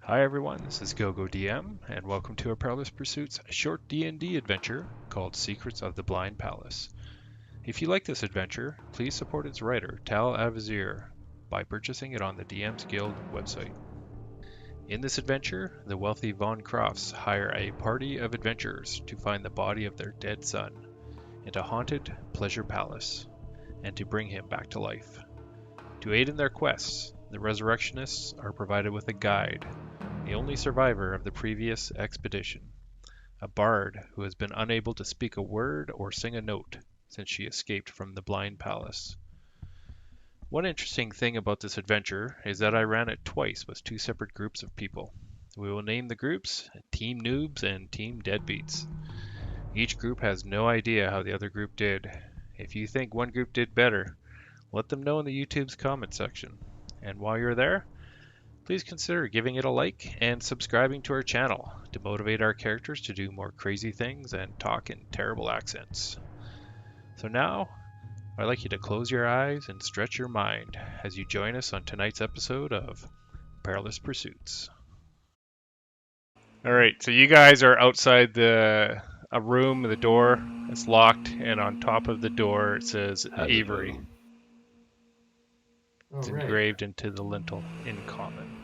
Hi everyone, this is GoGo DM, and welcome to our Perilous Pursuits short D&D adventure called Secrets of the Blind Palace. If you like this adventure, please support its writer, Tal Avazir, by purchasing it on the DM's Guild website. In this adventure, the wealthy Von Crofts hire a party of adventurers to find the body of their dead son in a haunted pleasure palace, and to bring him back to life. To aid in their quests, the resurrectionists are provided with a guide, the only survivor of the previous expedition, a bard who has been unable to speak a word or sing a note since she escaped from the blind palace. One interesting thing about this adventure is that I ran it twice with two separate groups of people. We will name the groups Team Noobs and Team Deadbeats. Each group has no idea how the other group did. If you think one group did better, let them know in the YouTube's comment section. And while you're there, please consider giving it a like and subscribing to our channel to motivate our characters to do more crazy things and talk in terrible accents. So now, I'd like you to close your eyes and stretch your mind as you join us on tonight's episode of Perilous Pursuits. Alright, so you guys are outside a room, the door is locked, and on top of the door it says Avery. It's engraved into the lintel in common.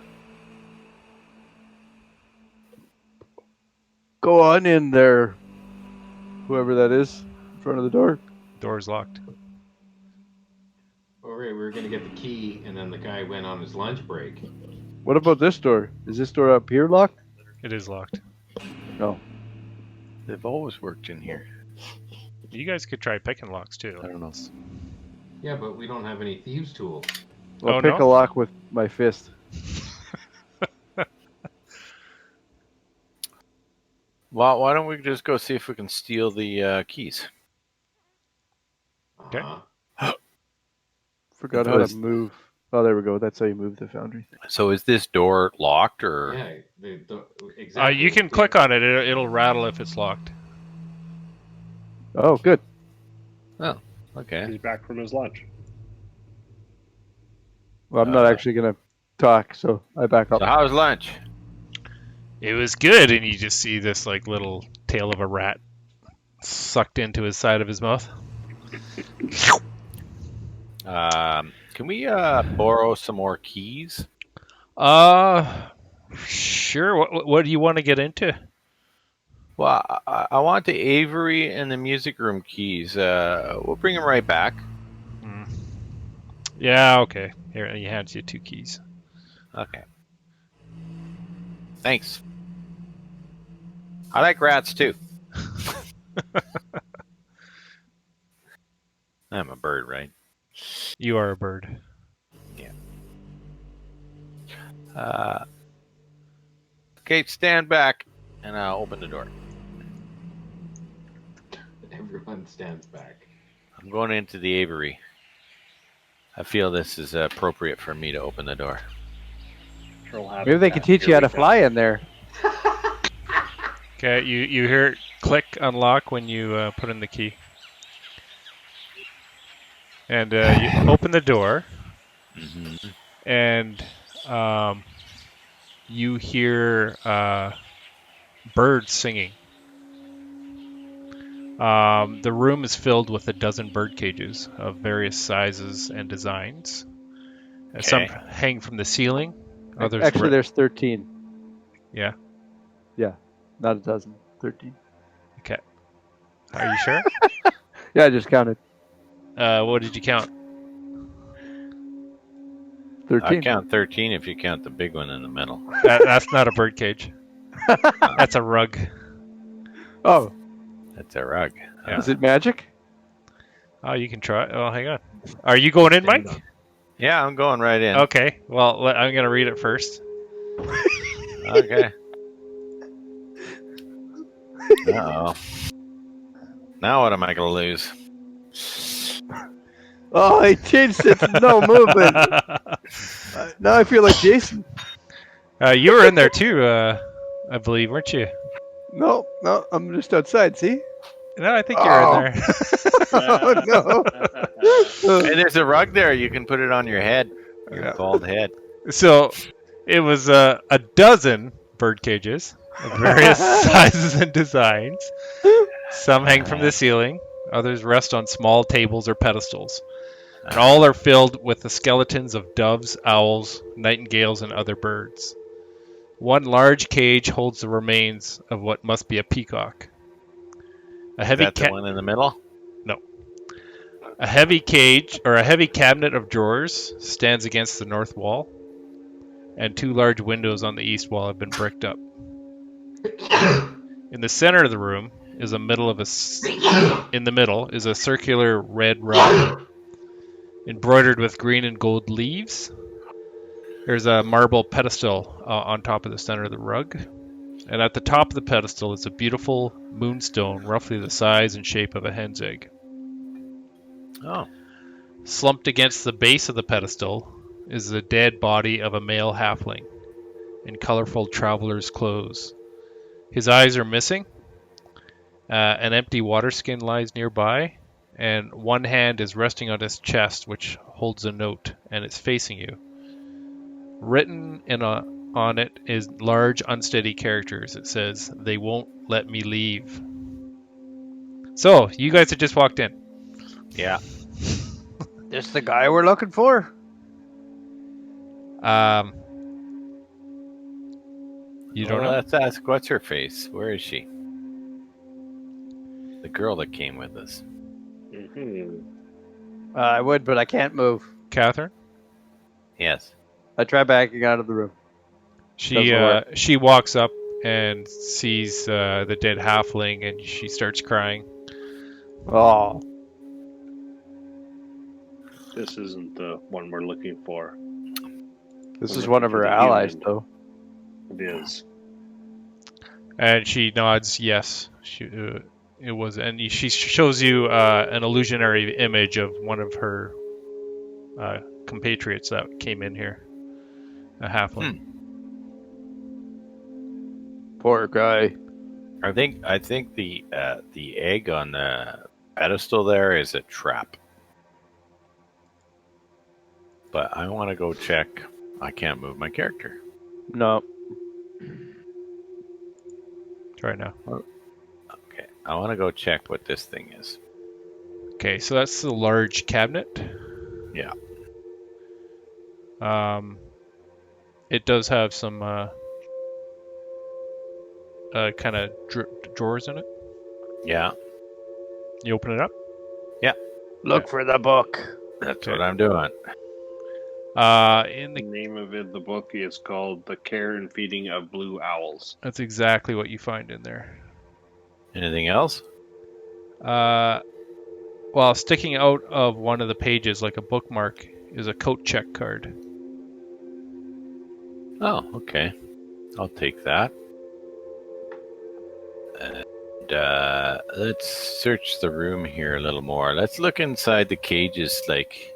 Go on in there, whoever that is, in front of the door. Door's locked. Oh, right, we were going to get the key, and then the guy went on his lunch break. What about this door? Is this door up here locked? It is locked. No. They've always worked in here. You guys could try picking locks too. I don't know. Yeah, but we don't have any thieves' tools. I'll Oh, pick no? a lock with my fist. Well, why don't we just go see if we can steal the keys? Okay. Forgot If it how was- to move. Oh, there we go. That's how you move the foundry. So is this door locked or? Yeah, exactly. You can click on it. It'll rattle if it's locked. Oh, good. Okay. He's back from his lunch. Well, I'm not actually going to talk, so I back up. So how's lunch? It was good, and you just see this like little tail of a rat sucked into his side of his mouth. Can we borrow some more keys? Sure. What do you want to get into? Well, I want the Avery and the music room keys. We'll bring them right back. Yeah, okay. Here, he hands you two keys. Okay. Thanks. I like rats too. I'm a bird, right? You are a bird. Okay, stand back, and I'll open the door. Everyone stands back. I'm going into the Avery. I feel this is appropriate for me to open the door. Maybe they can teach you how to fly in there. Okay, you hear it click unlock when you put in the key. And you open the door, and you hear birds singing. The room is filled with a dozen bird cages of various sizes and designs. Some hang from the ceiling. Others Actually, there's 13. Yeah. Yeah, not a dozen. 13. Okay. Are you sure? Yeah, I just counted. What did you count? 13. I count 13 if you count the big one in the middle. That's not a bird cage. That's a rug. Oh, That's a rug. Yeah. is it magic? Oh, you can try. Oh, hang on. Are you going in, Mike? Yeah, I'm going right in. Okay. Well, I'm going to read it first. Okay. Uh-oh. Now what am I going to lose? Oh, I changed it to no movement. Now I feel like Jason. You were in there too, I believe, weren't you? No, I'm just outside, see? No, I think you're in there. Oh, no. Hey, there's a rug there. You can put it on your head. Your Yeah. bald head. So, It was a dozen bird cages of various sizes and designs. Some hang from the ceiling, others rest on small tables or pedestals. And all are filled with the skeletons of doves, owls, nightingales, and other birds. One large cage holds the remains of what must be a peacock. A Is heavy that the one in the middle? A heavy cage or a heavy cabinet of drawers stands against the north wall, and 2 large windows on the east wall have been bricked up. In the center of the room is in the middle is a circular red rug embroidered with green and gold leaves. There's a marble pedestal on top of the center of the rug, and at the top of the pedestal is a beautiful moonstone roughly the size and shape of a hen's egg. Oh. Slumped against the base of the pedestal is the dead body of a male halfling in colorful traveler's clothes. His eyes are missing. An empty water skin lies nearby, and one hand is resting on his chest, which holds a note, and it's facing you. Written on it is large, unsteady characters. It says, "They won't let me leave." So, you guys have just walked in. Yeah. This the guy we're looking for? You don't know? Let's ask, what's her face? Where is she? The girl that came with us. I would, but I can't move. Catherine? Yes. I try backing out of the room. She walks up and sees the dead halfling, and she starts crying. Oh. This isn't the one we're looking for. This We're is one of looking her for the allies, human. though. It is. And she nods yes. It was, and she shows you an illusionary image of one of her compatriots that came in here, a halfling. Poor guy. I think the egg on the pedestal there is a trap. But I want to go check. I can't move my character. No. Right now. Okay, I want to go check what this thing is. Okay, so that's the large cabinet. Yeah. It does have some kind of drawers in it. Yeah. You open it up. Look for the book. That's what I'm doing. In The the name of the book is called The Care and Feeding of Blue Owls. That's exactly what you find in there. Anything else? Well, sticking out of one of the pages like a bookmark is a coat check card. Oh, okay. I'll take that. And let's search the room here a little more. Let's look inside the cages, like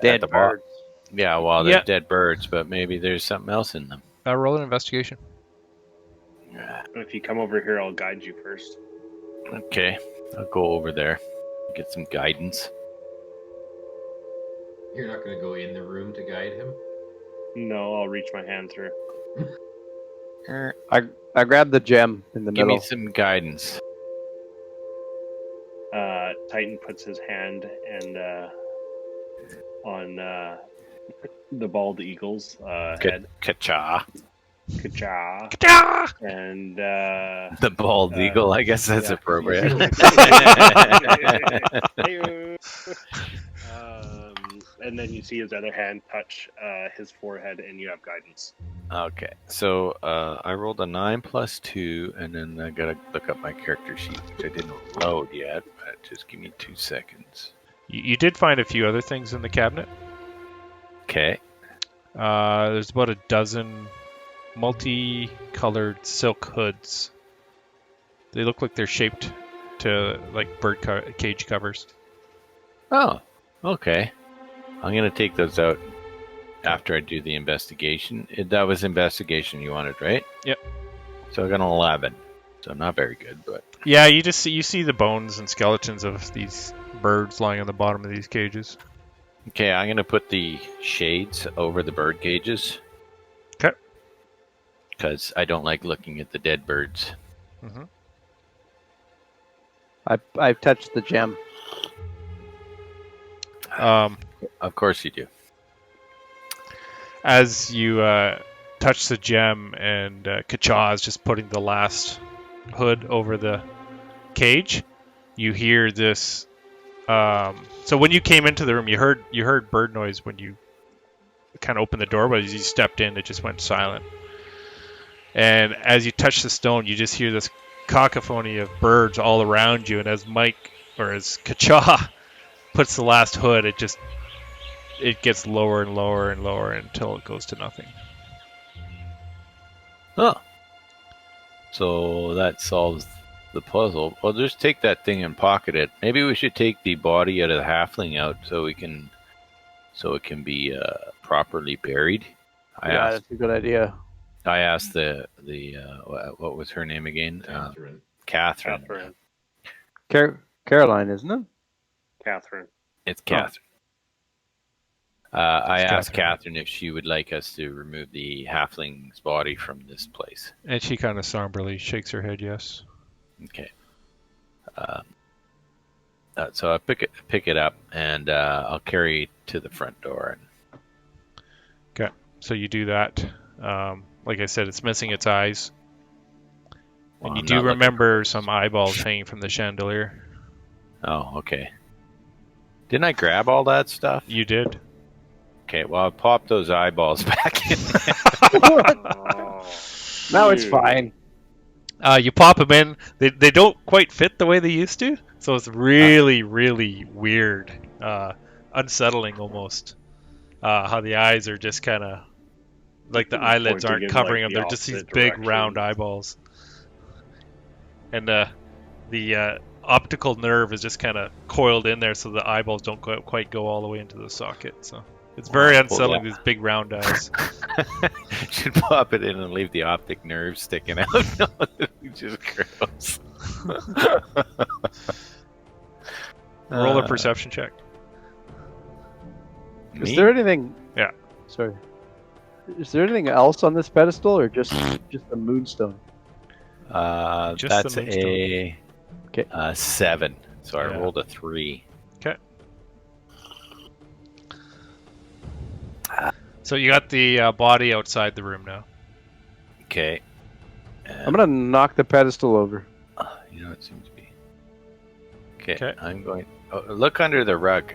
Dead the bar. birds. Yeah, well, they're Yeah. dead birds, but maybe there's something else in them. Roll an investigation. If you come over here, I'll guide you first. Okay, I'll go over there, get some guidance. You're not going to go in the room to guide him? No, I'll reach my hand through. I grabbed the gem in the Give middle. me some guidance. Titan puts his hand and on the bald eagle's head. Ka-cha. Ka-cha. And The bald eagle, I guess that's yeah. appropriate. And then you see his other hand touch his forehead, and you have guidance. Okay, so I rolled a 9 plus 2, and then I gotta look up my character sheet, which I didn't load yet, but just give me 2 seconds. You did find a few other things in the cabinet. Okay. There's about a dozen multicolored silk hoods. They look like they're shaped to like bird cage covers. Oh, okay. I'm gonna take those out after I do the investigation. That was investigation you wanted, right? Yep. So I got an 11. So not very good, but Yeah, you see the bones and skeletons of these birds lying on the bottom of these cages. okay. I'm gonna put the shades over the bird cages. because I don't like looking at the dead birds. Mm-hmm. I've touched the gem. Of course you do. As you touch the gem, and Kacha is just putting the last hood over the cage, you hear this. So when you came into the room, you heard bird noise when you kind of opened the door, but as you stepped in, it just went silent. And as you touch the stone, you just hear this cacophony of birds all around you. And as Kacha puts the last hood, it gets lower and lower and lower until it goes to nothing. Oh. So that solves the puzzle. Well, just take that thing and pocket it. Maybe we should take the body out of the halfling out so it can be properly buried. That's a good idea. I asked the what was her name again? Catherine. Catherine. Caroline, isn't it? Catherine. It's Catherine. I It's asked Catherine. Catherine if she would like us to remove the halfling's body from this place. And she kind of somberly shakes her head, yes. Okay. So I pick it up and I'll carry it to the front door. Okay, so you do that. Like I said, it's missing its eyes. Well, And you I'm do not looking remember for- some eyeballs hanging from the chandelier. Oh, okay. Didn't I grab all that stuff? You did. Okay, well, I'll pop those eyeballs back in. Oh, Now it's dude. fine. You pop them in. They don't quite fit the way they used to, so it's really, really weird, unsettling almost. How the eyes are just kind of like the eyelids Pointing aren't in, covering like, them. the They're just these opposite big direction. round eyeballs, and the optical nerve is just kind of coiled in there, so the eyeballs don't quite go all the way into the socket. So it's very Wow, pull unsettling. that. These big round eyes. Should pop it in and leave the optic nerve sticking out. No, it's just gross. Roll a perception check. Is there anything? Yeah. Sorry. Is there anything else on this pedestal, or just the moonstone? Just the That's moonstone. a Okay. 7. So I Yeah. rolled a 3. Okay. So you got the body outside the room now. Okay. I'm gonna knock the pedestal over. You know, it seems to be. Okay. Okay. I'm going. Oh, look under the rug.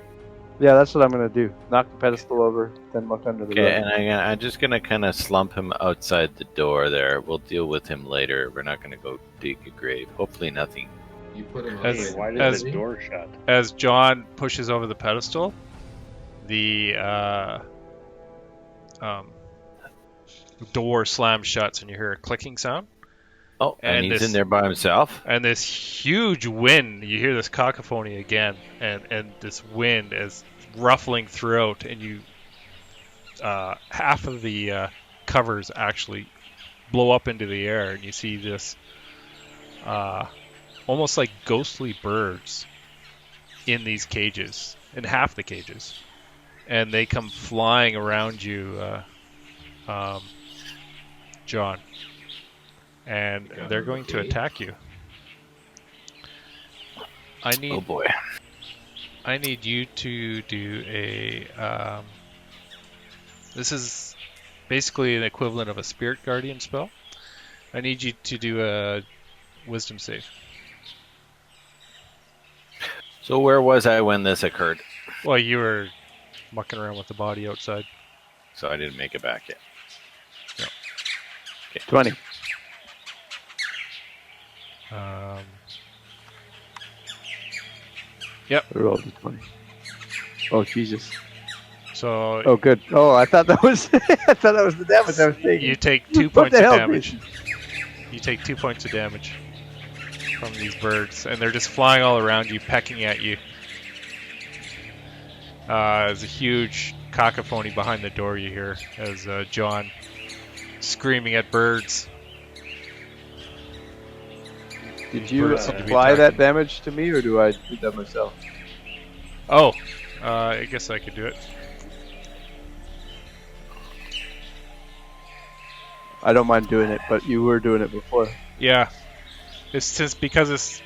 Yeah, that's what I'm gonna do. Knock the pedestal over, then look under the Okay, rug. and I'm just gonna kind of slump him outside the door there. We'll deal with him later. We're not gonna go dig a grave. Hopefully, nothing. You put him As- Hey, outside why the does as- the door shut? As John pushes over the pedestal, the door slams shut, and you hear a clicking sound. Oh, and And he's this- in there by himself. And this huge wind, you hear this cacophony again, and this wind is ruffling throughout, and you half of the covers actually blow up into the air, and you see this almost like ghostly birds in these cages, in half the cages, and they come flying around you, John, and Got they're him, going to okay. attack you. I need Oh boy. I need you to do a. This is basically an equivalent of a spirit guardian spell. I need you to do a wisdom save. So where was I when this occurred? Well, you were mucking around with the body outside. So I didn't make it back yet. 20. I rolled a 20. Oh Jesus. So Oh good. Oh, I thought that was I thought that was the damage I was taking. you take 2 What points the of hell, damage. You take 2 points of damage from these birds, and they're just flying all around you, pecking at you. There's a huge cacophony behind the door you hear as John screaming at birds. Did you Birds seem to be apply that attacking. damage to me, or do I do that myself? Oh, I guess I could do it. I don't mind doing it, but you were doing it before. Yeah. It's because it's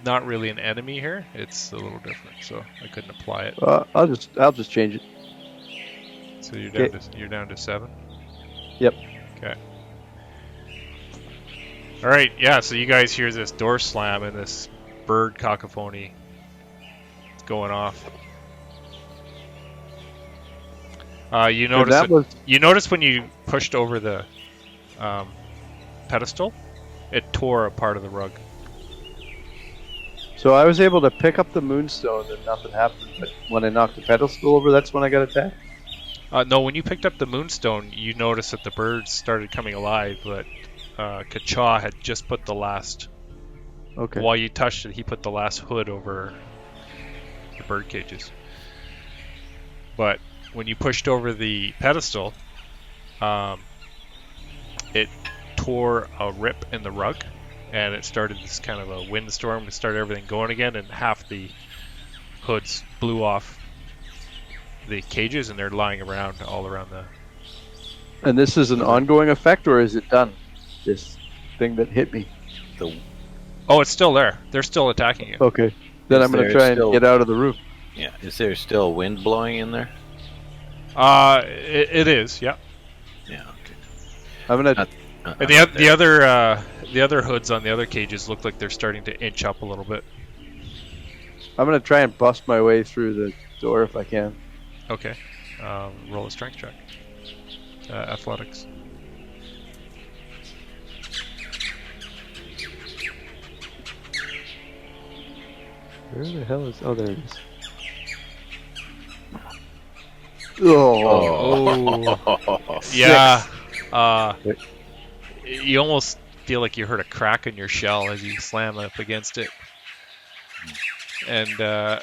not really an enemy here. It's a little different, so I couldn't apply it. I'll just change it. So you're down to 7. Yep. Okay. All right. Yeah. So you guys hear this door slam and this bird cacophony going off. You notice when you pushed over the pedestal, it tore a part of the rug. So I was able to pick up the moonstone and nothing happened, but when I knocked the pedestal over, that's when I got attacked? No, when you picked up the moonstone, you noticed that the birds started coming alive, but Kacha had just put the last... Okay. While you touched it, he put the last hood over the bird cages. But when you pushed over the pedestal, it tore a rip in the rug, and it started this kind of a windstorm to start everything going again, and half the hoods blew off the cages, and they're lying around all around the... And this is an ongoing effect, or is it done? This thing that hit me. Oh, it's still there. They're still attacking you. Okay. Then I'm going to try and get out of the roof. Yeah. Is there still wind blowing in there? It is. Yeah. Yeah. Okay. I'm going to... And the other hoods on the other cages look like they're starting to inch up a little bit. I'm going to try and bust my way through the door if I can. Okay. Roll a strength check. Athletics. Where the hell is... Oh, there it is. Oh. Yeah. You almost feel like you heard a crack in your shell as you slam up against it. And I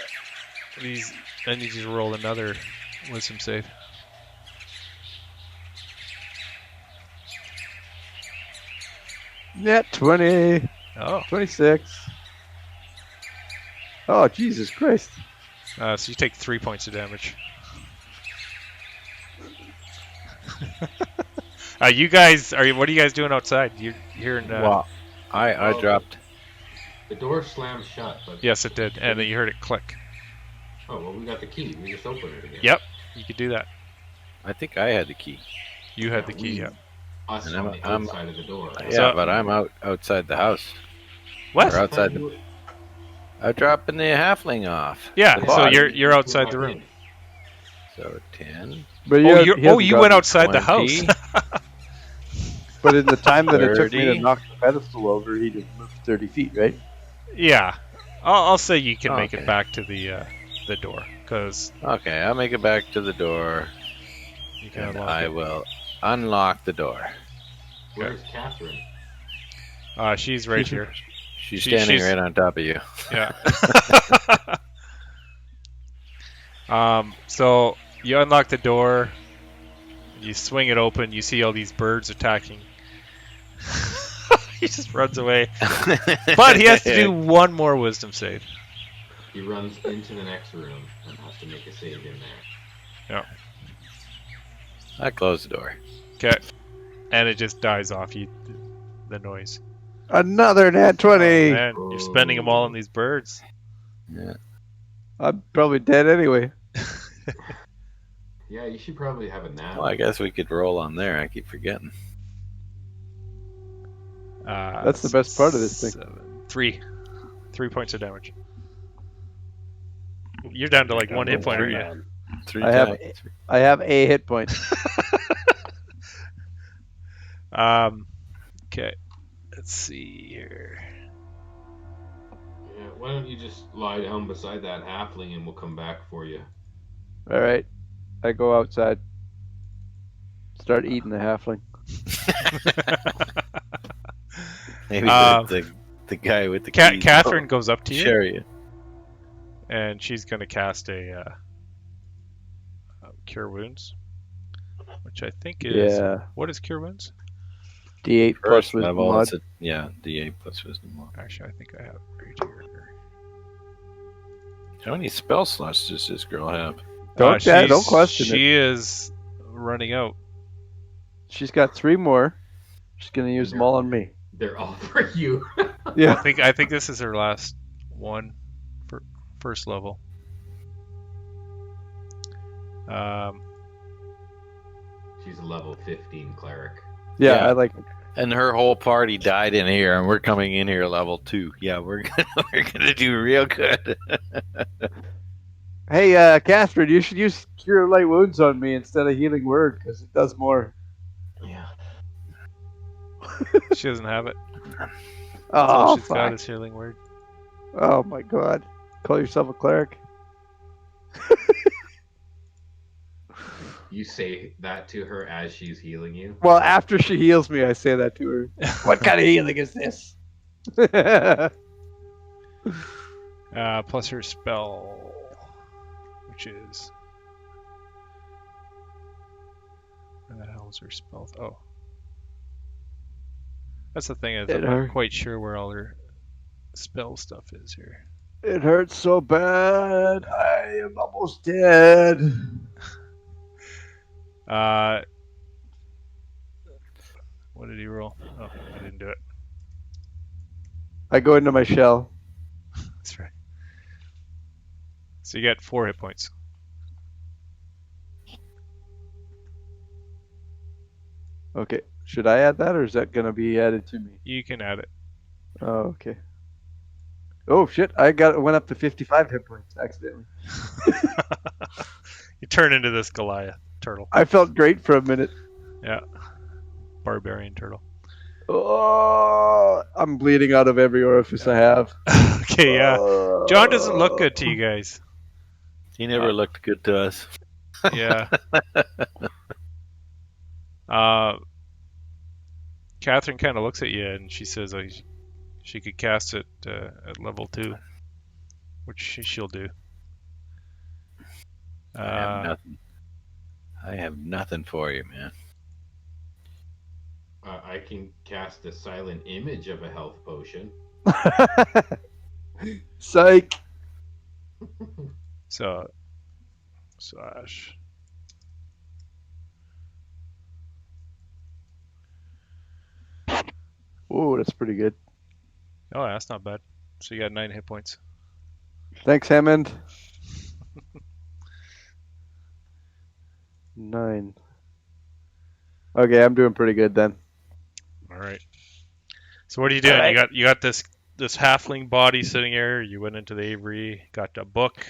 need you to roll another wisdom save. Net 20. Oh. 26. Oh, Jesus Christ. So you take 3 points of damage. You guys, what are you guys doing outside? You're hearing... Well, I dropped... The door slammed shut, but... Yes, it did. And then you heard it click. Oh, well, we got the key. We just opened it again. Yep, you could do that. I think I had the key. You had the key, yeah. Us And on the outside of the door. Yeah, but I'm outside the house. What? Or outside the... I'm dropping the halfling off. Yeah, The so body. you're outside the room. So 10. But You went outside the house. 20. But in the time that it took me to 30. knock the pedestal over, he just moved 30 feet, right? Yeah, I'll say you can make it Okay. back to the door, because Okay, I'll make it back to the door, you can and unlock I it. will unlock the door. Where's Catherine? She's right here. She's She- standing she's- right on top of you. Yeah. So you unlock the door, you swing it open, you see all these birds attacking. He just runs away. But he has to do one more wisdom save. He runs into the next room and has to make a save in there. I close the door. Okay. And it just dies off the noise. Another net 20! Man, you're spending them all on these birds. Yeah. I'm probably dead anyway. Yeah, you should probably have a nap. Well, I guess we could roll on there. I keep forgetting. That's the best part of this thing. 3 points of damage. You're down to like 1 hit point, aren't you? 3 I have- times. I have a hit point. Okay. Let's see here. Yeah, why don't you just lie down beside that halfling and we'll come back for you. Alright. I go outside. Start eating the halfling. Maybe the guy with the keys. Catherine goes up to you, Share you. and she's going to cast a Cure Wounds, which I think is... Yeah. What is Cure Wounds? D8 plus First wisdom level, mod. it's yeah, D8 plus wisdom mod. Actually, I think I have it right here. How many spell slots does this girl have? Don't question it. She is running out. She's got 3 more. She's gonna use them all on me. They're all for you. Yeah. I think this is her last one for first level. She's a level 15 cleric. Yeah, Yeah. I like it. And her whole party died in here, and we're coming in here level 2. Yeah, we're gonna do real good. Hey, Catherine, you should use Cure Light Wounds on me instead of Healing Word, because it does more. Yeah. She doesn't have it. That's Oh, all she's got fuck. is healing word. Oh, my God. Call yourself a cleric? You say that to her as she's healing you? Well, after she heals me, I say that to her. What kind of healing is this? Plus her spell, which is. Where the hell is her spell? Oh. That's the thing, is I'm not quite sure where all her spell stuff is here. It hurts so bad. I am almost dead. What did he roll? Oh, I didn't do it. I go into my shell. That's right. So you got 4 hit points. Okay. Should I add that, or is that going to be added to me? You can add it. Oh, okay. Oh, shit. Went up to 55 hit points accidentally. You turn into this Goliath turtle. I felt great for a minute. Yeah. Barbarian turtle. Oh, I'm bleeding out of every orifice I have. Okay, yeah. John doesn't look good to you guys. He never looked good to us. Yeah. Catherine kind of looks at you and she says she could cast it at level 2, which she'll do. I have nothing. I have nothing for you, man. I can cast a silent image of a health potion. Psych. So, slash. Ooh, that's pretty good. Oh, that's not bad. So you got 9 hit points. Thanks, Hammond. 9. Okay, I'm doing pretty good then. All right. So what are you doing? Right. You got this halfling body sitting here. You went into the Avery, got a book.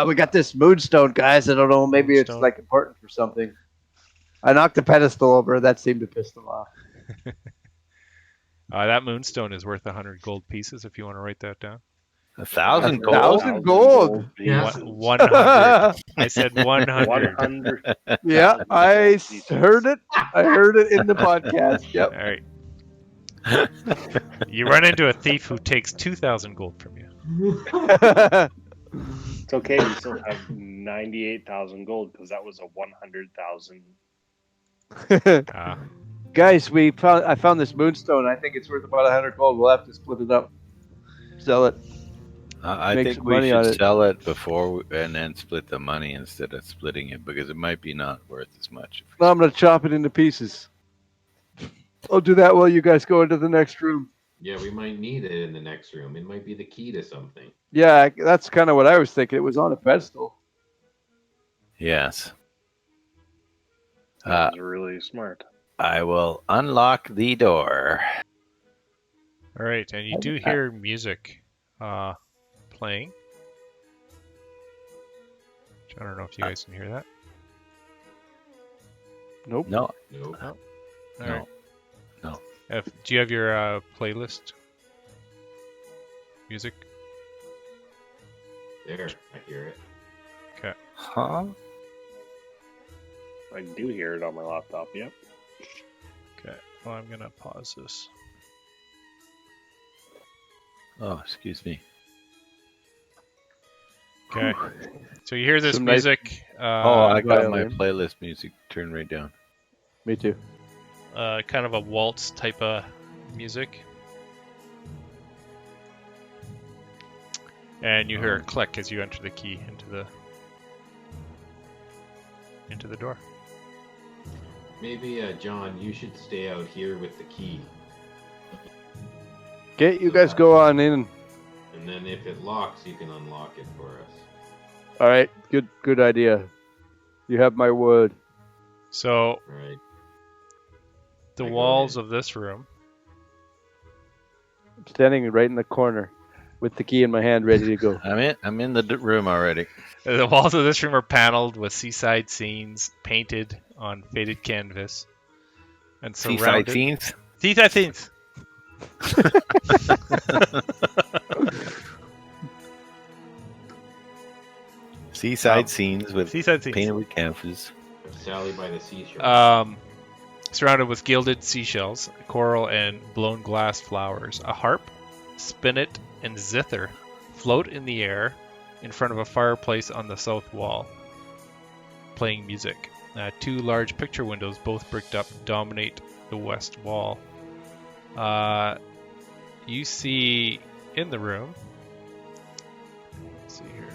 We got this moonstone, guys. I don't know. Maybe Moonstone. it's like important for something. I knocked the pedestal over. That seemed to piss them off. That moonstone is worth 100 gold pieces if you want to write that down. 1,000 gold. 1,000 gold. Yeah. 100. I said 100. 100. Yeah, I heard it. I heard it in the podcast. Yep. All right. You run into a thief who takes 2,000 gold from you. It's okay. We still have 98,000 gold because that was a 100,000. Guys, I found this moonstone. I think it's worth about 100 gold. We'll have to split it up. Sell it. I Make think some we money on should it. sell it before and then split the money instead of splitting it because it might be not worth as much. No, I'm going to chop it into pieces. I'll do that while you guys go into the next room. Yeah, we might need it in the next room. It might be the key to something. Yeah, that's kind of what I was thinking. It was on a pedestal. Yes. That's really smart. I will unlock the door. All right, and you do hear music playing. I don't know if you guys can hear that. Nope. No. Nope. All No. right. No. Do you have your playlist music? There, I hear it. Okay. Huh? I do hear it on my laptop. Yep. Okay. Well, I'm gonna pause this. Oh, excuse me. Okay. So you hear this Some nice- music. I got my violin. playlist music turned right down. Me too. Kind of a waltz type of music. And you hear a click as you enter the key into the door. Maybe, John, you should stay out here with the key. Okay, you guys go on in. And then if it locks, you can unlock it for us. All right, good idea. You have my word. So Right. the I go walls in. of this room. I'm standing right in the corner with the key in my hand, ready to go. I'm in the room already. The walls of this room are paneled with seaside scenes painted on faded canvas and Seaside surrounded. scenes. Seaside scenes. Seaside scenes with Seaside scenes. painted with canvas. Sally by the seashore. Surrounded with gilded seashells, coral, and blown glass flowers. A harp, spinet, and zither float in the air in front of a fireplace on the south wall, playing music. Two large picture windows, both bricked up, dominate the west wall. You see in the room. Let's see here.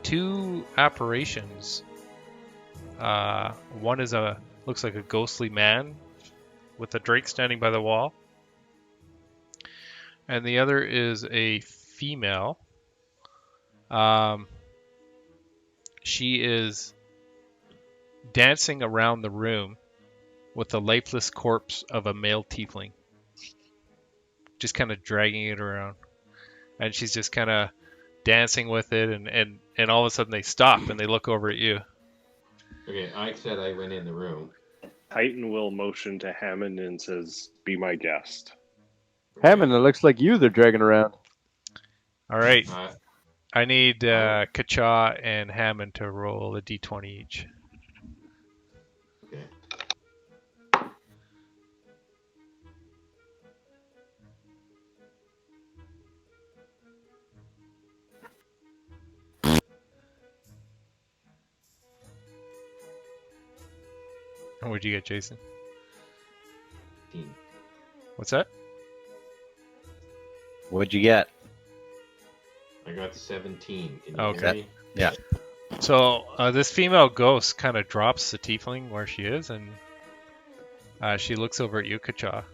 Two apparitions. One is looks like a ghostly man with a drake standing by the wall, and the other is a female. She is dancing around the room with the lifeless corpse of a male tiefling, just kind of dragging it around, and she's just kind of dancing with it, and all of a sudden they stop and they look over at you. Okay, I said I went in the room. Titan will motion to Hammond and says, "Be my guest." Hammond, it looks like you they're dragging around. All right, Uh, I need Kacha and Hammond to roll a d20 each. okay. And what'd you get, Jason? 15. What's that? What'd you get? I got 17. Can you Okay. hear me? Yeah. So this female ghost kind of drops the tiefling where she is, and she looks over at you, Kacha,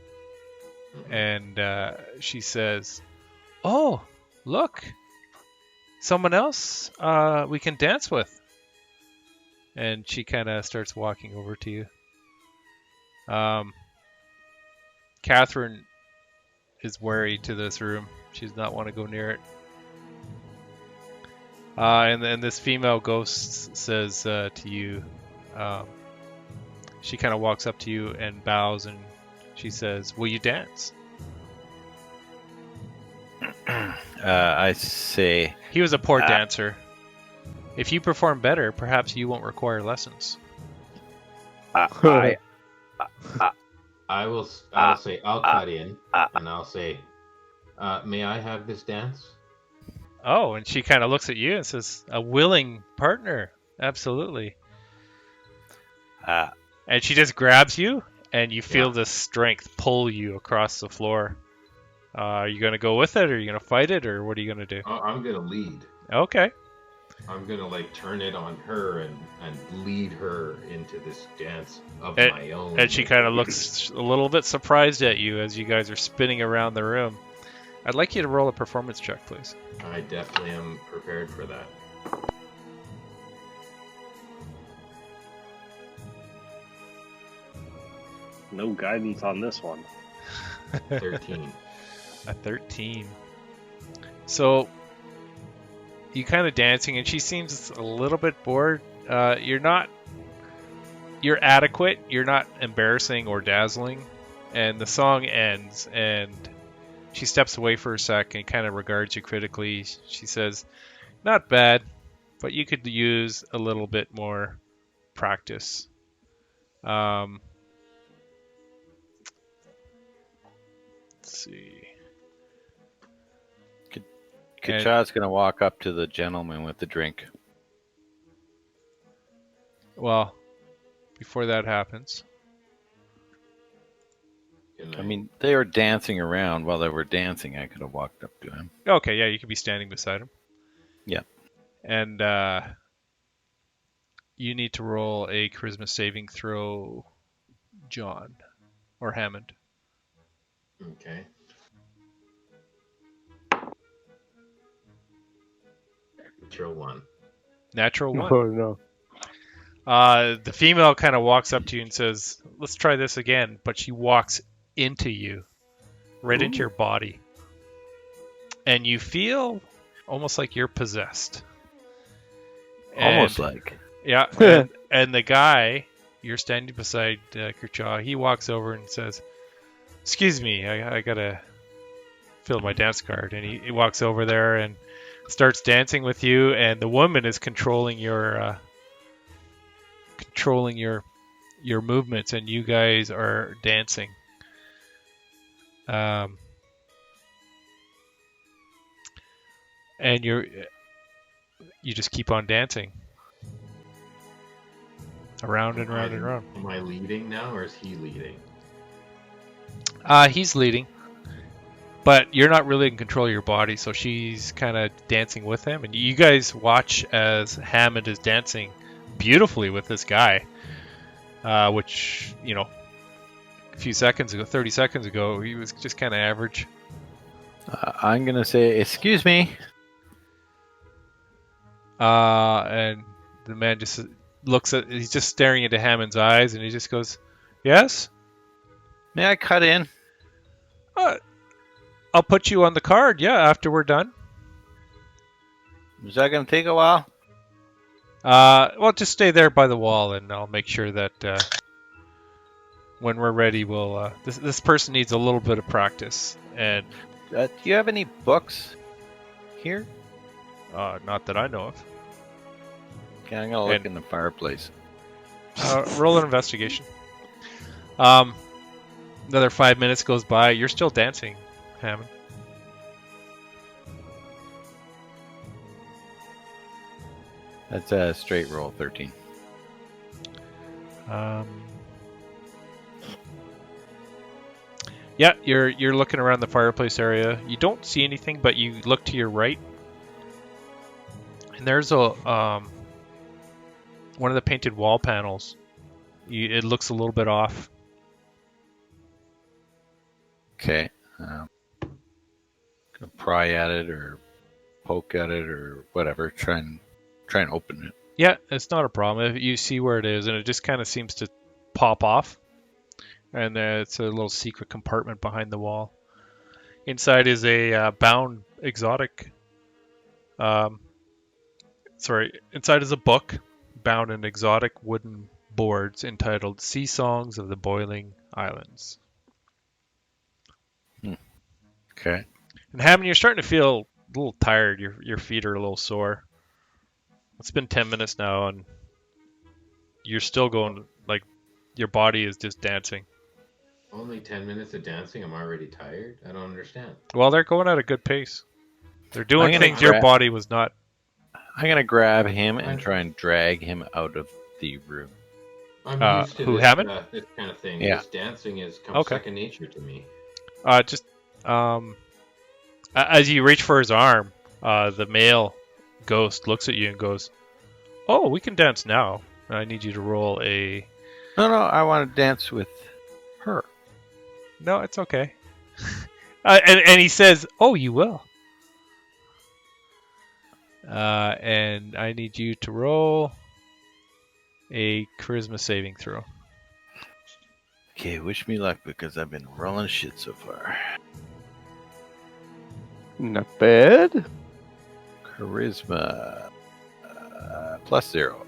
and she says, "Oh, look, someone else we can dance with." And she kind of starts walking over to you. Catherine is wary to this room. She does not want to go near it. And then this female ghost says to you, she kind of walks up to you and bows, and she says, "Will you dance?" I say, He was a poor dancer. If you perform better, perhaps you won't require lessons. I I'll say, I'll cut in, and I'll say, may I have this dance? Oh, and she kind of looks at you and says, "A willing partner, absolutely." And she just grabs you, and you feel this strength pull you across the floor. Are you going to go with it, or are you going to fight it, or what are you going to do? I'm going to lead. Okay. I'm going to, like, turn it on her and lead her into this dance of And- my own. And she kind of looks a little bit surprised at you as you guys are spinning around the room. I'd like you to roll a performance check, please. I definitely am prepared for that. No guidance on this one. 13. A 13. So you kind of dancing, and she seems a little bit bored. You're adequate. You're not embarrassing or dazzling. And the song ends, and she steps away for a sec and kind of regards you critically. She says, "Not bad, but you could use a little bit more practice." Let's see. Kacha's gonna walk up to the gentleman with the drink. Well, before that happens, I mean, they were dancing around while they were dancing. I could have walked up to him. okay, yeah, you could be standing beside him. Yeah. And you need to roll a charisma saving throw, John or Hammond. Okay. Natural 1. Natural 1. Oh no. The female kind of walks up to you and says, "Let's try this again," but she walks into you, right into your body. And you feel almost like you're possessed. Almost And- like. Yeah, and the guy, you're standing beside Kerchaw, he walks over and says, "Excuse me, I gotta fill my dance card." And he walks over there and starts dancing with you, and the woman is controlling your movements, and you guys are dancing. And you just keep on dancing. Around and round and round. Am I leading now, or is he leading? He's leading. But you're not really in control of your body, so she's kind of dancing with him. And you guys watch as Hammond is dancing beautifully with this guy. Which, a few seconds ago, 30 seconds ago, he was just kind of average. I'm going to say, excuse me. And the man just he's just staring into Hammond's eyes, and he just goes, "Yes? May I cut in? I'll put you on the card, yeah, after we're done." Is that going to take a while? Well, just stay there by the wall, and I'll make sure that when we're ready, we'll. This person needs a little bit of practice, and Do you have any books here? not that I know of. Okay, I'm going to look in the fireplace. Roll an investigation. Another 5 minutes goes by. You're still dancing, Hammond. That's a straight roll, 13. Yeah, you're looking around the fireplace area. You don't see anything, but you look to your right, and there's a one of the painted wall panels. It looks a little bit off. Okay. Gonna pry at it or poke at it or whatever. Try and open it. Yeah, it's not a problem. You see where it is, and it just kind of seems to pop off. And it's a little secret compartment behind the wall. Inside is a bound exotic. Inside is a book bound in exotic wooden boards entitled "Sea Songs of the Boiling Islands." Okay. And Hammond, you're starting to feel a little tired. Your feet are a little sore. It's been 10 minutes now, and you're still going, like, your body is just dancing. Only 10 minutes of dancing? I'm already tired? I don't understand. Well, they're going at a good pace. They're doing I'm gonna things your grab- body was not. I'm going to grab him and try and drag him out of the room. I'm used to who, this, Hammond? This kind of thing. Yeah. This dancing is Okay. second nature to me. As you reach for his arm, the male ghost looks at you and goes, "Oh, we can dance now. I need you to roll a." No, I want to dance with her. No, it's okay. And he says, "Oh, you will." And I need you to roll a charisma saving throw. Okay, wish me luck because I've been rolling shit so far. Not bad. Charisma +0.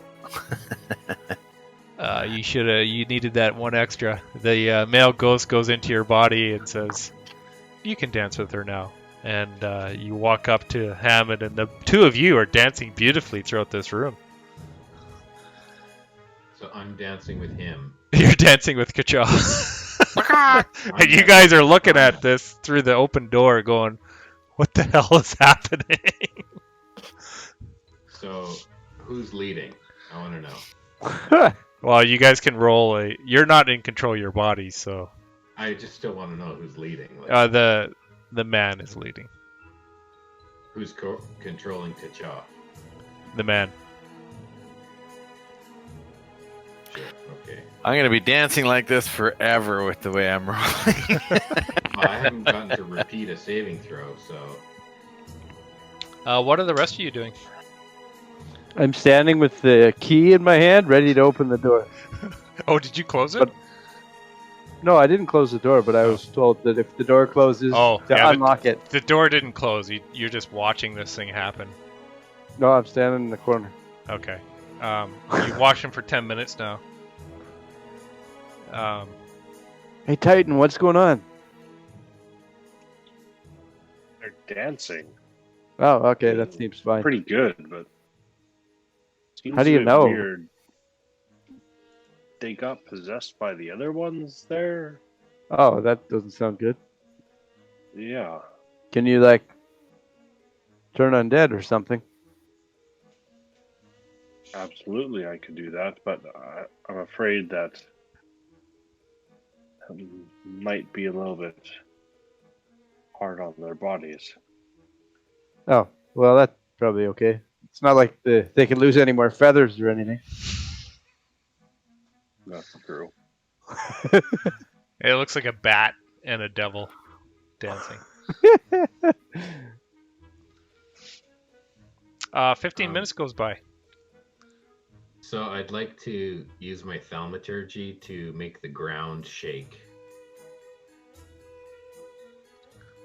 You needed that one extra. The male ghost goes into your body and says, "You can dance with her now." And you walk up to Hammond, and the two of you are dancing beautifully throughout this room. So I'm dancing with him. You're dancing with Kacha. And you guys are looking at this through the open door going, "What the hell is happening?" So who's leading? I want to know. Well, you guys can roll you're not in control of your body, so I just still want to know who's leading. Like, the man is leading. who's controlling T'Cha? The man. Gotcha. Okay. I'm gonna be dancing like this forever with the way I'm rolling. I haven't gotten to repeat a saving throw, so What are the rest of you doing? I'm standing with the key in my hand, ready to open the door. Oh, did you close it? But- No, I didn't close the door, but I was told that if the door closes, Oh, to yeah, unlock it. The door didn't close. You're just watching this thing happen. No, I'm standing in the corner. Okay. You've watched him for 10 minutes now. Hey, Titan, what's going on? They're dancing. Oh, okay, that seems fine. Pretty good, but seems How do a you bit know? Weird. They got possessed by the other ones there. Oh, that doesn't sound good. Yeah. Can you, like, turn undead or something? Absolutely, I could do that, but I'm afraid that might be a little bit hard on their bodies. Oh, well, that's probably okay. It's not like they can lose any more feathers or anything. That's true. It looks like a bat and a devil dancing. 15 minutes goes by. So I'd like to use my thaumaturgy to make the ground shake.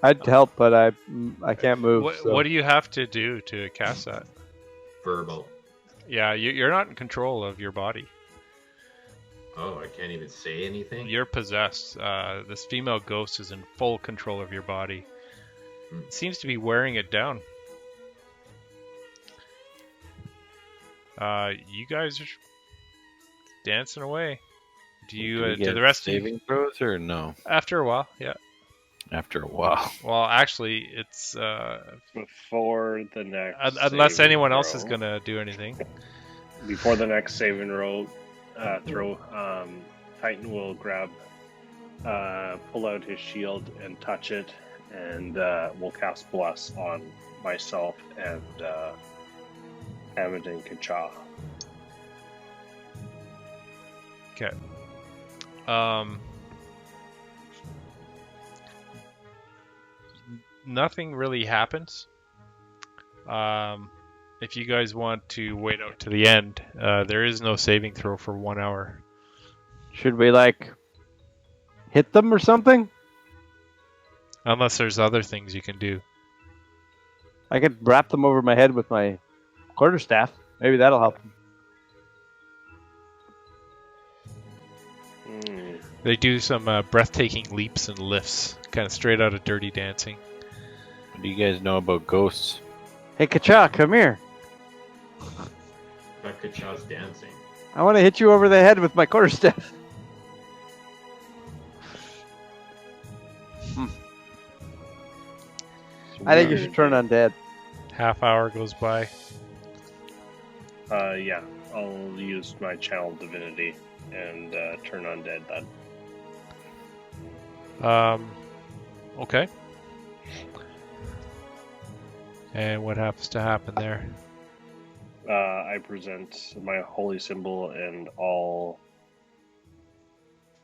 I'd help, but I can't move. What do you have to do to cast that? Verbal. Yeah, you're not in control of your body. Oh, I can't even say anything? You're possessed. This female ghost is in full control of your body. It seems to be wearing it down. You guys are dancing away. Do you? Do the rest of you? saving throws or no? After a while, yeah. After a while. Well, actually, it's Before the next. unless saving anyone else is throw- gonna do anything. Before the next saving throw, Titan will pull out his shield and touch it, and we'll cast Bless on myself and Hammond and Kacha. Okay. Nothing really happens. If you guys want to wait out to the end, there is no saving throw for 1 hour. Should we, like, hit them or something? Unless there's other things you can do. I could wrap them over my head with my quarterstaff. Maybe that'll help them. They do some breathtaking leaps and lifts, kind of straight out of Dirty Dancing. What do you guys know about ghosts? Hey, Kacha, come here. That Kacha's dancing. I want to hit you over the head with my quarterstaff. I think you should turn undead. Half hour goes by. Yeah, I'll use my channel divinity and turn undead then. Okay. And what happens to happen there? I present my holy symbol and all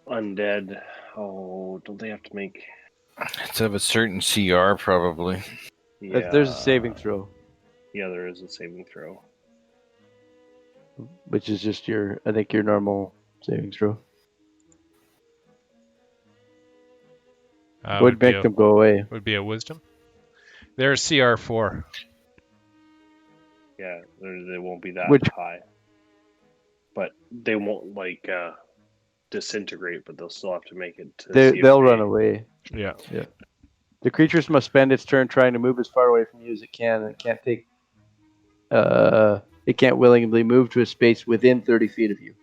undead. Oh, don't they have to make? It's of a certain CR, probably. Yeah, There's a saving throw, Yeah, there is a saving throw. which is just your normal saving throw. Would be make them go away. Would be a wisdom. There's CR4. Yeah, they won't be that Which- high, but they won't like disintegrate. But they'll still have to make it. To They'll CFA. run away. Yeah. The creatures must spend its turn trying to move as far away from you as it can, and it can't willingly move to a space within 30 feet of you.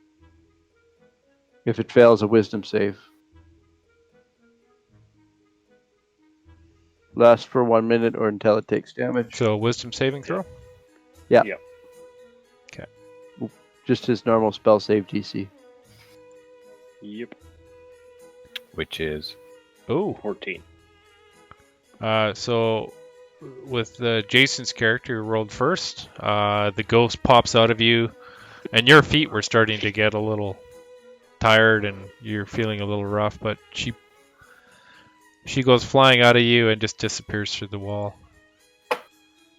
If it fails a wisdom save. Lasts for 1 minute or until it takes damage. So wisdom saving throw? Yeah. Yep. Okay. Just his normal spell save DC. Yep. Which is? Oh. 14. So with Jason's character who rolled first, the ghost pops out of you, and your feet were starting to get a little tired and you're feeling a little rough, but she goes flying out of you and just disappears through the wall.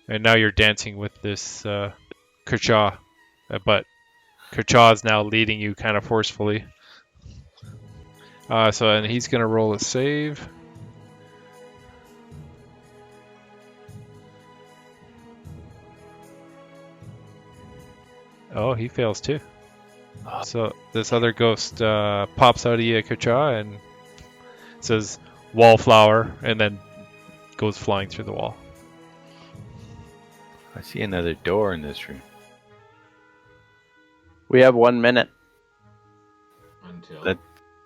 And now you're dancing with this Kerchaw, but Kerchaw is now leading you kind of forcefully. And he's gonna roll a save. Oh, he fails too. So this other ghost pops out of you, Kerchaw, and says "wallflower," and then goes flying through the wall. I see another door in this room. We have 1 minute. Until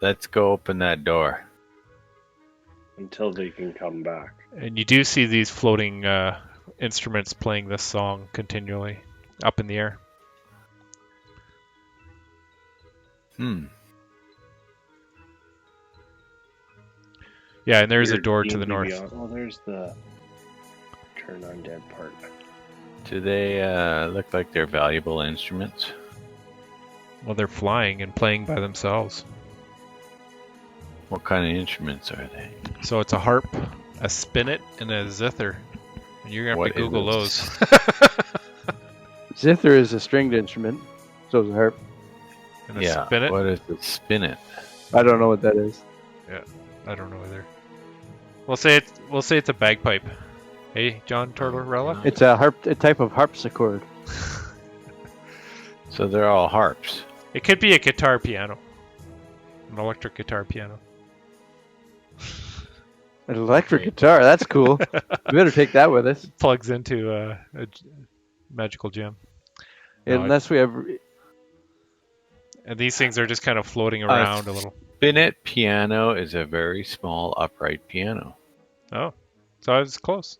Let's go open that door. Until they can come back. And you do see these floating instruments playing this song continually up in the air. Yeah, and there's a door to the north. Oh, there's the turn undead part. Do they look like they're valuable instruments? Well, they're flying and playing by themselves. What kind of instruments are they? So it's a harp, a spinet, and a zither. And you're going to have to Google those. Zither is a stringed instrument. So is a harp. And a spinet? What is the spinet? I don't know what that is. I don't know either. We'll say it's a bagpipe. Hey, John Tortorella? It's a type of harpsichord. So they're all harps. It could be a guitar piano. An electric guitar piano. An electric guitar, that's cool. We better take that with us. Plugs into a magical gem. Unless we have... And these things are just kind of floating around a little. Spinet piano is a very small upright piano. Oh, so I was close.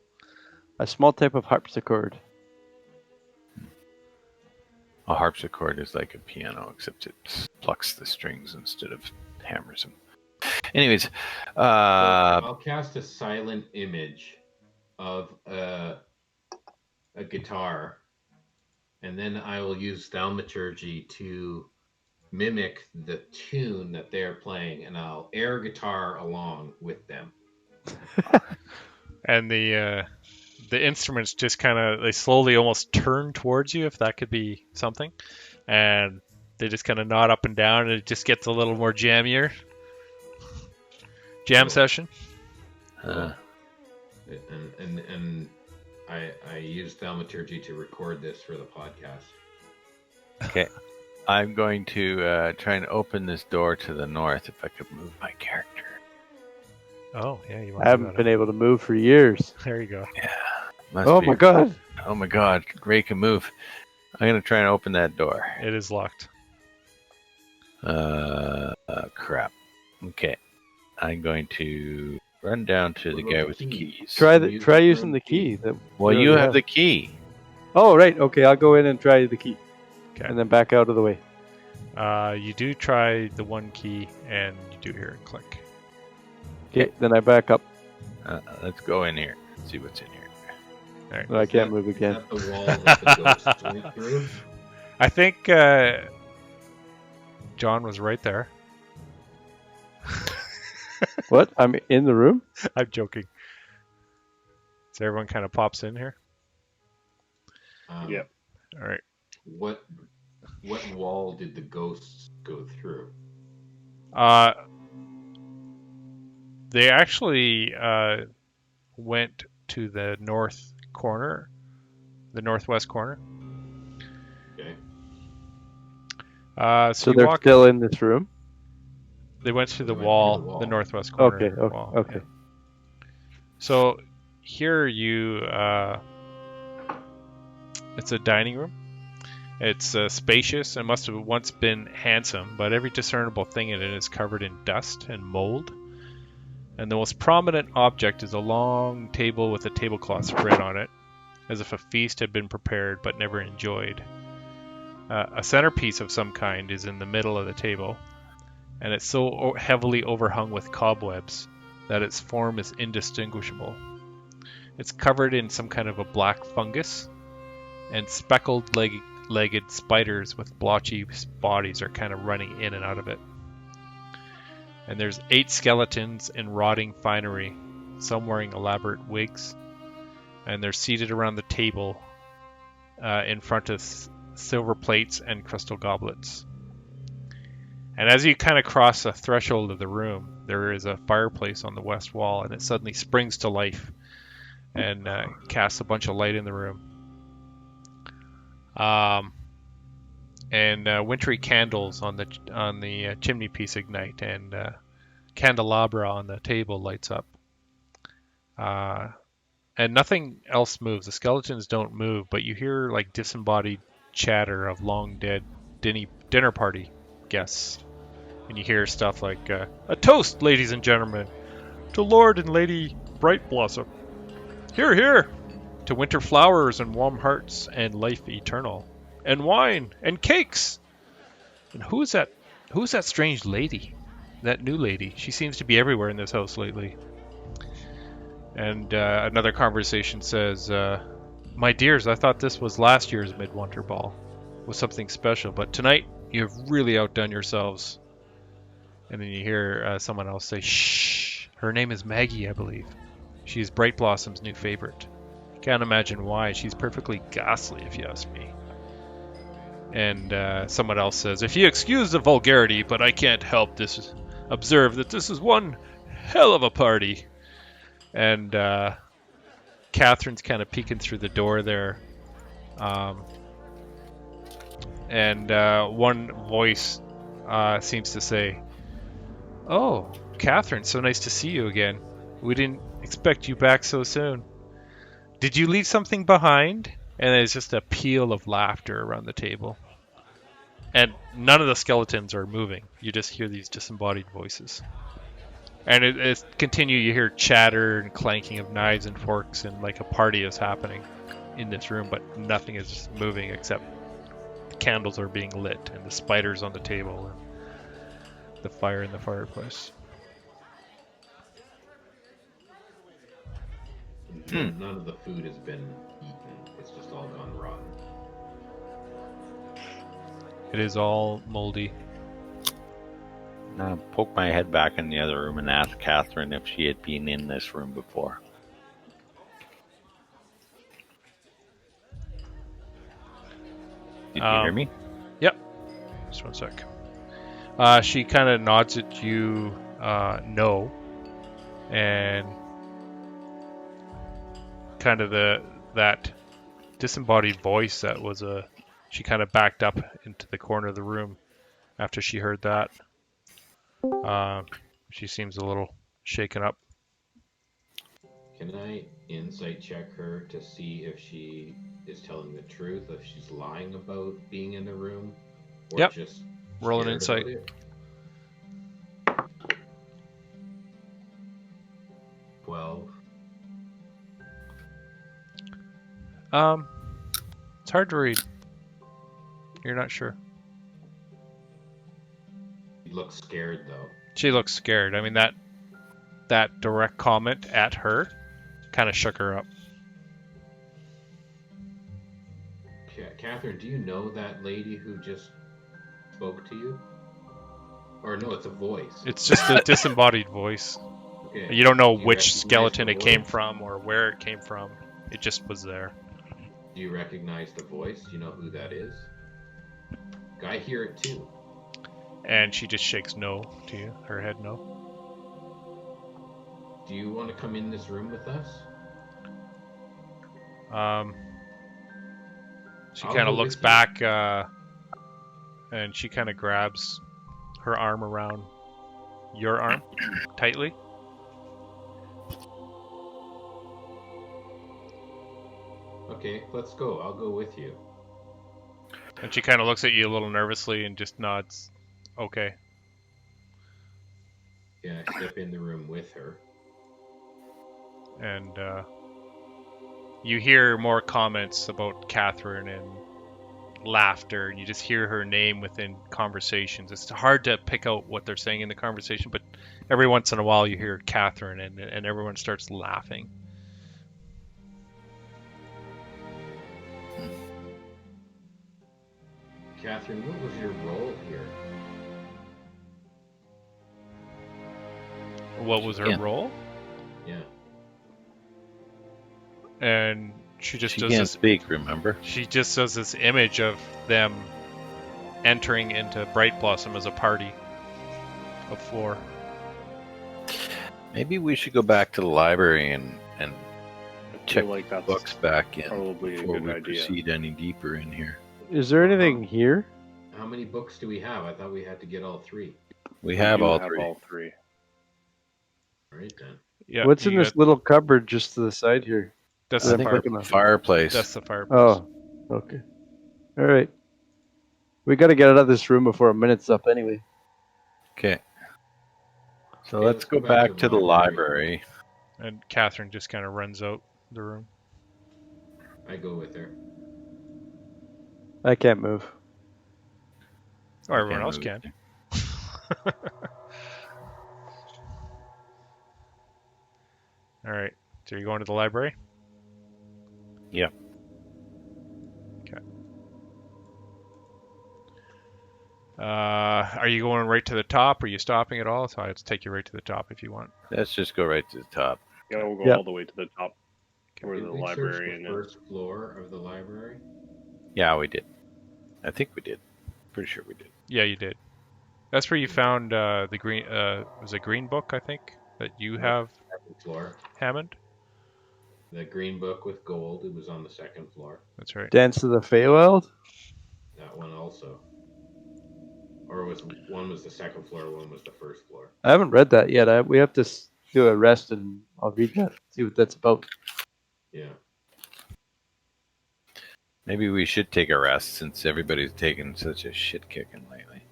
A small type of harpsichord. A harpsichord is like a piano, except it plucks the strings instead of hammers them. Anyways, I'll cast a silent image of a guitar, and then I will use thaumaturgy to mimic the tune that they're playing, and I'll air guitar along with them. And the instruments just kind of, they slowly almost turn towards you, if that could be something. And they just kind of nod up and down, and it just gets a little more jammier. Jam session. And I use thaumaturgy to record this for the podcast. okay. I'm going to try and open this door to the north if I could move my character. Oh, yeah. You want I haven't been able to move for years. There you go. Yeah. Oh my god. Oh my god. Ray can move. I'm going to try and open that door. It is locked. Crap. Okay. I'm going to run down to the guy with the keys. Try using the key. Well, you have the key. Oh, right. Okay, I'll go in and try the key. Okay. And then back out of the way. You do try the one key, and you do hear it click. Okay, then I back up. Let's go in here. See what's in here. All right. No, I can't move again. Is that the wall that the ghosts went through? I think John was right there. What? I'm in the room? I'm joking. So everyone kind of pops in here. Yep. All right. What wall did the ghosts go through? They actually went to the northwest corner. Okay. So they're still in this room? They went through the They went wall, through the wall. the northwest corner. Okay, of the wall. okay. Yeah. So here it's a dining room. It's spacious and must have once been handsome, but every discernible thing in it is covered in dust and mold. And the most prominent object is a long table with a tablecloth spread on it, as if a feast had been prepared but never enjoyed. A centerpiece of some kind is in the middle of the table, and it's so heavily overhung with cobwebs that its form is indistinguishable. It's covered in some kind of a black fungus, and speckled legged spiders with blotchy bodies are kind of running in and out of it. And there's 8 skeletons in rotting finery, some wearing elaborate wigs. And they're seated around the table in front of silver plates and crystal goblets. And as you kind of cross the threshold of the room, there is a fireplace on the west wall, and it suddenly springs to life and casts a bunch of light in the room. And wintry candles on the chimney piece ignite, and candelabra on the table lights up. And nothing else moves. The skeletons don't move, but you hear like disembodied chatter of long dead dinner party guests. And you hear stuff like, a toast, ladies and gentlemen, to Lord and Lady Brightblossom. Hear, hear! To winter flowers and warm hearts and life eternal. And wine and cakes! And who's that strange lady? That new lady. She seems to be everywhere in this house lately. And another conversation says, my dears, I thought this was last year's Midwinter Ball. Was something special, but tonight you've really outdone yourselves. And then you hear someone else say, shh, her name is Maggie, I believe. She's Bright Blossom's new favorite. Can't imagine why. She's perfectly ghastly, if you ask me. And someone else says, if you excuse the vulgarity, but I can't help observe that this is one hell of a party. And Catherine's kind of peeking through the door there. And one voice seems to say, oh, Catherine, so nice to see you again. We didn't expect you back so soon. Did you leave something behind? And there's just a peal of laughter around the table. And none of the skeletons are moving. You just hear these disembodied voices. And it continue. You hear chatter and clanking of knives and forks, and like a party is happening in this room, but nothing is moving except the candles are being lit and the spiders on the table and the fire in the fireplace. None of the food has been eaten. It's just all gone rotten. It is all moldy. Poke my head back in the other room and ask Catherine if she had been in this room before. Did you hear me? Yep. Just one sec. She kind of nods at you, no, and kind of that disembodied voice that was she kind of backed up into the corner of the room after she heard that. She seems a little shaken up. Can I insight check her to see if she is telling the truth, if she's lying about being in the room, or Yep. just Roll an scared insight. about it? 12. It's hard to read. You're not sure. She looks scared though. She looks scared. I mean, that direct comment at her kind of shook her up. Catherine, do you know that lady who just spoke to you? Or no, it's a voice. It's just a disembodied voice. Okay. You don't know Do you which recognize skeleton the it came voice? from or where it came from. It just was there. Do you recognize the voice? Do you know who that is? I hear it too. And she just shakes no to you. Her head no. Do you want to come in this room with us? She I'll kind go of looks with you. back, and she kind of grabs her arm around your arm tightly. Okay, let's go. I'll go with you. And she kind of looks at you a little nervously and just nods. Okay. Yeah, I step in the room with her. And you hear more comments about Catherine and laughter, and you just hear her name within conversations. It's hard to pick out what they're saying in the conversation, but every once in a while you hear Catherine, and everyone starts laughing. Catherine, what was your role here? what was her can't. role, Yeah. and she just She does can't this. speak, remember? She just does this image of them entering into Bright Blossom as a party of 4. Maybe we should go back to the library and I check feel like that's books back in probably a before good we idea. proceed any deeper in here. Is there anything here? How many books do we have? I thought we had to get all 3. We have do all have 3. all 3. All right then. Yeah. What's you in this got- little cupboard just to the side here? That's I the think fire. looking at- Fireplace. That's the fireplace. Oh, okay. All right. We got to get out of this room before a minute's up anyway. Okay. So Okay, let's go back to the library. And Catherine just kind of runs out the room. I go with her. I can't move. Or everyone Okay, else move can. it. All right. So you're going to the library? Yeah. Okay. Are you going right to the top? Or are you stopping at all? So I'll take you right to the top if you want. Let's just go right to the top. Yeah, we'll go Yep. all the way to the top where Did the we search librarian the is. first floor of the library? Yeah, we did. I think we did. Pretty sure we did. Yeah, you did. That's where you found the green. Was a green book, I think, that you have, Second floor. Hammond. The green book with gold. It was on the second floor. That's right. Dance of the Feywild? That one also. Or was one was the second floor, one was the first floor. I haven't read that yet. We have to do a rest and I'll read that. See what that's about. Yeah. Maybe we should take a rest since everybody's taking such a shit kicking lately.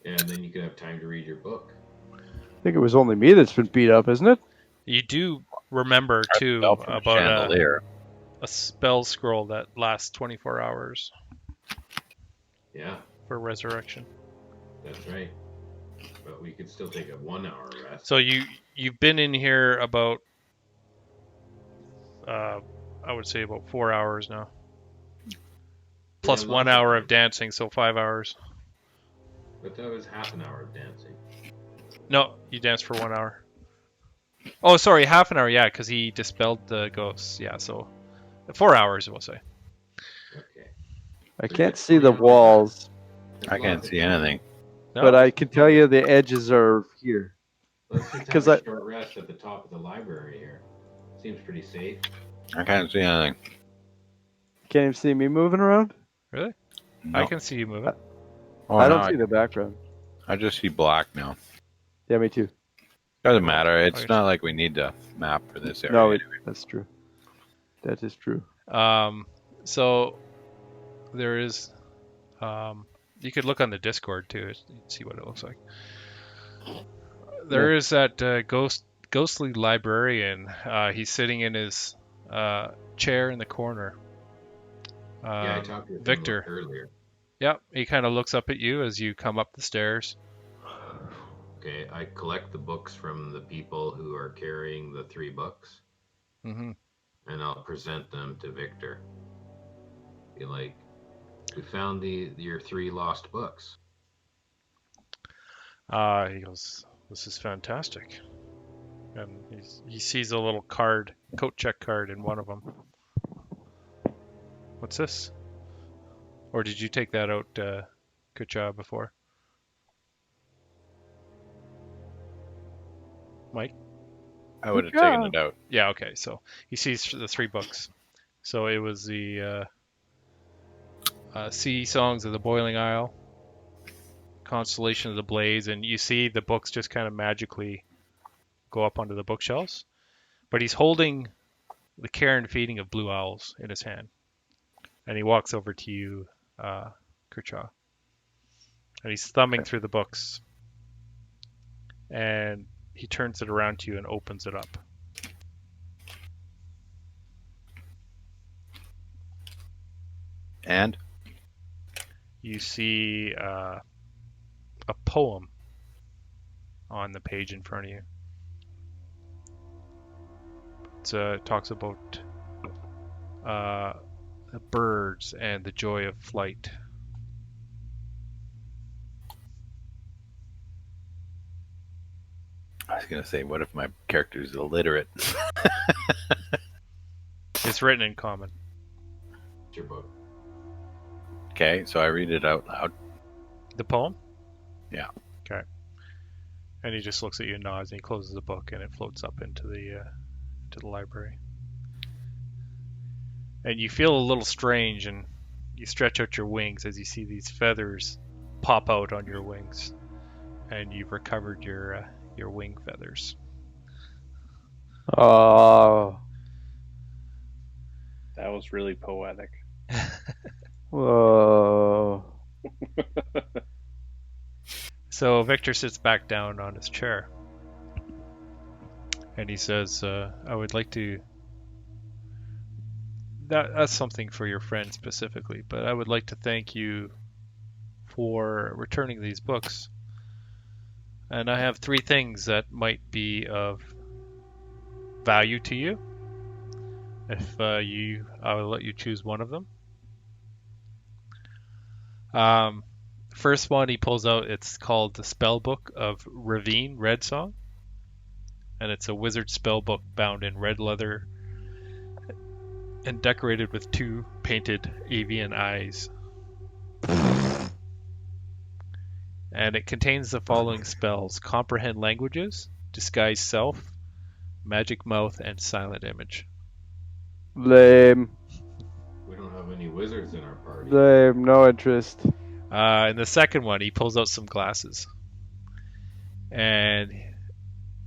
Yeah, and then you can have time to read your book. I think it was only me that's been beat up, isn't it? You do remember too Fell from a about chandelier. a spell scroll that lasts 24 hours Yeah, for resurrection. that's right. But we could still take a 1 hour rest. So you've been in here about I would say about 4 hours now. Plus Yeah, 1 lots of hour time. of dancing, so 5 hours. But that was half an hour of dancing. No, you danced for 1 hour. Oh, sorry, half an hour. Yeah, because he dispelled the ghosts. Yeah, so 4 hours, we'll say. Okay. I can't see the walls, There's I can't lots of see time. anything. No? but I can tell you the edges are here. Let's just 'Cause have a I- short rest at the top of the library here. Seems pretty safe. I can't see anything. Can't even see me moving around. Really? No. I can see you moving. Oh, I no, don't see the background. I just see black now. Yeah, me too. Doesn't matter. It's Okay. not like we need a map for this area. No, anyway. that's true. That is true. So there is. You could look on the Discord too, see what it looks like. There is that ghostly librarian. He's sitting in his chair in the corner. Yeah, I talked with Victor. him earlier. Yep, he kind of looks up at you as you come up the stairs. Okay, I collect the books from the people who are carrying the 3 books, hmm and I'll present them to Victor. Be like, we found your 3 lost books. He goes, "This is fantastic," and he sees a little card, coat check card in one of them. What's this? Or did you take that out, Kucha, before? Mike? I would have Good taken job. it out. Yeah, okay. So he sees the 3 books. So it was the Sea Songs of the Boiling Isle, Constellation of the Blaze, and you see the books just kind of magically go up onto the bookshelves. But he's holding the Care and Feeding of Blue Owls in his hand. And he walks over to you, Kerchaw. And he's thumbing through the books. And he turns it around to you and opens it up. And You see a poem on the page in front of you. It talks about the birds and the joy of flight. I was gonna say, what if my character's illiterate? It's written in common. It's your book. Okay, so I read it out loud. The poem? Yeah. Okay. And he just looks at you and nods, and he closes the book, and it floats up into the library. And you feel a little strange, and you stretch out your wings as you see these feathers pop out on your wings, and you've recovered your wing feathers. Oh. That was really poetic. Whoa. So Victor sits back down on his chair, and he says, I would like to... That's something for your friend specifically, but I would like to thank you for returning these books. And I have 3 things that might be of value to you. If I will let you choose one of them. First one he pulls out, it's called the Spell Book of Ravine Red Song. And it's a wizard spell book bound in red leather and decorated with 2 painted avian eyes. And it contains the following spells: Comprehend Languages, Disguise Self, Magic Mouth, and Silent Image. Lame. We don't have any wizards in our party. Lame. No interest. And the second one, he pulls out some glasses. And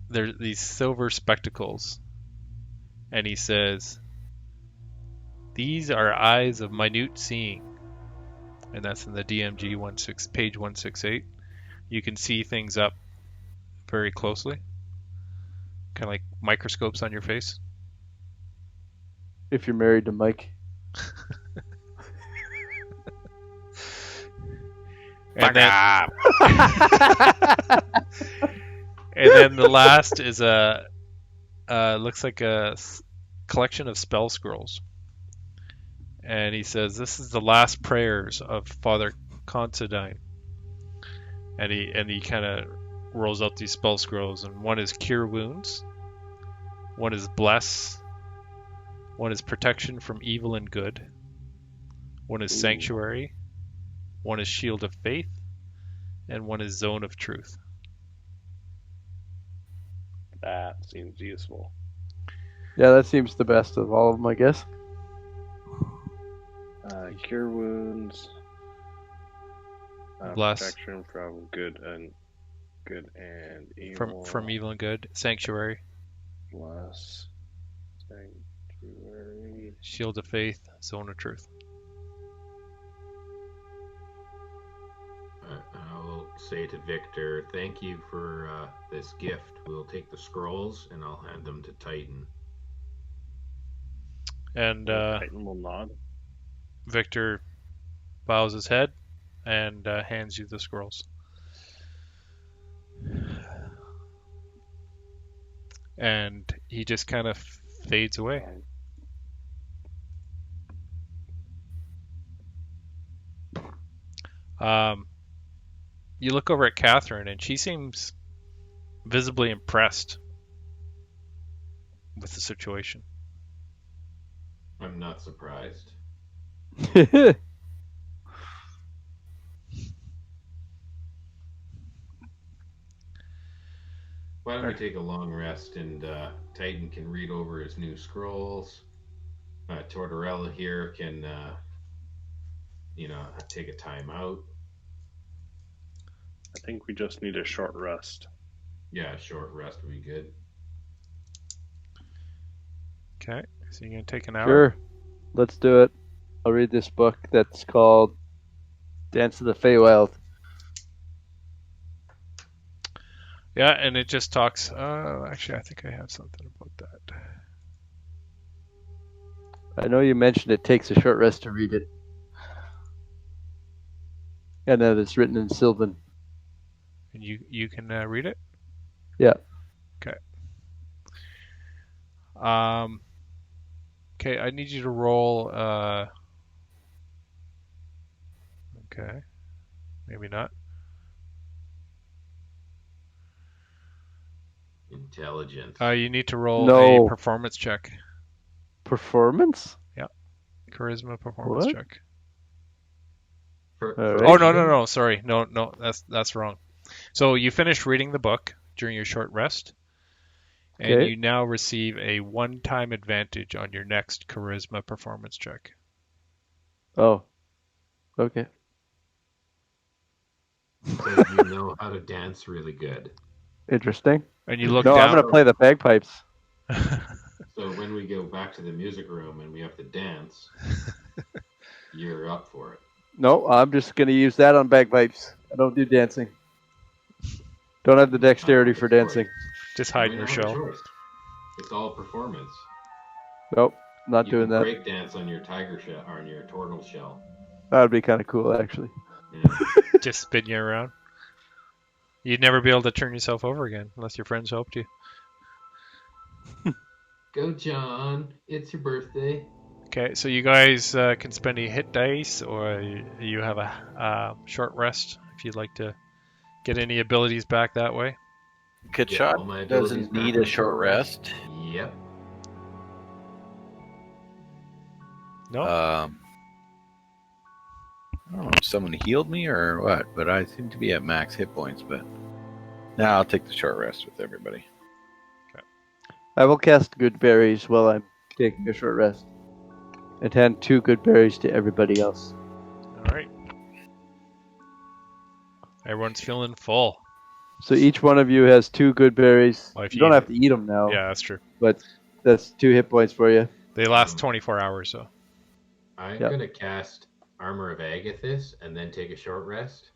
they're these silver spectacles. And he says, "These are eyes of minute seeing." And that's in the DMG page 168. You can see things up very closely. Kind of like microscopes on your face. If you're married to Mike. And then, and then the last is looks like a collection of spell scrolls. And he says, "This is the last prayers of Father Considine." And he kind of rolls out these spell scrolls, and one is Cure Wounds, one is Bless, one is Protection from Evil and Good, one is Sanctuary, one is Shield of Faith, and one is Zone of Truth. That seems useful. Yeah, that seems the best of all of them, I guess. Cure wounds. Bless. Protection from good and evil. From Evil and Good, Sanctuary, Bless. Sanctuary. Shield of Faith, Zone of Truth. I will say to Victor, thank you for this gift. We'll take the scrolls and I'll hand them to Titan. And Titan will nod. Victor bows his head and hands you the scrolls. And he just kind of fades away. You look over at Catherine, and she seems visibly impressed with the situation. I'm not surprised. Why don't we take a long rest and Titan can read over his new scrolls. Tortorella here can, take a time out. I think we just need a short rest. Yeah, a short rest would be good. Okay, so you're going to take an hour? Sure. Let's do it. I'll read this book that's called Dance of the Feywild. Yeah, and it just talks... actually, I think I have something about that. I know you mentioned it takes a short rest to read it. And that it's written in Sylvan. And you can read it? Yeah. Okay. Okay, I need you to roll... okay. Maybe not. Intelligence. You need to roll No. a performance check. Performance? Charisma performance What? check. All right. Oh no, sorry. No, that's wrong. So you finished reading the book during your short rest, and Okay. you now receive a one-time advantage on your next charisma performance check. Oh. Okay. Says you know how to dance really good. Interesting. And you look No, I'm down. gonna play the bagpipes. So when we go back to the music room and we have to dance, you're up for it. No, I'm just gonna use that on bagpipes. I don't do dancing. Don't have the dexterity for dancing. Just hide in We your don't have a shell. choice. It's all performance. Nope, not You doing can that. break dance on your tiger shell or on your turtle shell. That would be kind of cool, actually. Yeah. Just spin you around. You'd never be able to turn yourself over again unless your friends helped you. Go, John. It's your birthday. Okay, so you guys can spend a hit dice, or you have a short rest if you'd like to get any abilities back that way. Get all Kachot my abilities doesn't back need on a short rest. Yep. No? I don't know if someone healed me or what, but I seem to be at max hit points. But now I'll take the short rest with everybody. I will cast good berries while I'm taking a short rest, and hand 2 good berries to everybody else. All right. Everyone's feeling full. So each one of you has 2 good berries. Well, if you you don't eat have to eat them now, Yeah, that's true. but that's 2 hit points for you. They last 24 hours, so. I'm Yep. gonna cast Armor of Agathis and then take a short rest.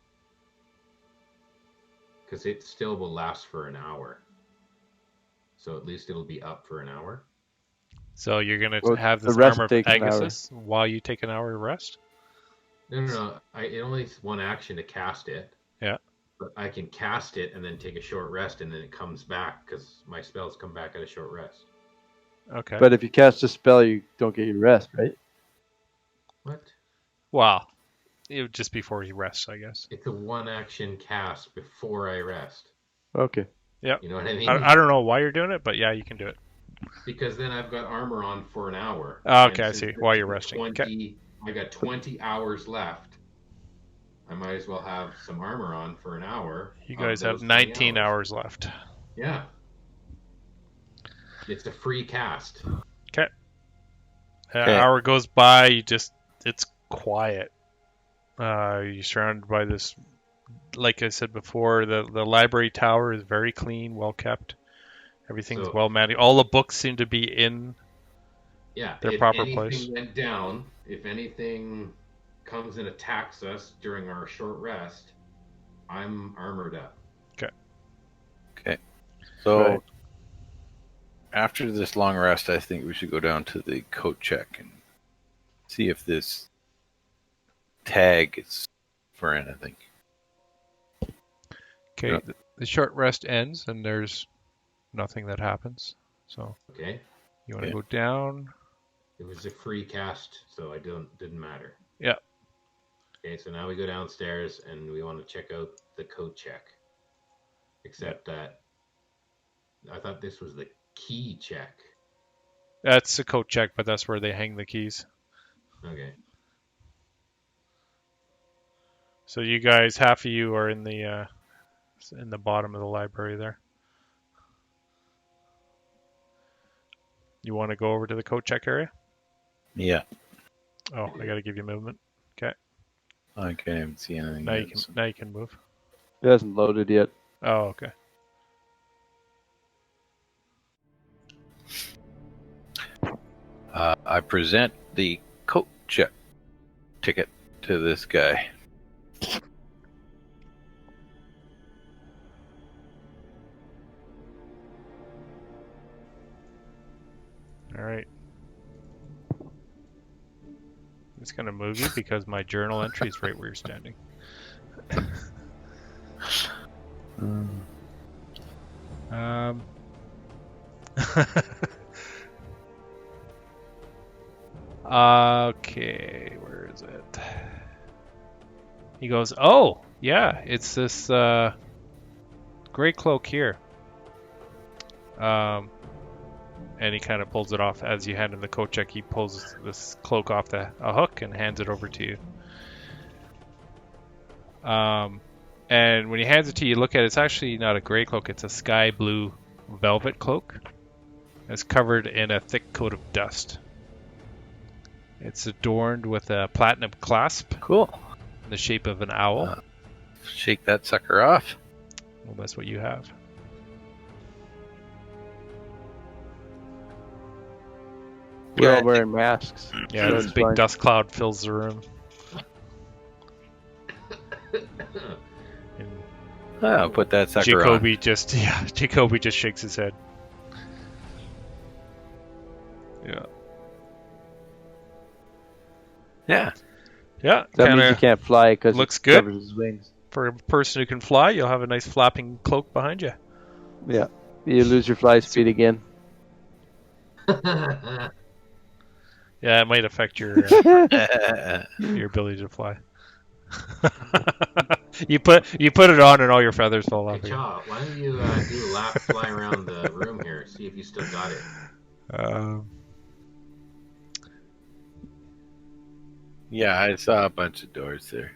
Because it still will last for an hour. So at least it'll be up for an hour. So you're going to Well, have the this rest armor of takes an hour. Agathis while you take an hour rest? No. It only is one action to cast it. Yeah. But I can cast it and then take a short rest and then it comes back because my spells come back at a short rest. Okay. But if you cast a spell, you don't get your rest, right? What? Wow. It would just before you rest, I guess. It's a one action cast before I rest. Okay. Yep. You know what I mean? I don't know why you're doing it, but yeah, you can do it. Because then I've got armor on for an hour. Oh, okay, And I since see. it's While you're resting. Okay. I got 20 hours left. I might as well have some armor on for an hour. You of guys have those 19 20 hours left. Yeah. It's a free cast. An Okay. hour goes by, it's quiet. You're surrounded by this, like I said before, the library tower is very clean, well kept. Everything's So- well managed. All the books seem to be in Yeah. their if proper anything place. went down, if anything comes and attacks us during our short rest, I'm armored up. So Right. after this long rest, I think we should go down to the coat check and see if this tag is for anything. Okay, Yeah. the short rest ends and there's nothing that happens. So Okay. you want to Okay. go down. It was a free cast, so it didn't matter. Yeah. Okay, so now we go downstairs and we want to check out the coat check. Except that I thought this was the key check. That's a coat check, but that's where they hang the keys. Okay. So you guys, half of you are in the bottom of the library there. You want to go over to the coat check area? Yeah, Oh, I got to give you movement. I can't even see anything. Now you yet, can so- now you can move. It hasn't loaded yet. Oh, okay. I present the coat check ticket to this guy. All right. I'm just gonna move you because my journal entry is right where you're standing. Um. Okay, where is it? He goes, oh, yeah, it's this gray cloak here. And he kind of pulls it off as you hand him the coat check. He pulls this cloak off a hook and hands it over to you. And when he hands it to you, you look at it. It's actually not a gray cloak. It's a sky blue velvet cloak. It's covered in a thick coat of dust. It's adorned with a platinum clasp Cool. in the shape of an owl. Shake that sucker off. Well, that's what you have. We're Yeah, all wearing masks. Yeah, So this it's big fine. dust cloud fills the room. And I'll put that sucker on. Jacoby just shakes his head. Yeah. Yeah. Yeah, That means he kinda can't fly because looks it good. covers his wings. for a person who can fly, you'll have a nice flapping cloak behind you. Yeah. You lose your fly speed again. Yeah, it might affect your your ability to fly. you put it on and all your feathers fall off. Hey, Again. Chaw, why don't you do a lap fly around the room here, see if you still got it. Yeah, I saw a bunch of doors there.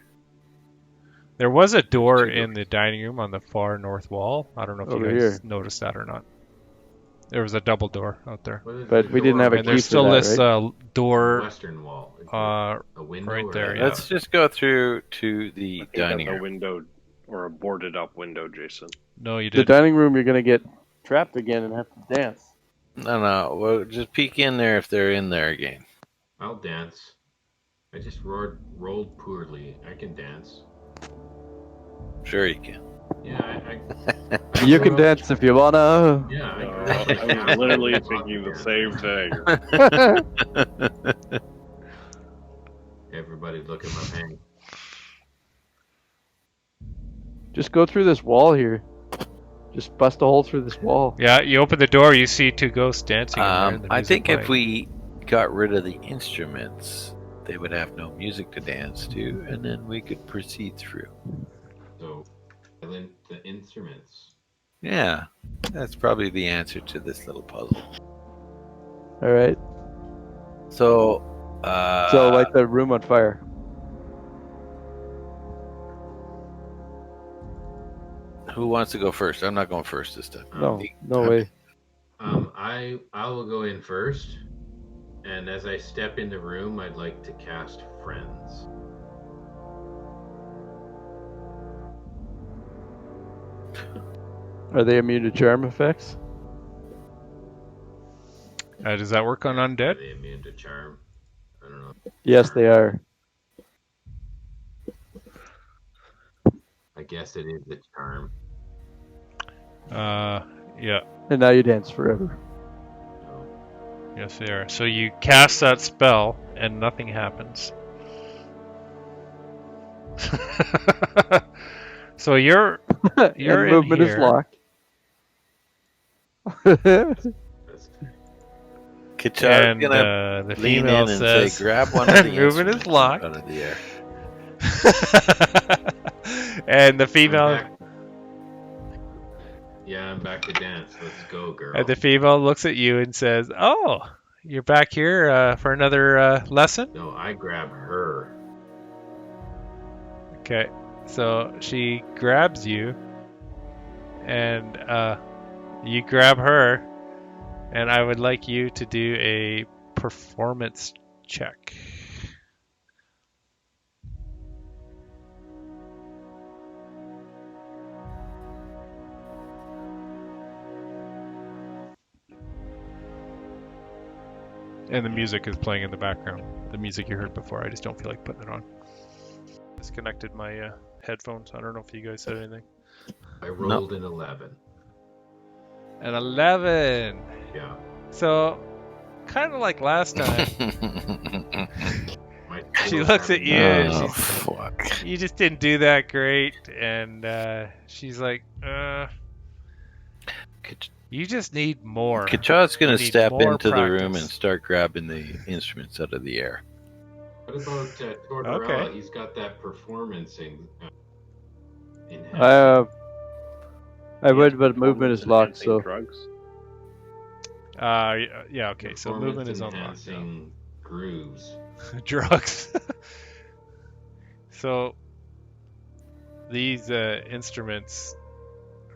There was a door in the dining room on the far north wall. I don't know if Over you guys here. noticed that or not. There was a double door out there. What is But the we didn't door have a on And key there's for still that, this right? door western wall? Is it uh, a window right or there, a- yeah. Let's just go through to the I think dining that's a room. window or a boarded up window, Jason. no, you The did. dining room, you're going to get trapped again and have to dance. No, well, just peek in there if they're in there again. I'll dance. I just rolled poorly. I can dance. Sure you can. Yeah, I You grew can up- dance if you wanna. Yeah, I, No, grew up in I was Catholic literally and thinking the popular. same thing. Everybody look at my pain. Just go through this wall here. Just bust a hole through this wall. Yeah, you open the door, you see two ghosts dancing in there. and the I music think if playing. we got rid of the instruments, they would have no music to dance to, and then we could proceed through. So, silent the instruments. Yeah, that's probably the answer to this little puzzle. All right. So, So light the room on fire. who wants to go first? I'm not going first this time. No, no way. I will go in first, and as I step in the room, I'd like to cast Friends. Are they immune to charm effects? Does that work on Are undead? they immune to charm? I don't know. Yes, they are. I guess it is the charm. Yeah, And now you dance forever. So, yes they are. So you cast that spell and nothing happens. So you're And in movement is here. locked. that's, Kachara's And gonna the lean female in and says, say, "Grab one of the movement is instruments locked. out of the air." And the I'm female back. Yeah, I'm back to dance. Let's go, girl. and the female looks at you and says, "Oh, you're back here for another lesson?" No, I grab her. Okay, so she grabs you, and you grab her, and I would like you to do a performance check. And the music is playing in the background. The music you heard before. I just don't feel like putting it on. Disconnected my headphones. I don't know if you guys said anything. I rolled an 11. An 11. Yeah. So, kind of like last time, My she skills looks at haven't you moved. and Oh, she's, fuck. you just didn't do that great, and she's like, you just need more. Kachara's gonna You need step more into the room practice. and start grabbing the instruments out of the air. What about Tortorella? Okay. He's got that performance in I would, but movement is locked, Enhancing so drugs. Yeah, okay, so movement is unlocked now. Performance-enhancing grooves. Drugs. So these instruments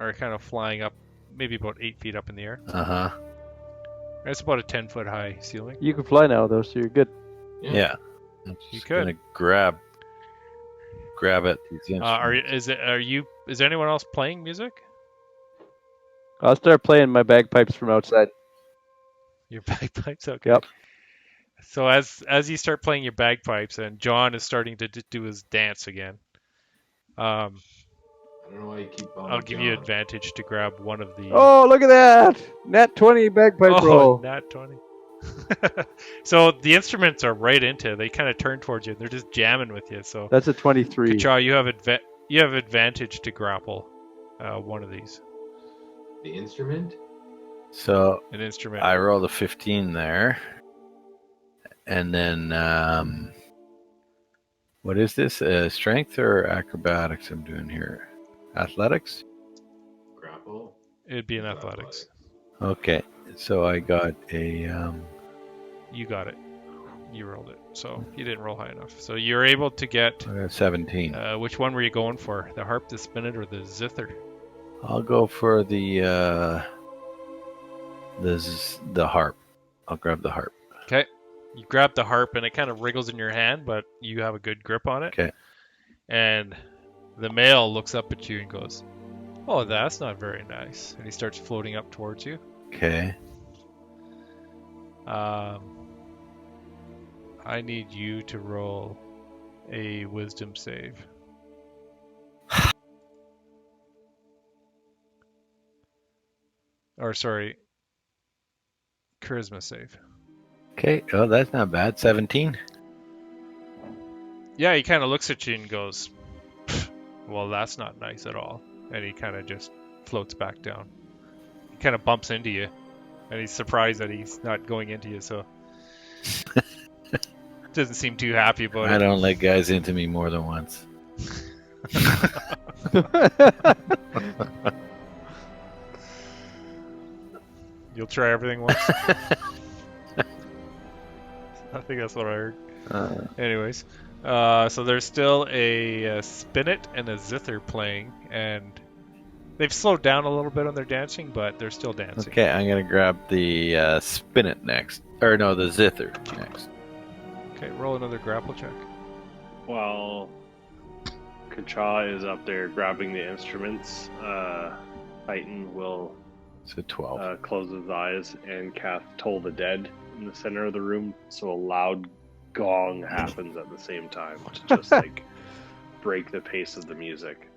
are kind of flying up, maybe about 8 feet up in the air. Uh-huh. It's about a 10-foot high ceiling. You can fly now, though, so you're good. Yeah. I'm You just could. gonna grab at these instruments. Is anyone else playing music? I'll start playing my bagpipes from outside. Your bagpipes, okay. Yep. So as you start playing your bagpipes, and John is starting to do his dance again, I don't know why you keep calling I'll me give you John. advantage to grab one of the. Oh, look at that! Nat 20 bagpipe roll. Nat 20. So the instruments are right into it. They kind of turn towards you. And they're just jamming with you. So That's a 23. Kacha, you have advantage to grapple one of these. The instrument? So An instrument. I rolled a 15 there. And then, what is this? Strength or acrobatics I'm doing here? Athletics? Grapple? It'd be an athletics. Okay. So I got a... You got it. You rolled it. So you didn't roll high enough. So you're able to get. I got 17. Which one were you going for? The harp, the spinet, or the zither? I'll go for the harp. I'll grab the harp. Okay. You grab the harp and it kind of wriggles in your hand, but you have a good grip on it. Okay. And the male looks up at you and goes, "Oh, that's not very nice." And he starts floating up towards you. Okay. I need you to roll a wisdom save. Or sorry, charisma save. Okay. Oh, that's not bad. 17. Yeah, he kind of looks at you and goes, "Well, that's not nice at all." And he kind of just floats back down. He kind of bumps into you, and he's surprised that he's not going into you, so doesn't seem too happy about I it. don't let guys into me more than once. You'll try everything once. I think that's what I heard. Anyways, so there's still a spinet and a zither playing, and they've slowed down a little bit on their dancing, but they're still dancing. Okay, I'm gonna grab the spinet next, or no, the zither next. Okay, roll another grapple check. While Kacha is up there grabbing the instruments, Titan will So 12. close his eyes and cast Toll the Dead in the center of the room, so a loud gong happens at the same time to just like break the pace of the music.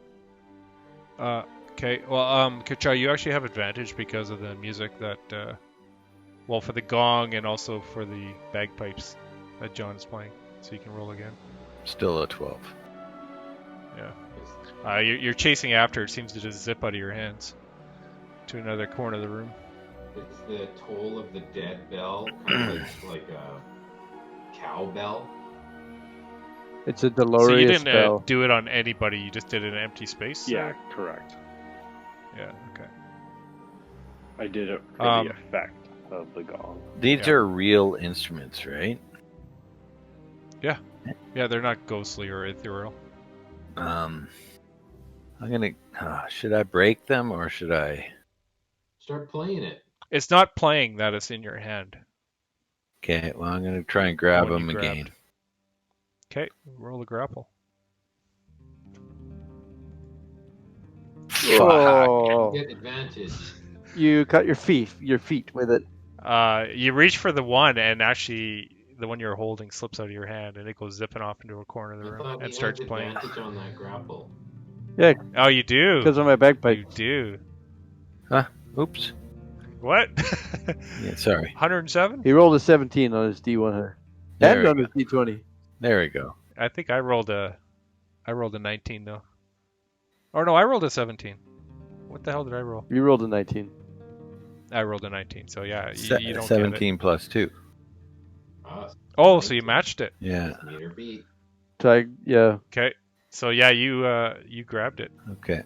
Okay, well, Kacha, you actually have advantage because of the music that, well, for the gong and also for the bagpipes that John is playing, so you can roll again. Still a 12. Yeah. You're chasing after. It seems to just zip out of your hands to another corner of the room. It's the toll of the dead bell, kind of like a cow bell. It's a So you Dolores didn't bell. do it on anybody. You just did it in empty space. Yeah, correct. Yeah. Okay. I did it for the effect of the gong. These Yeah. are real instruments, right? Yeah, they're not ghostly or ethereal. I'm gonna. Should I break them or should I? Start playing it. It's not playing that it's in your hand. Okay, well, I'm gonna try and grab One you them grabbed. again. Okay, roll the grapple. Fuck. Oh, Get advantage. you cut your feet with it. You reach for the one, and actually, the one you're holding slips out of your hand, and it goes zipping off into a corner of the I room thought and we starts had playing. advantage on that grapple. Oh, you do. Because of my You bagpipes. do. Oops. What? Yeah, sorry. 107? He rolled a 17 on his D100. There And we on his D20. There we go. I think I rolled a 19 though. Or no, I rolled a 17. What the hell did I roll? You rolled a 19. I rolled a 19. So yeah, you don't 17 get it. plus 2. Oh, so you matched it. Yeah. Meter beat. So Okay. Okay. So yeah, you grabbed it. Okay.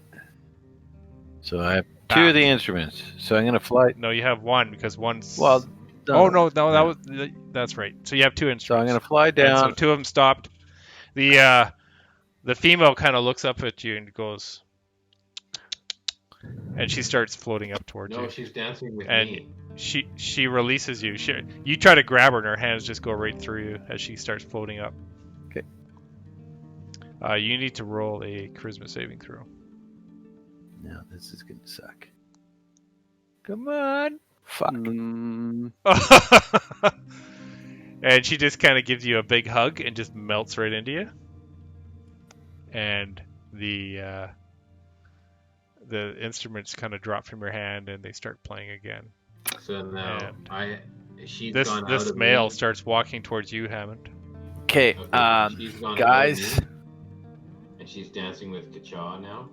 So I have back. two of the instruments. So I'm gonna fly. No, you have one because one's. Well, Oh no, Yeah. that's right. So you have two So instruments. I'm gonna fly And down. so two of them stopped. The female kind of looks up at you and goes, and she starts floating up towards No, you. she's dancing with And me. she releases you. You try to grab her, and her hands just go right through you as she starts floating up. Okay. You need to roll a charisma saving throw. No, this is gonna suck. Come on. Fuck. Mm, And she just kind of gives you a big hug and just melts right into you. And the instruments kind of drop from your hand and they start playing again. So now And she's This gone out this of male me. starts walking towards you, Hammond. Okay, Okay, she's gone out of guys. me, and she's dancing with Kacha now.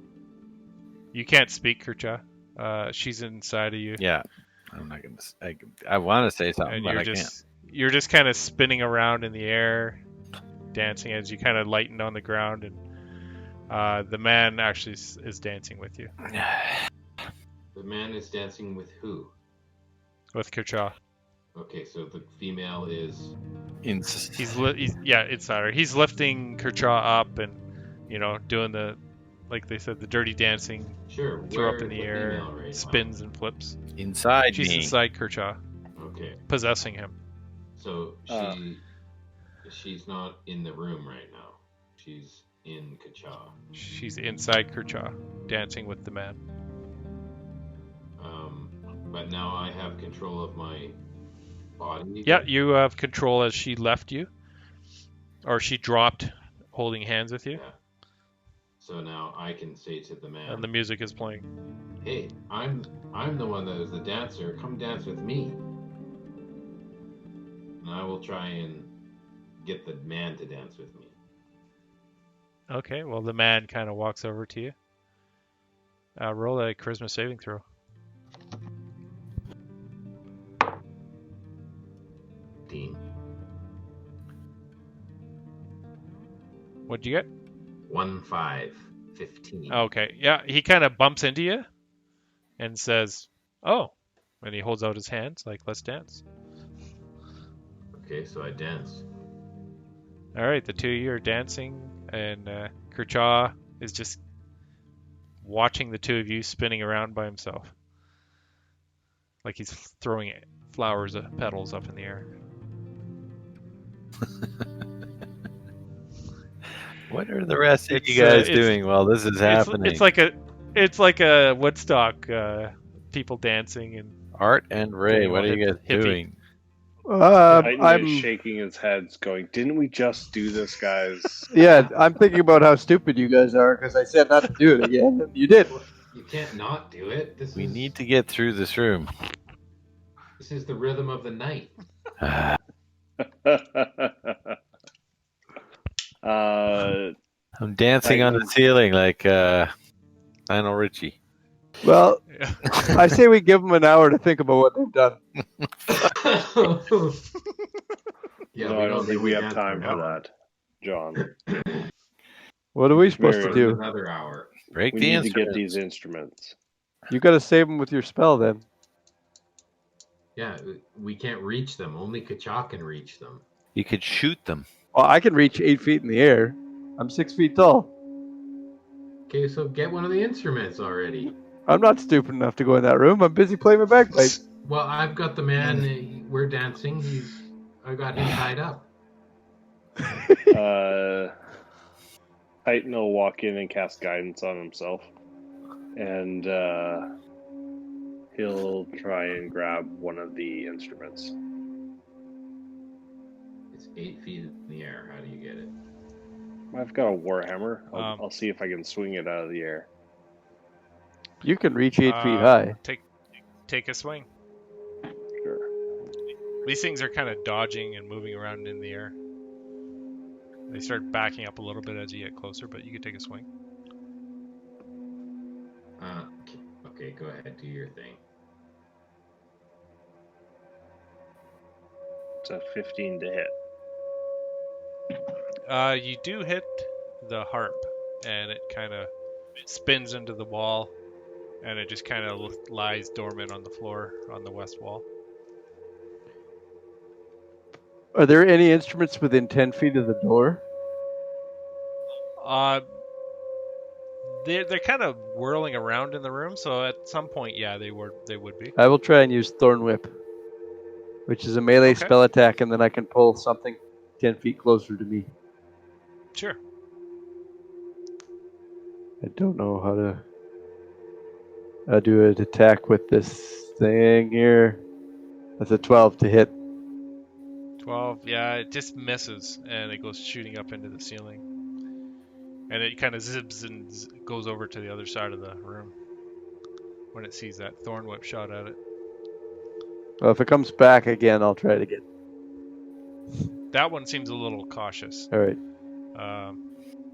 You can't speak, Kercha. She's inside of you. Yeah, I'm not gonna. I want to say something, And but you're I can't. you're just kind of spinning around in the air, dancing as you kind of lighten on the ground, and the man actually is dancing with you, The man is dancing with who? with Kercha. Okay, so the female is. He's inside her. He's lifting Kercha up and doing the, like they said, the dirty dancing, Sure. throw up where in the is air, female right now? spins and flips. Inside She's me. inside Kercha, Okay, possessing him. so she's not in the room right now. She's in Kacha. She's inside Kercha, dancing with the man. But now I have control of my body. Yeah, you have control as she left you, or she dropped, holding hands with you, Yeah. So now I can say to the man, and the music is playing. "Hey, I'm the one that is the dancer. Come dance with me." And I will try and get the man to dance with me. Okay, well the man kind of walks over to you. Roll a charisma saving throw. Dean. What'd you get? 1, 5, 15. Okay, yeah, he kind of bumps into you and says, "Oh," and he holds out his hands like, "Let's dance." Okay, so I dance. All right, the two of you are dancing, and Kercha is just watching the two of you spinning around by himself, like he's throwing flowers, petals up in the air. What are the rest of It's, you guys it's- doing while this is happening? It's like a Woodstock, people dancing and Art and Ray, Getting what all are you guys hippie. doing? Titan I'm is shaking his head, going, "Didn't we just do this, guys?" yeah. I'm thinking about how stupid you guys are because I said not to do it again. And you did. You can't not do it. We need to get through this room. This is the rhythm of the night. I'm dancing on the ceiling like Lionel Richie. Well, I say we give them an hour to think about what they've done. Yeah, No, I don't think we have dance time an for hour. that, John. What are we supposed Very to do? Another hour. Break We the need to get instruments. these instruments. You got to save them with your spell then. Yeah, we can't reach them. Only Kacha can reach them. You could shoot them. Well, I can reach 8 feet in the air. I'm 6 feet tall. Okay, so get one of the instruments already. I'm not stupid enough to go in that room. I'm busy playing my bagpipe. Well, I've got the man. We're dancing. I got him tied up. Titan will walk in and cast guidance on himself, and he'll try and grab one of the instruments. It's 8 feet in the air. How do you get it? I've got a warhammer. Um, I'll see if I can swing it out of the air. You can reach 8 feet high. Take a swing. Sure. These things are kind of dodging and moving around in the air. They start backing up a little bit as you get closer, but you can take a swing. Okay, go ahead. Do your thing. It's a 15 to hit. You do hit the harp, and it kind of spins into the wall and it just kind of lies dormant on the floor on the west wall. Are there any instruments within 10 feet of the door? They're kind of whirling around in the room, so at some point, yeah, they would be. I will try and use Thorn Whip, which is a melee Okay. spell attack, and then I can pull something 10 feet closer to me. Sure. I don't know how to do an attack with this thing here. That's a 12 to hit. 12. Yeah, it just misses, and it goes shooting up into the ceiling. And it kind of zips and goes over to the other side of the room when it sees that thorn whip shot at it. Well, if it comes back again, I'll try it again. That one seems a little cautious. All right.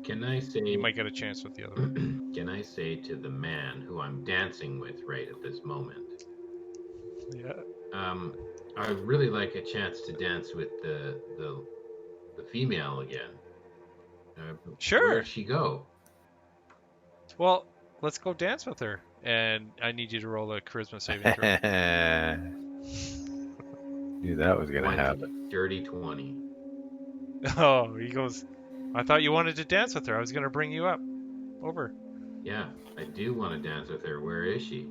Can I say? You might get a chance with the other one. Can I say to the man who I'm dancing with right at this moment? Yeah. I'd really like a chance to dance with the female again. Sure. Where'd she go? Well, let's go dance with her, and I need you to roll a charisma saving throw. Knew that was gonna happen. Dirty 20. Oh, he goes. I thought you wanted to dance with her. I was gonna bring you up, over. Yeah, I do want to dance with her. Where is she?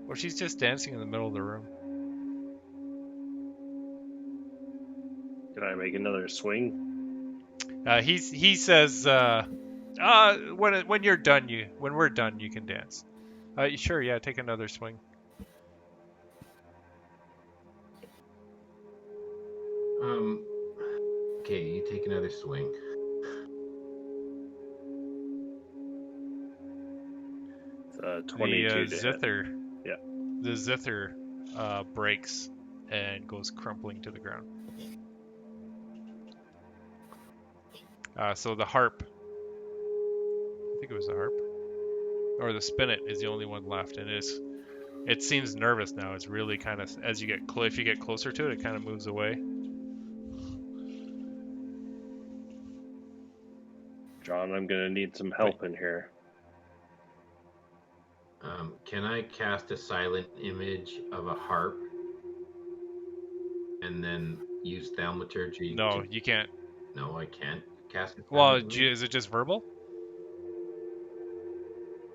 Well, she's just dancing in the middle of the room. Can I make another swing? He says, when you're done, when we're done, you can dance. Sure, yeah, take another swing. Okay, you take another swing. It's 22 to hit. Zither. Yeah. The zither breaks and goes crumpling to the ground. So the harp, I think it was the harp, or the spinet is the only one left, and it seems nervous now. It's really kind of, as you get if you get closer to it, it kind of moves away. John, I'm gonna need some help in here. Can I cast a silent image of a harp and then use thaumaturgy? No, you can't. No, I can't cast it. Well, is it just verbal?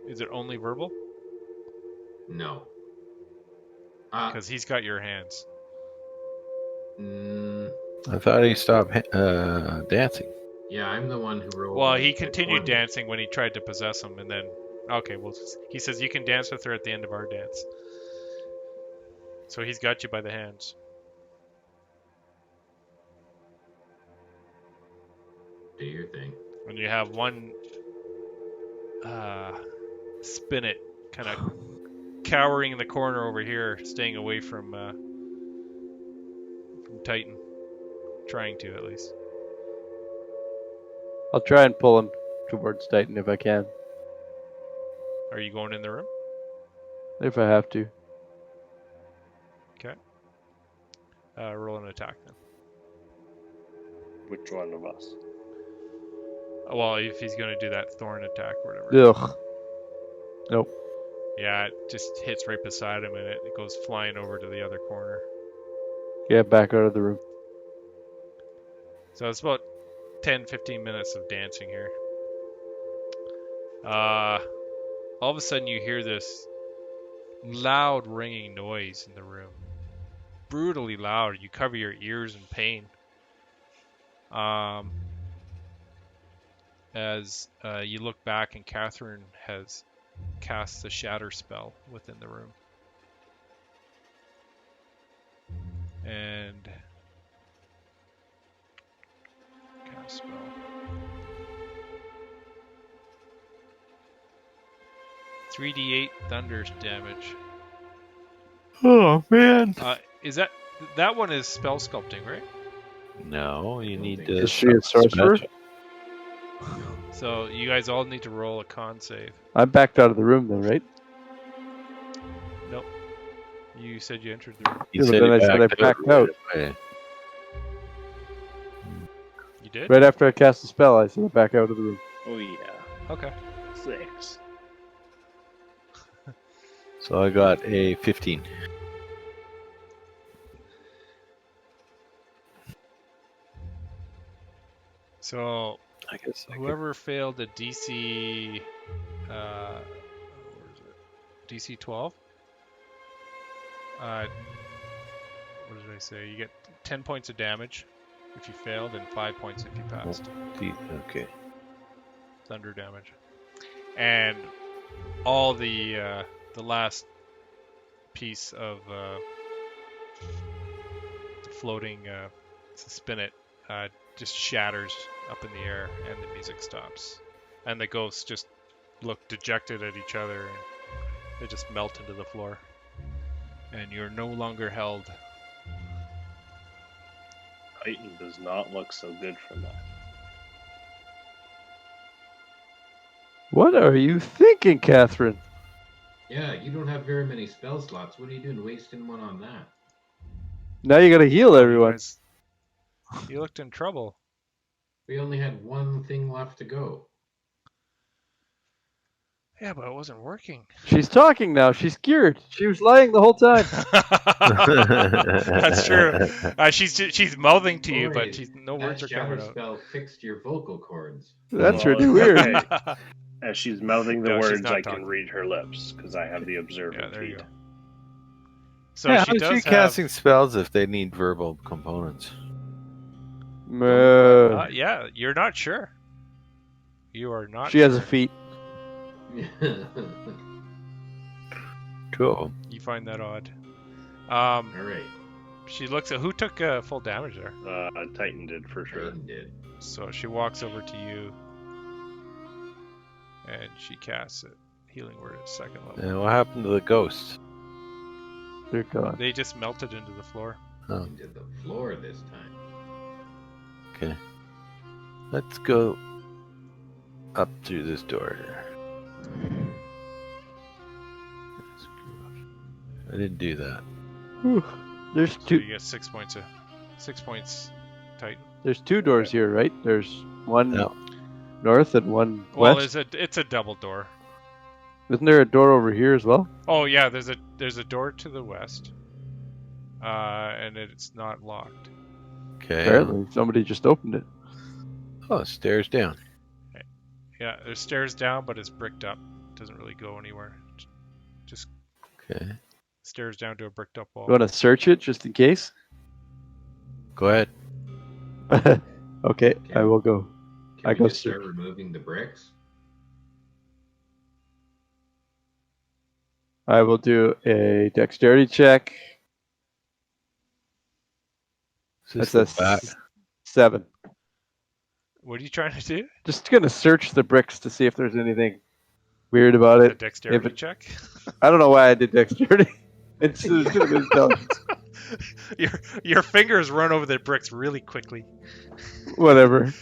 Is it only verbal? No. Because he's got your hands. I thought he stopped dancing. Yeah, I'm the one who rolled. Well, he continued dancing when he tried to possess him, and then okay, well, he says you can dance with her at the end of our dance. So he's got you by the hands. Do your thing. And you have one spinet kind of cowering in the corner over here, staying away from Titan. Trying to, at least. I'll try and pull him towards Titan if I can. Are you going in the room? If I have to. Okay. Roll an attack then. Which one of us? Well, if he's going to do that thorn attack or whatever. Ugh. Nope. Yeah, it just hits right beside him and it goes flying over to the other corner. Get back out of the room. So it's about 10-15 minutes of dancing here. All of a sudden you hear this loud ringing noise in the room. Brutally loud. You cover your ears in pain. As you look back and Catherine has cast the shatter spell within the room. And cast spell. .3d8 thunder damage. Oh man! Is that one is spell sculpting, right? No, you need to. Is she a sorcerer? So you guys all need to roll a con save. I'm backed out of the room though, right? Nope. You said you entered the room. You Yeah, but then I said I backed out. away. You did? Right after I cast the spell, I said I back out of the room. Oh yeah. Okay. 6. So I got a 15. So I guess I could. whoever failed a DC, where is it? DC 12. What did I say? You get 10 points of damage if you failed, and 5 points if you passed. Okay. Thunder damage. And all the last piece of the floating spinet just shatters up in the air, and the music stops. And the ghosts just look dejected at each other, and they just melt into the floor. And you're no longer held. Titan does not look so good from that. What are you thinking, Catherine? Yeah, you don't have very many spell slots. What are you doing wasting one on that? Now you gotta heal everyone. You looked in trouble. We only had one thing left to go. Yeah, but it wasn't working. She's talking now. She's scared. She was lying the whole time. That's true. She's mouthing to you, but no That words are shower coming out. spell fixed your vocal cords. That's Well, really weird. okay. As she's mouthing the No, she's words, not I talking. can read her lips because I have the observer Yeah, there you feat. go. So yeah, she how is does she have. casting spells if they need verbal components? Yeah, you're not sure. You are not. She has a feat. Cool. You find that odd. All right. She looks at who took full damage there. Titan did for sure. Titan did. So she walks over to you, and she casts it. Healing word at second level. And what happened to the ghosts? They're gone. They just melted into the floor. Oh, Into the floor this time. okay. Let's go up through this door. I didn't do that. Whew. There's So two. you get 6 points. 6 points, Titan. There's two doors here, right? There's one No. north and one Well, west. it's a double door. Isn't there a door over here as well? Oh yeah, there's a door to the west, and it's not locked. Okay. Apparently, somebody just opened it. Oh, stairs down. Yeah, there's stairs down, but it's bricked up. Doesn't really go anywhere. Just Okay. stairs down to a bricked up wall. You want to search it just in case? Go ahead. Okay, I will go. Can I we go just start search. removing the bricks? I will do a dexterity check. Is That's this a the bat? 7. What are you trying to do? Just gonna search the bricks to see if there's anything weird about A it. dexterity check. I don't know why I did dexterity. It's gonna be intelligence. Your fingers run over the bricks really quickly. Whatever.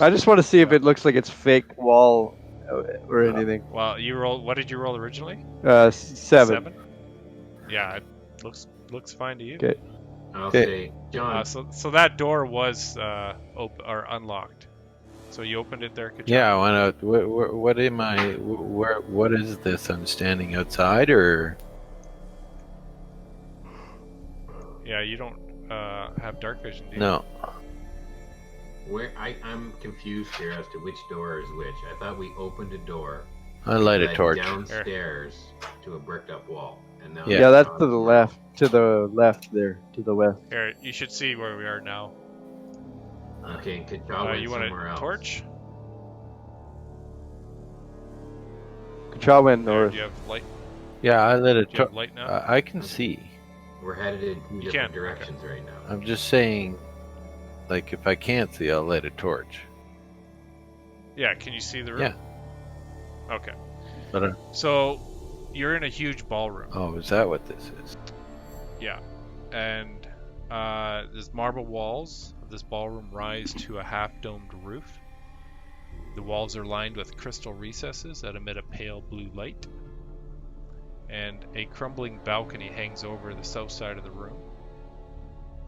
I just want to see if it looks like it's fake wall or anything. Well, you roll. What did you roll originally? 7. Yeah, it looks fine to you. Okay. I'll Okay. say, John. So that door was unlocked. So you opened it there, Kachuk? Yeah, I want to. What am I? What is this? I'm standing outside, or Yeah, you don't have dark vision, do you? no? I'm confused here as to which door is which. I thought we opened a door I light a led torch. downstairs to a bricked up wall, and now Yeah, that's to the left. To the left there. To the west. Here, you should see where we are now. Okay, and Kachaw went You want somewhere a else. torch? Kachaw went There, north. do you have light? Yeah, I lit a Do you have torch. light now? I can see. We're headed in two You different can't, directions right now. I'm just saying, like, if I can't see, I'll light a torch. Yeah, can you see the room? Yeah. Okay. But So you're in a huge ballroom. oh, is that what this is? Yeah. And there's marble walls of this ballroom rise to a half-domed roof. The walls are lined with crystal recesses that emit a pale blue light. And a crumbling balcony hangs over the south side of the room.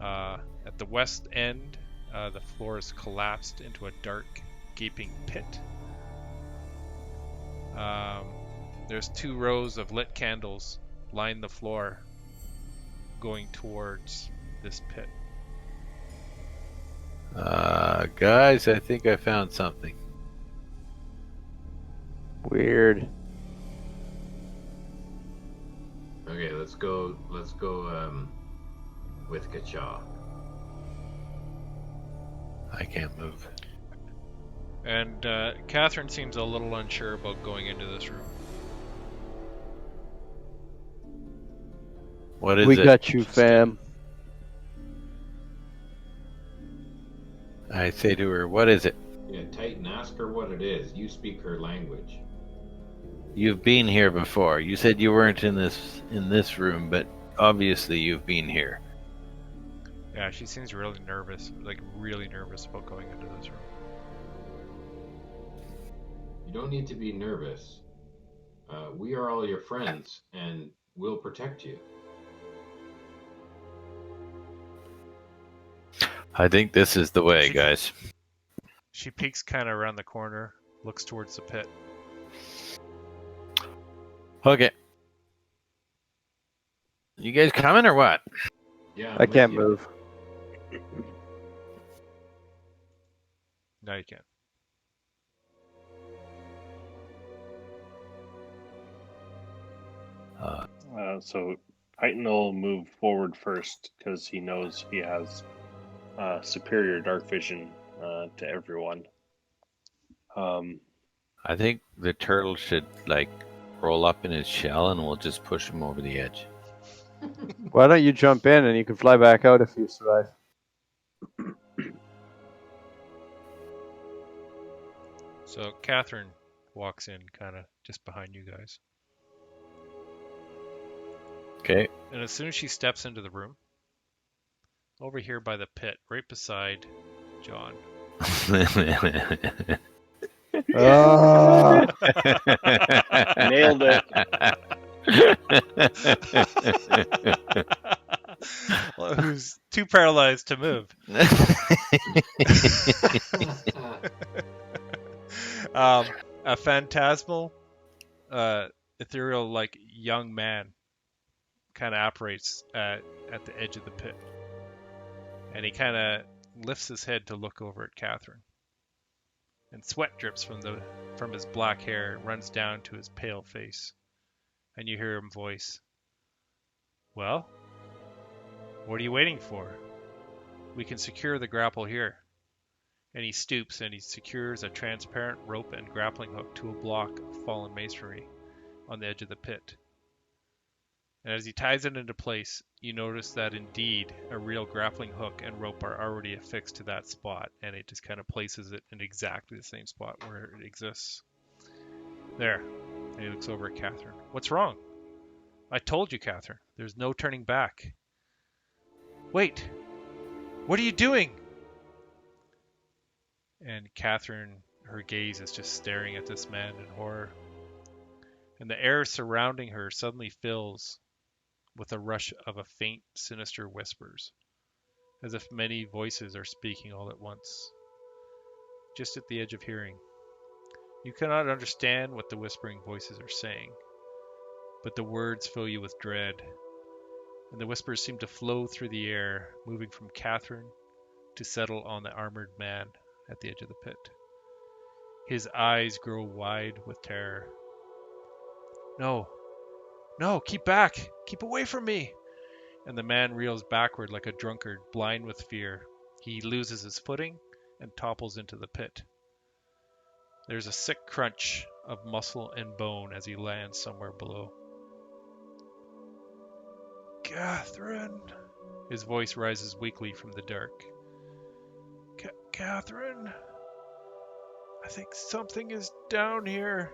At the west end, the floor is collapsed into a dark, gaping pit. There's 2 rows of lit candles line the floor going towards this pit. Guys, I think I found something. Weird. Okay, let's go with Kacha. I can't move. And Catherine seems a little unsure about going into this room. What is We it? got you, fam. I say to her, what is it? Yeah, Titan, ask her what it is. You speak her language. You've been here before. You said you weren't in this room, but obviously you've been here. Yeah, she seems really nervous, like really nervous about going into this room. You don't need to be nervous. We are all your friends, and we'll protect you. I think this is the way, guys. She peeks kind of around the corner, looks towards the pit. Okay. You guys coming or what? Yeah, I'm I with can't you. move. Now you can. So Titan will move forward first because he knows he has superior dark vision to everyone. I think the turtle should roll up in his shell, and we'll just push him over the edge. Why don't you jump in and you can fly back out if you survive? So Catherine walks in kind of just behind you guys. Okay. And as soon as she steps into the room, over here by the pit, right beside John. Ah, Nailed it. Well, who's too paralyzed to move. A phantasmal, ethereal, like young man kind of operates at the edge of the pit. And he kind of lifts his head to look over at Catherine. And sweat drips from his black hair, runs down to his pale face. And you hear him voice, "Well, what are you waiting for? We can secure the grapple here." And he stoops and he secures a transparent rope and grappling hook to a block of fallen masonry on the edge of the pit. And as he ties it into place, you notice that indeed a real grappling hook and rope are already affixed to that spot, and it just kind of places it in exactly the same spot where it exists. There. And he looks over at Catherine. "What's wrong?" "I told you, Catherine. There's no turning back." "Wait! What are you doing?" And Catherine, her gaze is just staring at this man in horror. And the air surrounding her suddenly fills with a rush of a faint, sinister whispers, as if many voices are speaking all at once, just at the edge of hearing. You cannot understand what the whispering voices are saying, but the words fill you with dread, and the whispers seem to flow through the air, moving from Catherine to settle on the armored man at the edge of the pit. His eyes grow wide with terror. "No, no, keep back! Keep away from me!" And the man reels backward like a drunkard, blind with fear. He loses his footing and topples into the pit. There's a sick crunch of muscle and bone as he lands somewhere below. "Catherine!" His voice rises weakly from the dark. "Catherine, I think something is down here."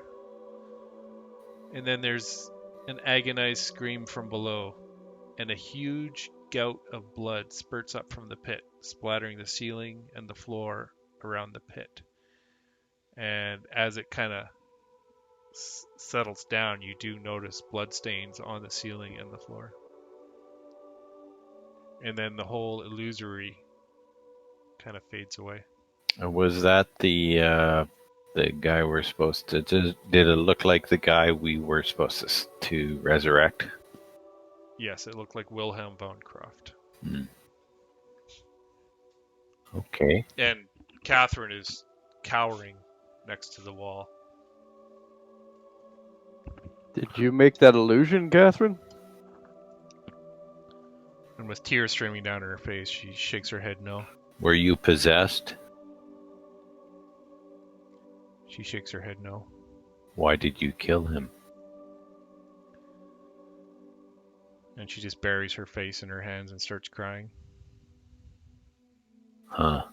And then there's an agonized scream from below, and a huge gout of blood spurts up from the pit, splattering the ceiling and the floor around the pit. And as it kind of settles down, you do notice blood stains on the ceiling and the floor. And then the whole illusory kind of fades away. Was that the guy we're supposed to? Did it look like the guy we were supposed to resurrect? Yes, it looked like Wilhelm von Croft. Okay. And Catherine is cowering next to the wall. Did you make that illusion, Catherine? And with tears streaming down her face, she shakes her head no. Were you possessed? She shakes her head no. Why did you kill him? And she just buries her face in her hands and starts crying. Huh.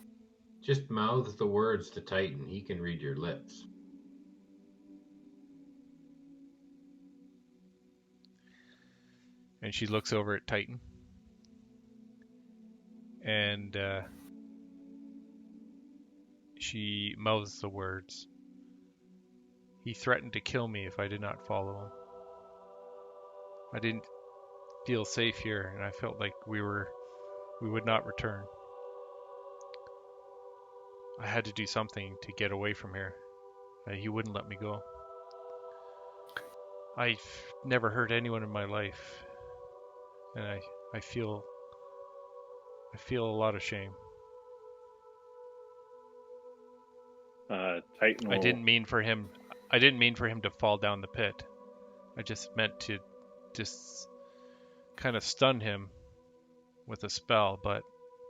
Just mouth the words to Titan. He can read your lips. And she looks over at Titan. And she mouths the words. He threatened to kill me if I did not follow him. I didn't feel safe here, and I felt like we would not return. I had to do something to get away from here. He wouldn't let me go. I've never hurt anyone in my life, and I feel a lot of shame. Titan will... I didn't mean for him to fall down the pit. I just meant to just kind of stun him with a spell, but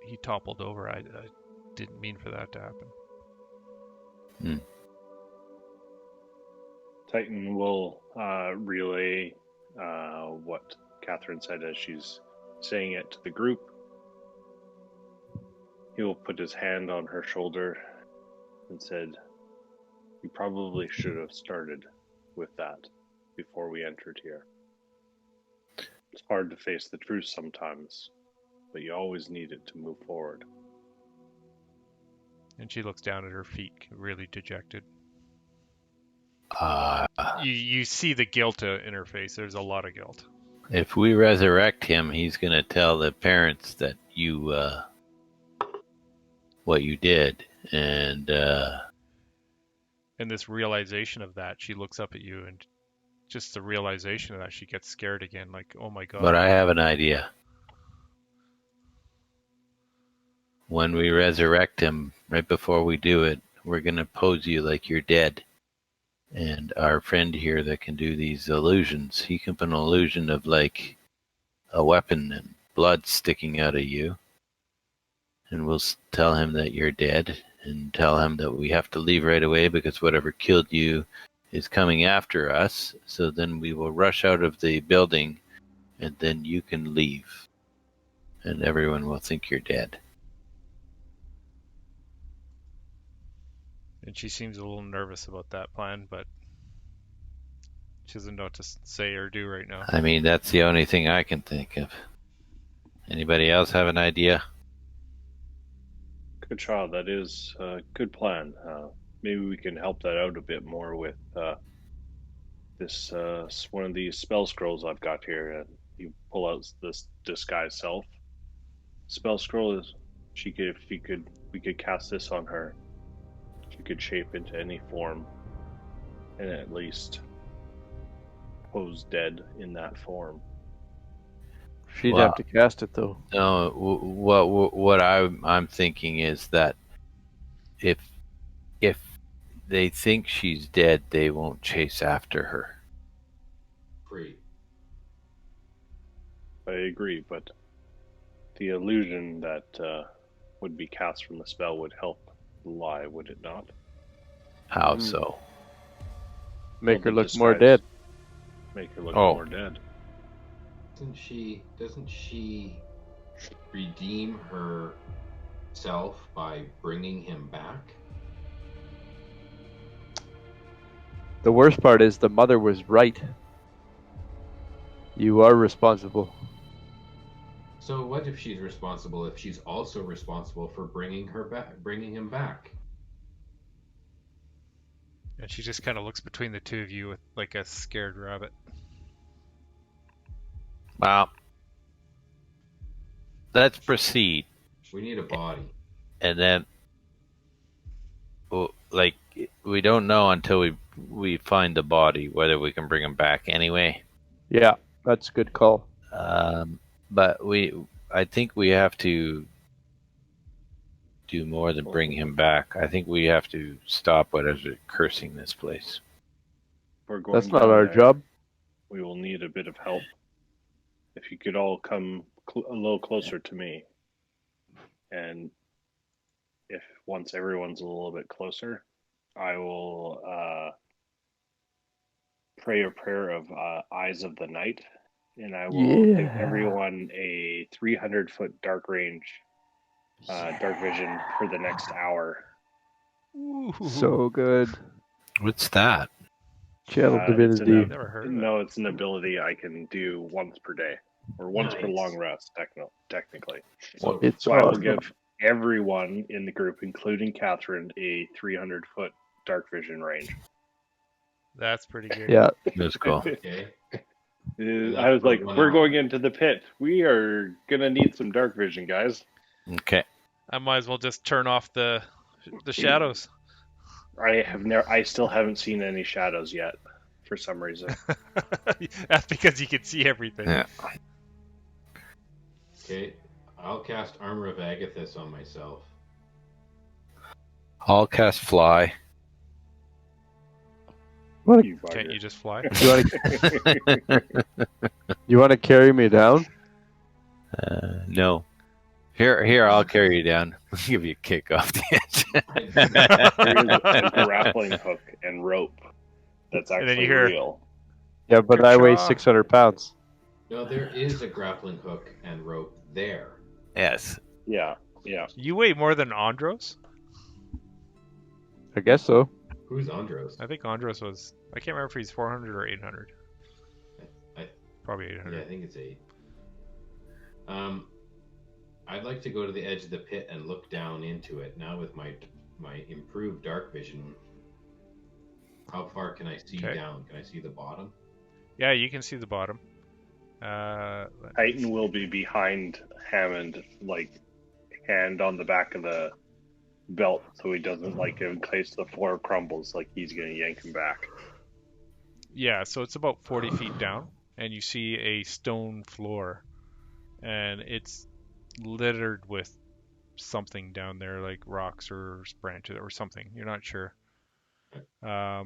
he toppled over. I didn't mean for that to happen. Titan will relay what Catherine said as she's saying it to the group. He will put his hand on her shoulder and said, "You probably should have started with that before we entered here. It's hard to face the truth sometimes, but you always need it to move forward." And she looks down at her feet, really dejected. Uh, You see the guilt in her face. There's a lot of guilt. If we resurrect him, he's going to tell the parents that you, what you did. And this realization of that, she looks up at you, and just the realization of that, she gets scared again, like, oh my god. But I have an idea. When we resurrect him, right before we do it, we're going to pose you like you're dead. And our friend here that can do these illusions, he can put an illusion of like a weapon and blood sticking out of you. And we'll tell him that you're dead and tell him that we have to leave right away because whatever killed you is coming after us. So then we will rush out of the building and then you can leave. And everyone will think you're dead. And she seems a little nervous about that plan, but she doesn't know what to say or do right now. I mean, that's the only thing I can think of. Anybody else have an idea? Good child, that is a good plan. Maybe we can help that out a bit more with this one of these spell scrolls I've got here. You pull out this disguise self. Spell scroll is we could cast this on her. She could shape into any form and at least pose dead in that form. She'd have to cast it though. No, what I'm thinking is that if they think she's dead, they won't chase after her. Free. I agree, but the illusion that would be cast from the spell would help lie, would it not? How so? Make her Well, the look more disguise- dead. Make her look Oh. more dead. Doesn't she redeem herself by bringing him back? The worst part is the mother was right. You are responsible. So what if she's responsible if she's also responsible for bringing him back? And she just kind of looks between the two of you with like a scared rabbit. Well, let's proceed. We need a body. And then, like, we don't know until we find the body whether we can bring him back anyway. Yeah, that's a good call. But I think we have to do more than bring him back. I think we have to stop whatever's cursing this place. We're going That's not down our there. job. We will need a bit of help. If you could all come a little closer to me, and if once everyone's a little bit closer, I will pray a prayer of Eyes of the Night, and I will give Yeah. everyone a 300-foot dark range, dark vision for the next hour. Ooh. So good. What's that? Channel It's divinity. Never heard of it. no, it's an ability I can do once per day, or once per Nice. long rest, technically. So, It's So I will awesome. give everyone in the group, including Catherine, a 300-foot dark vision range. That's pretty good. Yeah. That's cool. okay. I was like, we're going into the pit. We are going to need some dark vision, guys. Okay. I might as well just turn off the shadows. I still haven't seen any shadows yet, for some reason. That's because you can see everything. Yeah. Okay. I'll cast Armor of Agathis on myself. I'll cast Fly. You Can't bugger. you just fly? You want to carry me down? No. Here, I'll carry you down. I'll give you a kick off the edge. There is a grappling hook and rope that's And then actually you hear- real. Yeah, but I weigh 600 pounds. No, there is a grappling hook and rope there. Yes. Yeah. You weigh more than Andros? I guess so. Who's Andros? I think Andros was... I can't remember if he's 400 or 800. Probably 800. Yeah, I think it's 8. I'd like to go to the edge of the pit and look down into it. Now with my improved dark vision, how far can I see down? Can I see the bottom? Yeah, you can see the bottom. Titan will be behind Hammond, like, hand on the back of the belt, so he doesn't, like, in case the floor crumbles, like, he's going to yank him back. Yeah, so it's about 40 feet down, and you see a stone floor, and it's littered with something down there, like rocks or branches or something. You're not sure. Yeah,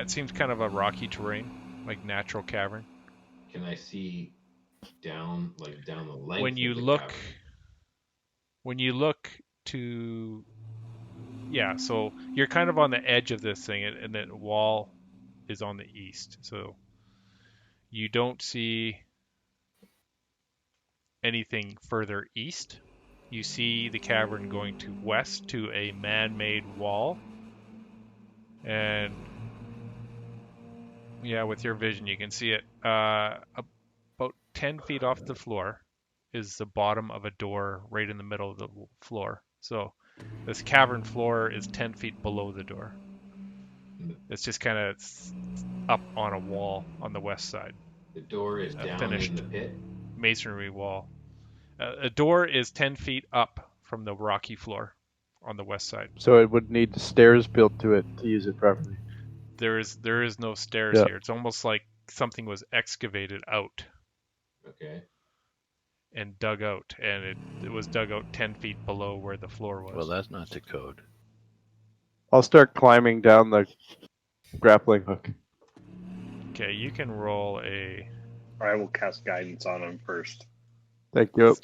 it seems kind of a rocky terrain, like natural cavern. Can I see down the length? When you of the look, cavern? when you look to, yeah, so you're kind of on the edge of this thing, and the wall is on the east, so you don't see anything further east. You see the cavern going to west to a man-made wall, and yeah, with your vision you can see it. About 10 feet off the floor is the bottom of a door right in the middle of the floor. So this cavern floor is 10 feet below the door. It's just kind of up on a wall on the west side. The door is down finished in the pit. Masonry wall. A door is 10 feet up from the rocky floor on the west side. So it would need stairs built to it to use it properly. There is no stairs here. It's almost like something was excavated out. Okay. And dug out, and it was dug out 10 feet below where the floor was. Well, that's not the code. I'll start climbing down the grappling hook. Okay, you can roll a I will cast guidance on him first. Thank you.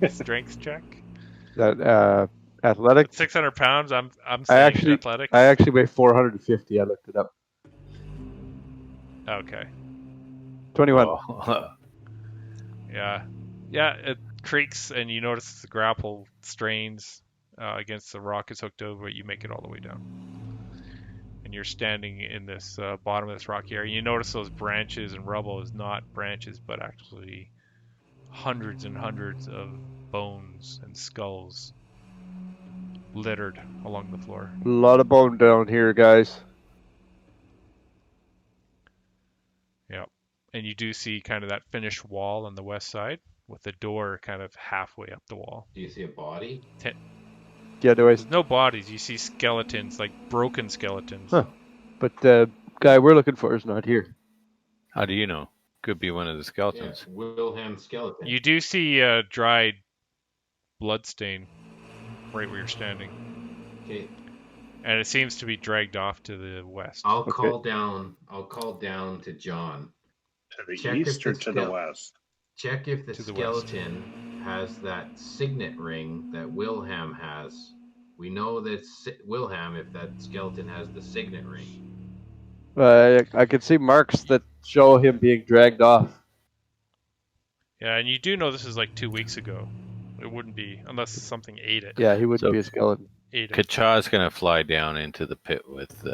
strength check. That athletic. 600 pounds. I'm saying athletics. I actually weigh 450. I looked it up. Okay. 21. Oh. Yeah, it creaks, and you notice the grapple strains against the rock is hooked over, but you make it all the way down. And you're standing in this bottom of this rocky area. You notice those branches and rubble is not branches, but actually hundreds and hundreds of bones and skulls littered along the floor. A lot of bone down here, guys. Yeah. And you do see kind of that finished wall on the west side with the door kind of halfway up the wall. Do you see a body? Yeah, There's no bodies. You see skeletons, like broken skeletons. Huh. But the guy we're looking for is not here. How do you know? Could be one of the Yeah, skeletons. Wilhelm skeleton. You do see a dried blood stain right where you're standing, Okay, and it seems to be dragged off to the west. I'll Okay. call down. I'll call down to John. To the Check if east or the to the west? Check if the To the west. skeleton has that signet ring that Wilhelm has. We know that Wilhelm if that skeleton has the signet ring. I can see marks that show him being dragged off. Yeah, and you do know this is like 2 weeks ago. It wouldn't be unless something ate it. Yeah, he wouldn't So- be a skeleton. Ate it. Kacha's gonna fly down into the pit with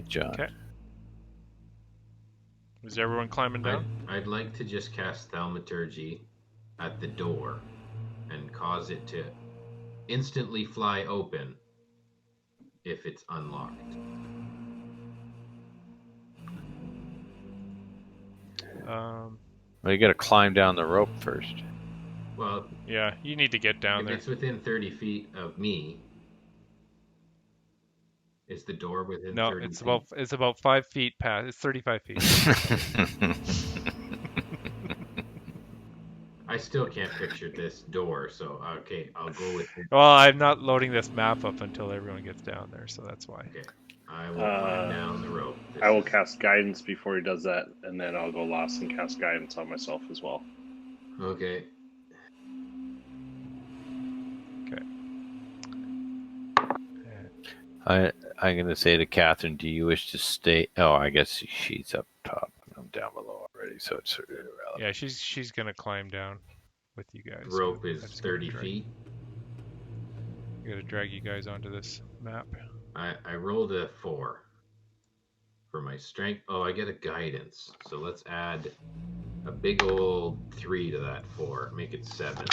John. Okay. Is everyone climbing down? I'd like to just cast thaumaturgy at the door and cause it to instantly fly open if it's unlocked. Well, you got to climb down the rope first. Well, Yeah, you need to get down if there. it's within 30 feet of me, is the door within No, 30 it's feet? about 5 feet past. It's 35 feet. I still can't picture this door, so okay, I'll go with it. Well, I'm not loading this map up until everyone gets down there, so that's why. Okay, I will climb down the rope. I will cast guidance before he does that, and then I'll go last and cast guidance on myself as well. Okay. I'm gonna say to Catherine, "Do you wish to stay?" Oh, I guess she's up top. I'm down below already, so it's irrelevant. Yeah, she's gonna climb down with you guys. The rope but I is just gotta 30 drag- feet. I gotta drag you guys onto this map. I rolled a 4 for my strength. Oh, I get a guidance. So let's add a big old 3 to that 4. Make it 7.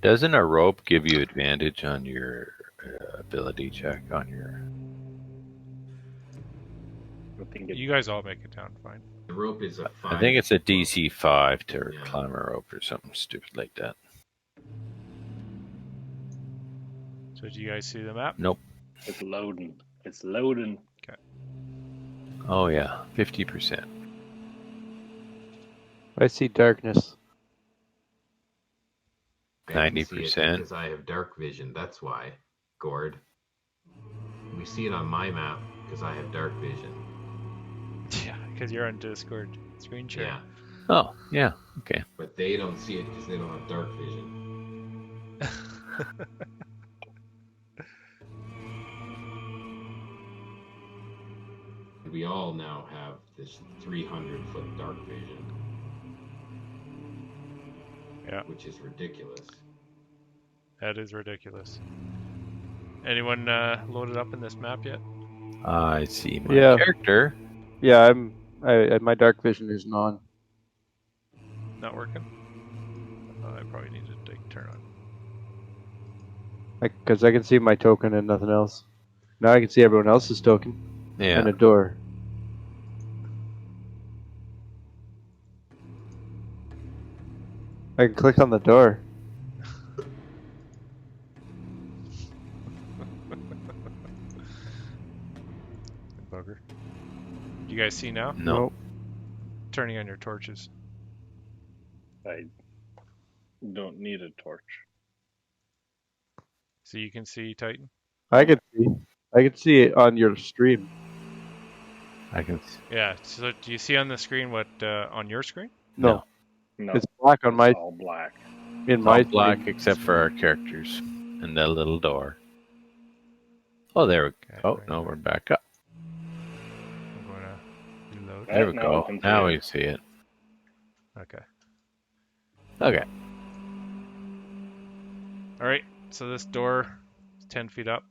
Doesn't a rope give you advantage on your ability check on your? I think it, You guys all make it down fine. The rope is a 5. I think it's a DC 5 to Yeah. climb a rope or something stupid like that. So do you guys see the map? Nope. it's loading. It's loading. Oh yeah, 50%. I see darkness. I can see it 90%. because I have dark vision. That's why, Gord. We see it on my map because I have dark vision. Yeah, because you're on Discord screen share. Yeah, Oh yeah, okay. but they don't see it because they don't have dark vision. We all now have this 300-foot dark vision. Yeah. Which is ridiculous. That is ridiculous. Anyone loaded up in this map yet? I see my Yeah. character. Yeah, my dark vision isn't on. Not working? I probably need to turn on. Because I can see my token and nothing else. Now I can see everyone else's token Yeah. and a door. I can click on the door. Bugger. You guys see now? No. Nope. Turning on your torches. I don't need a torch. So you can see Titan? I can see it on your stream. I can. Yeah, so do you see on the screen what, on your screen? No, No, it's black on my it's all black. in It's my all black stream. except for our characters and that little door. Oh, there we go. Okay, Oh right. no, we're back up. I'm going to reload. There we now go. we can see Now it. we see it. Okay. Okay. Alright, so this door is 10 feet up.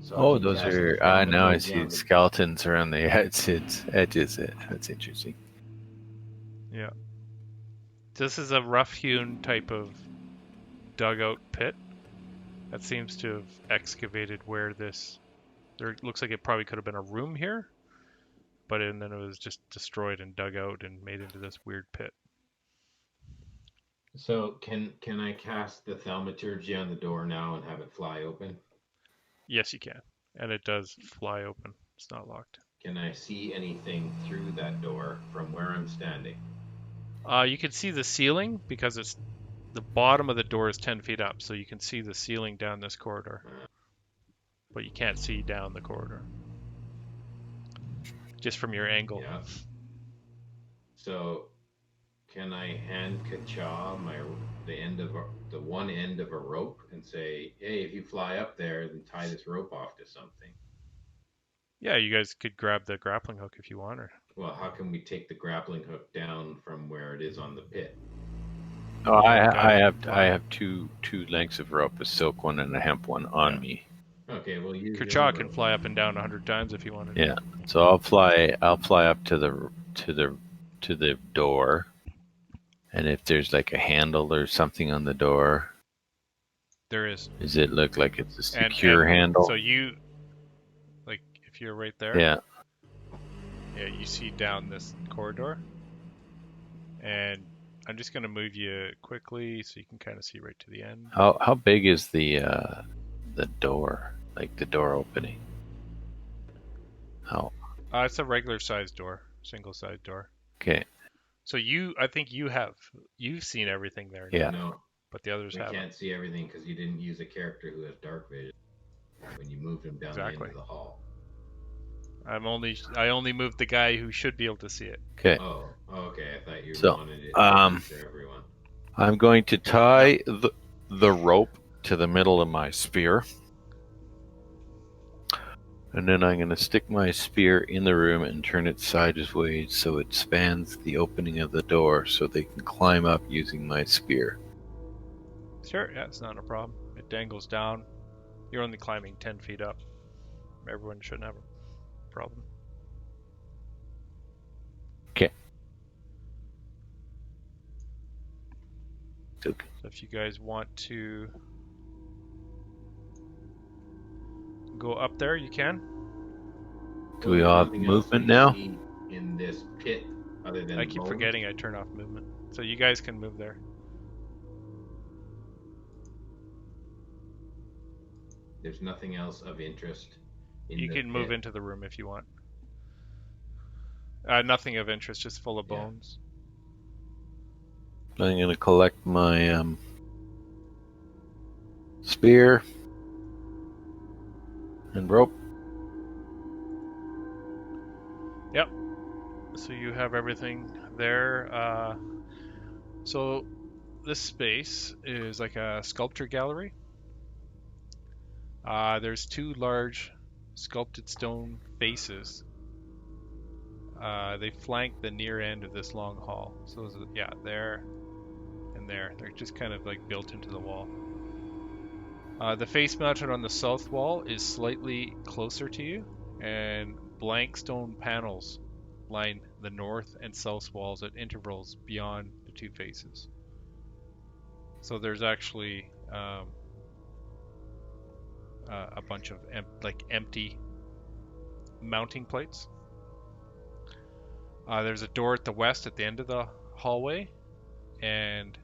So Oh, I can those cast are. the Now I thaumaturgy see on the- skeletons around the edges. That's interesting. Yeah. This is a rough-hewn type of dugout pit that seems to have excavated where this. There looks like it probably could have been a room here, and then it was just destroyed and dug out and made into this weird pit. So can I cast the thaumaturgy on the door now and have it fly open? Yes, you can. And it does fly open. It's not locked. Can I see anything through that door from where I'm standing? You can see the ceiling because it's the bottom of the door is 10 feet up, so you can see the ceiling down this corridor. But you can't see down the corridor. Just from your angle. Yeah. So, can I hand Kacha the one end of a rope and say, "Hey, if you fly up there, then tie this rope off to something." Yeah, you guys could grab the grappling hook if you want, or Well, how can we take the grappling hook down from where it is on the pit? Oh, I have two lengths of rope, a silk one and a hemp one on me. Okay, well, use your Kacha own can rope. fly up and down 100 times if you wanted. Yeah. So I'll fly up to the door, and if there's like a handle or something on the door, There is. does it look like it's a And secure handle? So you, like, if you're right there, Yeah. yeah, you see down this corridor, and I'm just gonna move you quickly so you can kind of see right to the end. How big is the door? Like the door opening? How? It's a regular sized door, single sized door. Okay. So I think you've seen everything there. Yeah. No, But the others we haven't. can't see everything because you didn't use a character who has dark vision when you moved him down the Exactly. end of the hall. I only moved the guy who should be able to see it. Okay. Oh, okay. I thought you So, wanted it for everyone. I'm going to tie the rope to the middle of my spear. And then I'm going to stick my spear in the room and turn it sideways so it spans the opening of the door so they can climb up using my spear. Sure, yeah, it's not a problem. It dangles down. You're only climbing 10 feet up. Everyone shouldn't have a problem. Okay. So if you guys want to go up there, you can. Do we all have Nothing else movement we now? see in this pit other than I keep bones? forgetting I turn off movement. So you guys can move there. There's nothing else of interest. You can move into the room if you want. Nothing of interest, just full of Yeah. bones. I'm going to collect my spear and rope. Yep. So you have everything there. So this space is like a sculpture gallery. There's two large sculpted stone faces. They flank the near end of this long hall. So yeah, there and there. They're just kind of like built into the wall. The face mounted on the south wall is slightly closer to you, and blank stone panels line the north and south walls at intervals beyond the two faces. So there's actually a bunch of empty mounting plates. There's a door at the west at the end of the hallway, and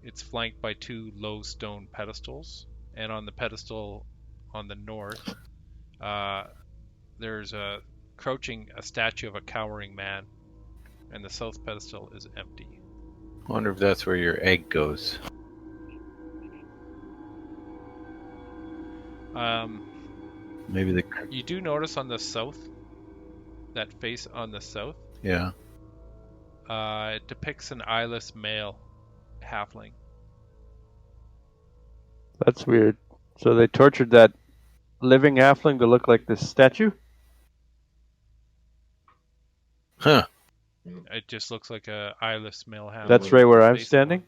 it's flanked by two low stone pedestals. And on the pedestal on the north, there's crouching a statue of a cowering man, and the south pedestal is empty. I wonder if that's where your egg goes. Maybe You do notice on the south, that face on the south, yeah. it depicts an eyeless male halfling. That's weird. So they tortured that living halfling to look like this statue? Huh. It just looks like a eyeless male halfling. That's right where I'm Face standing?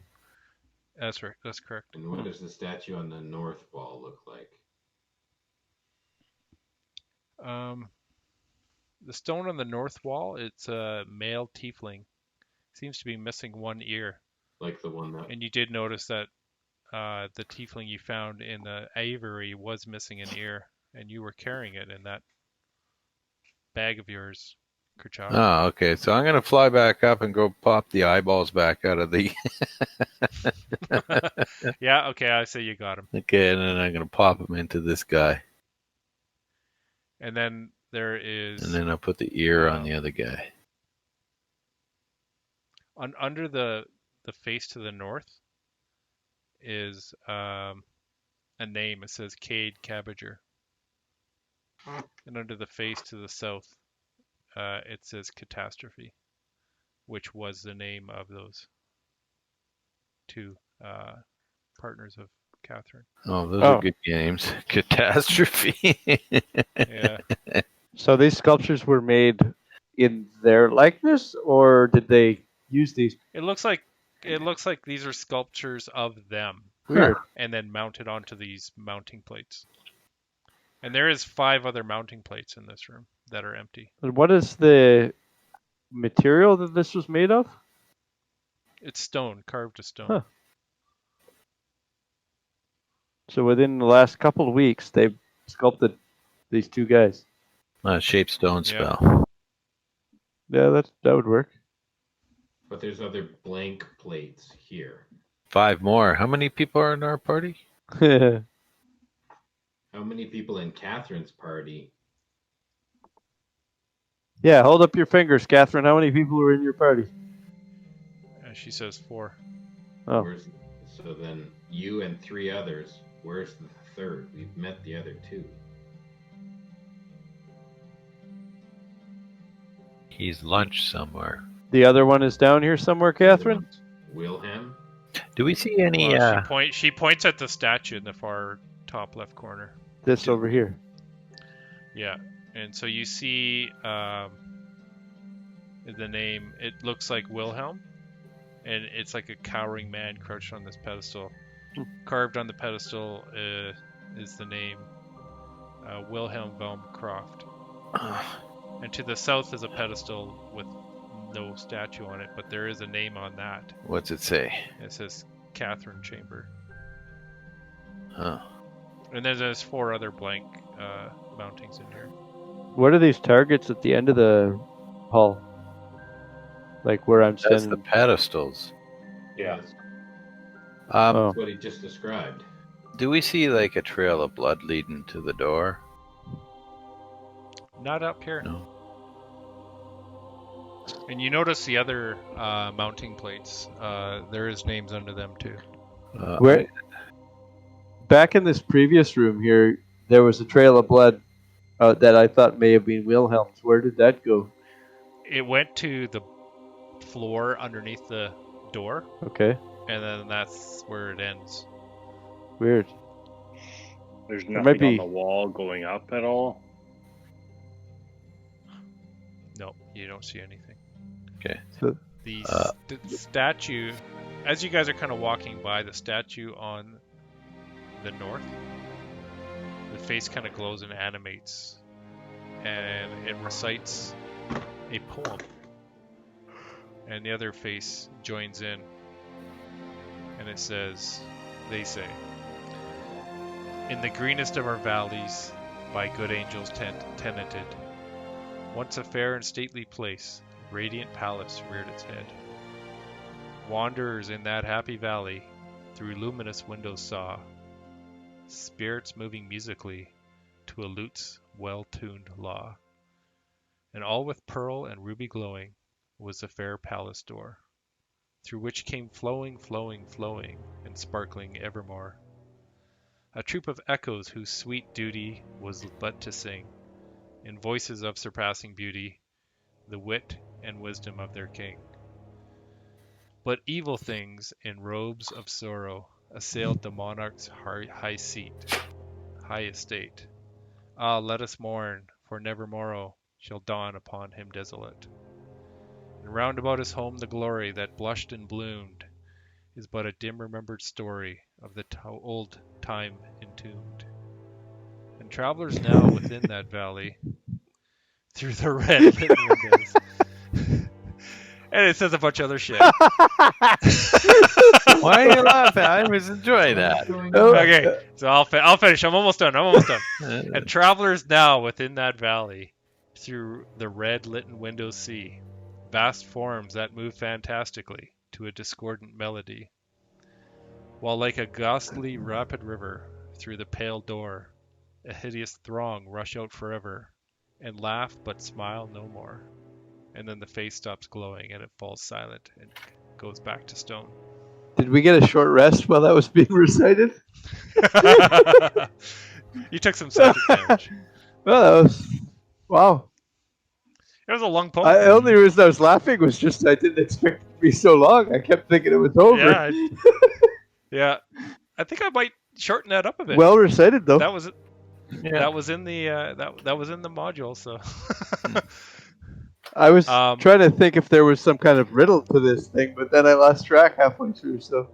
That's right. That's correct. And what does the statue on the north wall look like? The stone on the north wall, it's a male tiefling. Seems to be missing one ear. Like the one that... And you did notice that the tiefling you found in the aviary was missing an ear, and you were carrying it in that bag of yours, Kerchak. Oh, okay. So I'm going to fly back up and go pop the eyeballs back out of the... Yeah, okay, I say you got him. Okay, and then I'm going to pop them into this guy. And then there is And then I'll put the ear on the other guy. under the face to the north is a name. It says Cade Cabbager. And under the face to the south, it says Catastrophe, which was the name of those two partners of Catherine. Oh, those are good games. Catastrophe. Yeah. So these sculptures were made in their likeness, or did they use these? It looks like these are sculptures of them. Weird. And then mounted onto these mounting plates. And there is 5 other mounting plates in this room that are empty. And what is the material that this was made of? It's stone, carved to stone. Huh. So within the last couple of weeks, they've sculpted these 2 guys. Shape stone spell. Yeah, that would work. But there's other blank plates here. 5 more. How many people are in our party? How many people in Catherine's party? Yeah, hold up your fingers, Catherine. How many people were in your party? She says 4. Oh. So then you and 3 others. Where's the third? We've met the other 2. He's lunch somewhere. The other one is down here somewhere, Catherine? Wilhelm? Do we see any... She points at the statue in the far top left corner. This over here. Yeah. And so you see the name. It looks like Wilhelm. And it's like a cowering man crouched on this pedestal. Carved on the pedestal is the name Wilhelm von Croft. And to the south is a pedestal with no statue on it, but there is a name on that. What's it say? It says Catherine Chamber. Huh. And then there's 4 other blank mountings in here. What are these targets at the end of the hall? Like where I'm That's standing? the pedestals. Yeah. That's what he just described. Do we see like a trail of blood leading to the door? Not up here. No. And you notice the other mounting plates. There is names under them too. Where? Back in this previous room here, there was a trail of blood that I thought may have been Wilhelm's. Where did that go? It went to the floor underneath the door. Okay. And then that's where it ends. Weird. There's might nothing be- on the wall going up at all. No, you don't see anything. Okay. So, The statue, as you guys are kind of walking by, the statue on the north, the face kind of glows and animates, and it recites a poem. And the other face joins in, and it says, they say, "In the greenest of our valleys, by good angels tenanted, once a fair and stately place, a radiant palace reared its head. Wanderers in that happy valley through luminous windows saw spirits moving musically to a lute's well-tuned law. And all with pearl and ruby glowing was the fair palace door, through which came flowing, flowing, flowing, and sparkling evermore, a troop of echoes whose sweet duty was but to sing, in voices of surpassing beauty, the wit and wisdom of their king. But evil things in robes of sorrow assailed the monarch's high seat, high estate. Ah, let us mourn, for never morrow shall dawn upon him desolate. And round about his home the glory that blushed and bloomed is but a dim remembered story of the old time entombed. And travelers now within that valley, through the red lit windows." And it says a bunch of other shit. Why are you laughing? I was enjoying that. Okay, so I'll finish. I'm almost done. And travelers now within that valley, through the red lit windows see vast forms that move fantastically to a discordant melody, while like a ghostly rapid river through the pale door a hideous throng rush out forever, and laugh but smile no more. And then the face stops glowing and it falls silent and goes back to stone. Did we get a short rest while that was being recited? You took some psychic damage. Well, that was wow. It was a long poem. The only reason I was laughing was just I didn't expect it to be so long. I kept thinking it was over. Yeah, yeah. I think I might shorten that up a bit. Well recited though. That was that was in the that was in the module. So I was trying to think if there was some kind of riddle to this thing, but then I lost track halfway through. So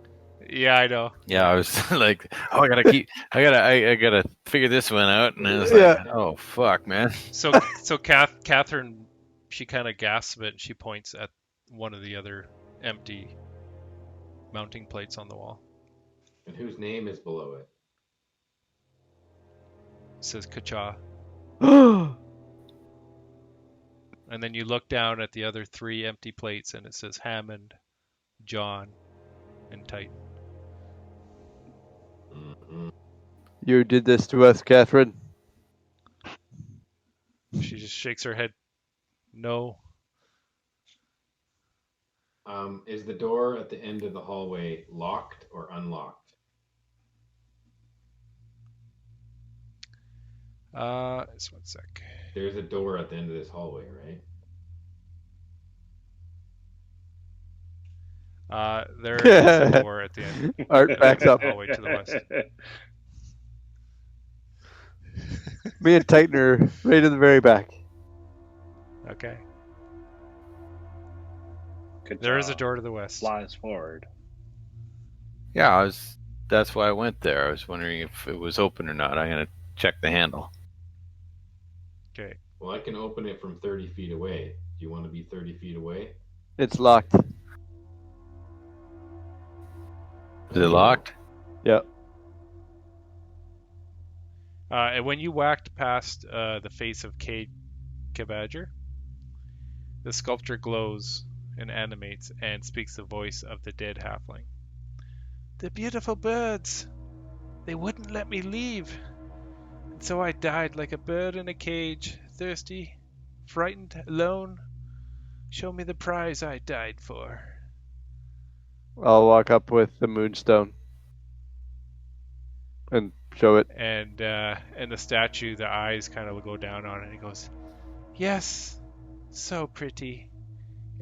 yeah, I know. Yeah, I was like, oh, I gotta figure this one out, and I was like, oh fuck, man. So Catherine, she kind of gasps a bit, and she points at one of the other empty mounting plates on the wall. And whose name is below it? It says Kacha. And then you look down at the other 3 empty plates, and it says Hammond, John, and Titan. Mm-hmm. You did this to us, Catherine. She just shakes her head. No. Is the door at the end of the hallway locked or unlocked? Just one sec. There's a door at the end of this hallway, right? There is a door at the end. Art backs up. Hallway to the west. Me and Titan are right in the very back. Okay. Good There job. is a door to the west. Flies forward. Yeah, that's why I went there. I was wondering if it was open or not. I'm gonna check the handle. Okay. Well, I can open it from 30 feet away. Do you want to be 30 feet away? It's locked. Is it locked? Yeah. And when you whacked past the face of Cade Cabadger, the sculpture glows and animates and speaks the voice of the dead halfling. The beautiful birds! They wouldn't let me leave. And so I died like a bird in a cage, thirsty, frightened, alone. Show me the prize I died for. I'll walk up with the moonstone and show it. And the statue, the eyes kind of go down on it, and it goes, yes, so pretty.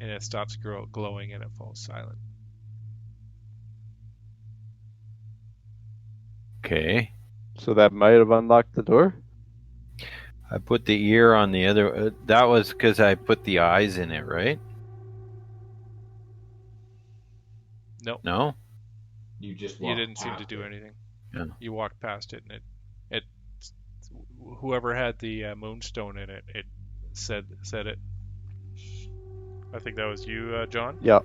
And it stops glowing and it falls silent. Okay. So that might have unlocked the door? I put the ear on the other. That was because I put the eyes in it, right? Nope. No. You just You walked didn't seem to past do it. anything. Yeah. You walked past it, and it whoever had the moonstone in it, it said it. I think that was you, John. Yeah.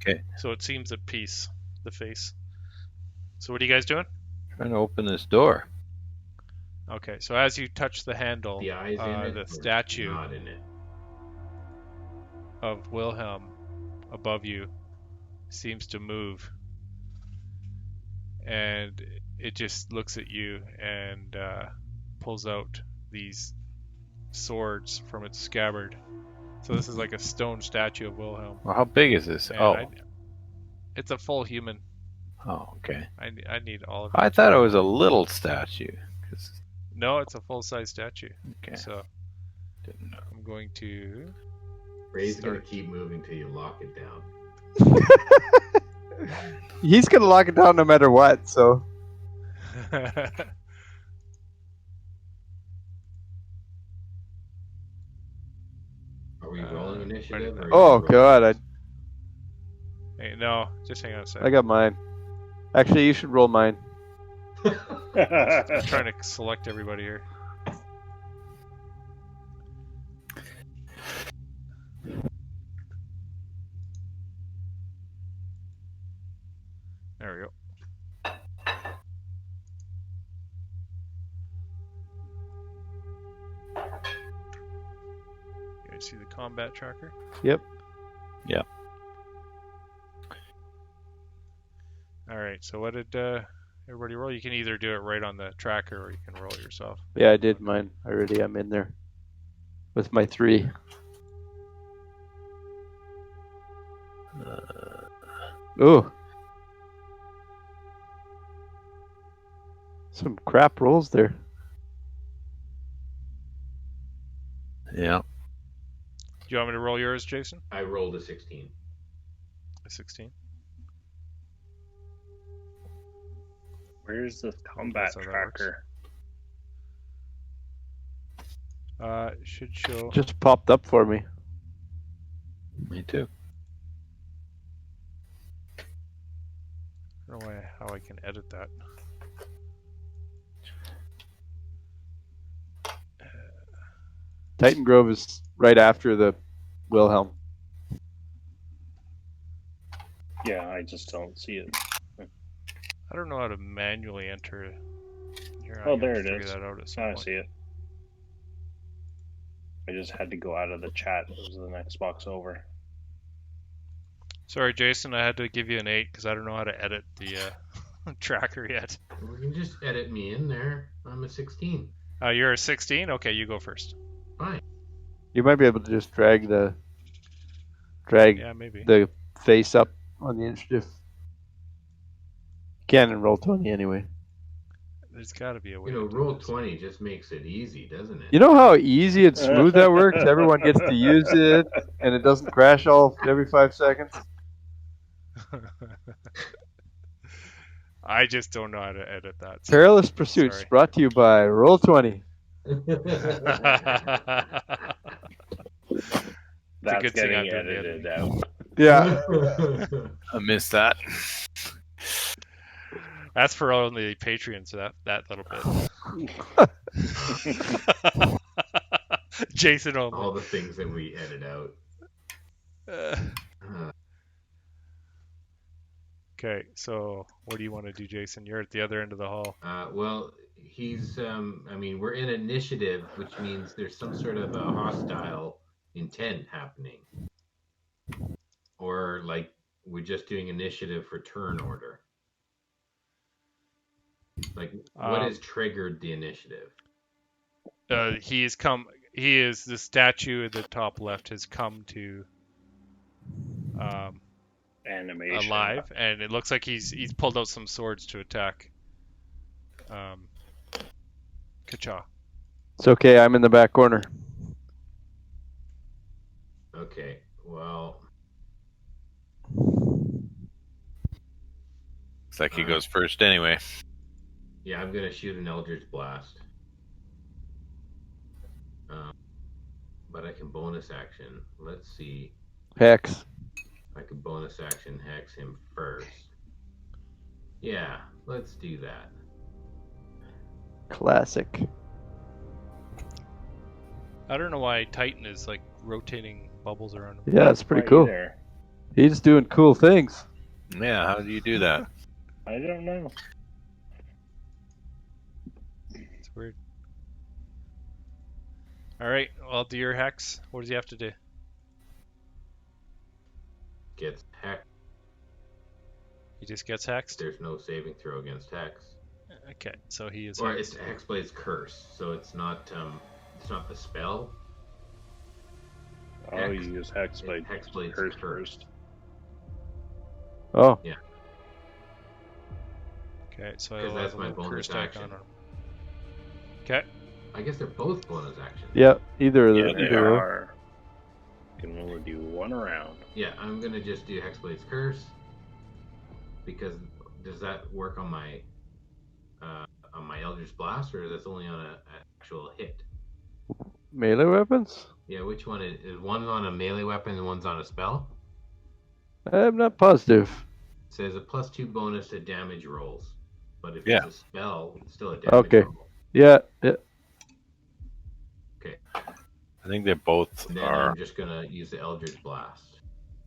Okay. So it seems at peace, the face. So what are you guys doing? Trying to open this door. Okay, so as you touch the handle, The eyes in it, the or statue not in it. of Wilhelm above you seems to move, and it just looks at you and pulls out these swords from its scabbard. So this is like a stone statue of Wilhelm. Well, how big is this? And it's a full human. Oh, okay. I need all of it. I thought it was a little statue. 'Cause- No, it's a full-size statue. Okay. So Didn't know. I'm going to. Ray's gonna Start. keep moving till you lock it down. He's going to lock it down no matter what, so. Are we rolling initiative? right. Or are Oh, you rolling? God. Hey, no, just hang on a I second. got mine. Actually, you should roll mine. I'm trying to select everybody here. There we go. You guys see the combat tracker? Yep. Yeah. All right. right. So what did everybody roll? You can either do it right on the tracker or you can roll it yourself. Yeah, I did mine already. I'm in there with my 3. Ooh. Some crap rolls there. Yeah. Do you want me to roll yours, Jason? I rolled a 16. A 16. Where's the combat that's how that works. tracker? It should show. Just popped up for me. Me too. I don't know how I can edit that. Titan Grove is right after the Wilhelm. Yeah, I just don't see it. I don't know how to manually enter. Here, Oh, I'm gonna there it figure is. that out at some I point. see it. I just had to go out of the chat. It was the next box over. Sorry, Jason. I had to give you an 8 because I don't know how to edit the tracker yet. You can just edit me in there. I'm a 16. You're a 16. Okay, you go first. Fine. You might be able to just drag the Yeah, maybe. face up on the initiative. Can in roll 20 anyway. There's got to be a way. You know, to do roll this. 20 just makes it easy, doesn't it? You know how easy and smooth that works? Everyone gets to use it, and it doesn't crash every 5 seconds. I just don't know how to edit that. so- Perilous Pursuits Sorry. brought to you by Roll 20. That's good thing I'm getting doing the edited editing. out. Yeah. I missed that. That's for only Patreons. That little bit. Jason only. All the things that we edit out. Okay, so what do you want to do, Jason? You're at the other end of the hall. Well, he's, I mean, we're in initiative, which means there's some sort of a hostile intent happening. Or, like, we're just doing initiative for turn order. Like, what has triggered the initiative? He is the statue at the top left has come to Animation. alive, and it looks like he's pulled out some swords to attack Kacha. It's okay, I'm in the back corner. Okay, well, Looks like he goes first anyway. yeah, I'm gonna shoot an Eldritch Blast. But I can bonus action. Let's see Hex. if I can bonus action hex him first. Yeah, let's do that. Classic. I don't know why Titan is like rotating bubbles around him. Yeah, it's pretty Right cool. there. He's doing cool things. Yeah, how do you do that? I don't know. It's weird. All right, well, do your hex. What does he have to do? Gets hex. He just gets hexed. There's no saving throw against hex. Okay, so he is Or hexed. it's Hexblade's curse, so it's not the spell. Oh, Hex. you use Hexblade. Hexblade's Curse curse. first. Oh, Okay, so Because I'll that's have a my little bonus curse action. icon on him. Okay. I guess they're both bonus actions. yeah, either of Yeah, them. they Either way. are. You can only do one round. Yeah, I'm gonna just do Hexblade's curse. Because does that work on my Eldritch Blast, or is this only on an actual hit? Melee weapons? Yeah, which one is one on a melee weapon and one's on a spell? I'm not positive. It says a +2 bonus to damage rolls, but if Yeah. it's a spell, it's still a damage Okay. roll. Yeah. Okay. I think they both Then are. I'm just gonna use the Eldritch Blast.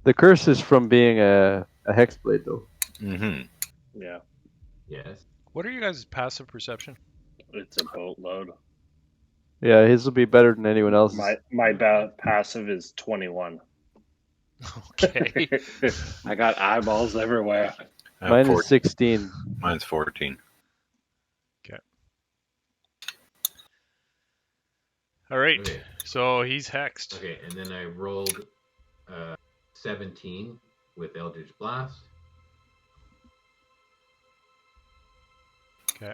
The curse is from being a hexblade, though. Mm-hmm. Yeah, Yes. What are you guys' passive perception? it's a boatload. Yeah, his will be better than anyone else's. My passive is 21. Okay. I got eyeballs everywhere. Mine is 14. 16. Mine's 14. All right. Okay. So he's hexed. Okay, and then I rolled 17 with Eldritch Blast. Okay.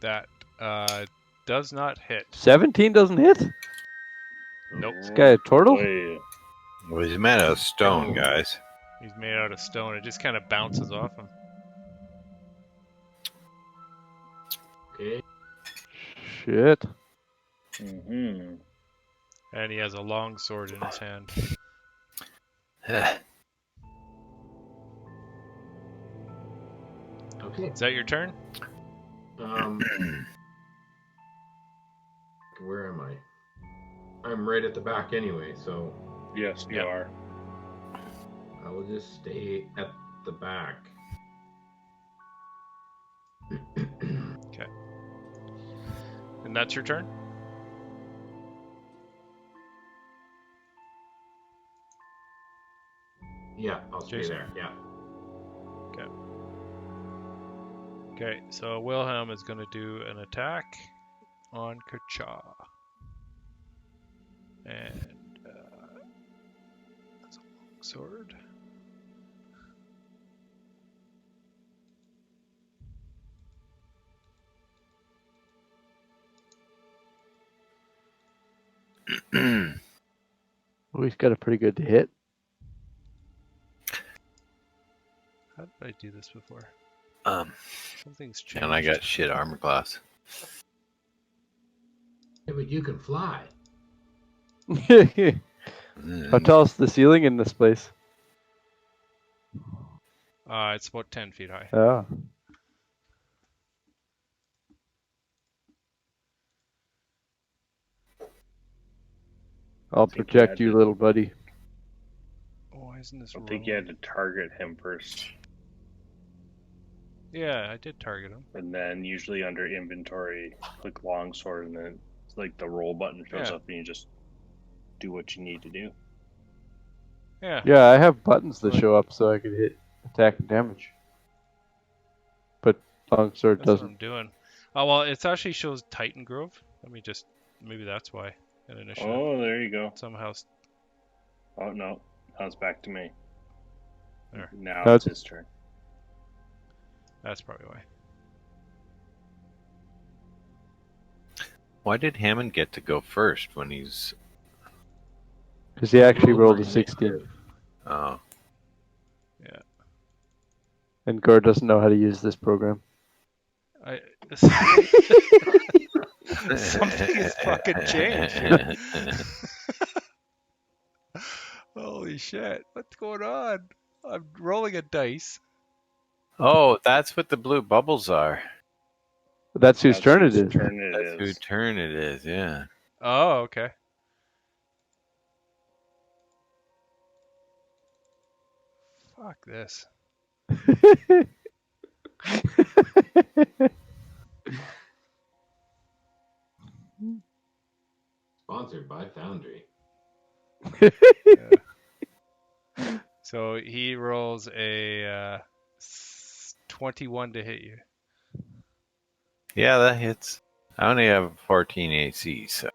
That does not hit. 17 doesn't hit? Nope. This guy a turtle? Boy. Well, he's made out of stone, guys. He's made out of stone. It just kind of bounces off him. Okay. Shit. Mm-hmm. And he has a long sword in his hand. Okay. Is that your turn? Where am I? I'm right at the back anyway, so Yes, you Yeah. are. I will just stay at the back. And that's your turn? Yeah, I'll stay Jason. there. Yeah. Okay, so Wilhelm is going to do an attack on Kacha. And that's a long sword. Oh, he's got a pretty good hit. How did I do this before? Something's changed. And I got shit armor class. Yeah, but you can fly. How tall is the ceiling in this place? It's about 10 feet high. Oh. I'll think protect he you, had to- little buddy. Why isn't this I think you rolling? had to target him first, Yeah, I did target him. and then usually under inventory, click longsword, and then it's like the roll button shows Yeah. up, and you just do what you need to do. Yeah. Yeah, I have buttons that Right. show up so I can hit attack and damage. But longsword That's what doesn't. I'm doing. Oh, well, it actually shows Titan Grove. Maybe that's why. An initiative. Oh, there you go. Somehow. Oh no, now it's back to me. There. Now No, it's his turn. That's probably why. Why did Hammond get to go first when he's... Because he actually Rolled rolled my a 16. initiative. Oh. And Gore doesn't know how to use this program. Something has fucking changed here. Holy shit. What's going on? I'm rolling a dice. Oh, that's what the blue bubbles are. That's whose turn it whose is. turn it That's is. whose turn it is, yeah. Oh, okay. Fuck this. Sponsored by Foundry. So he rolls a 21 to hit you. Yeah, that hits. I only have 14 AC, so...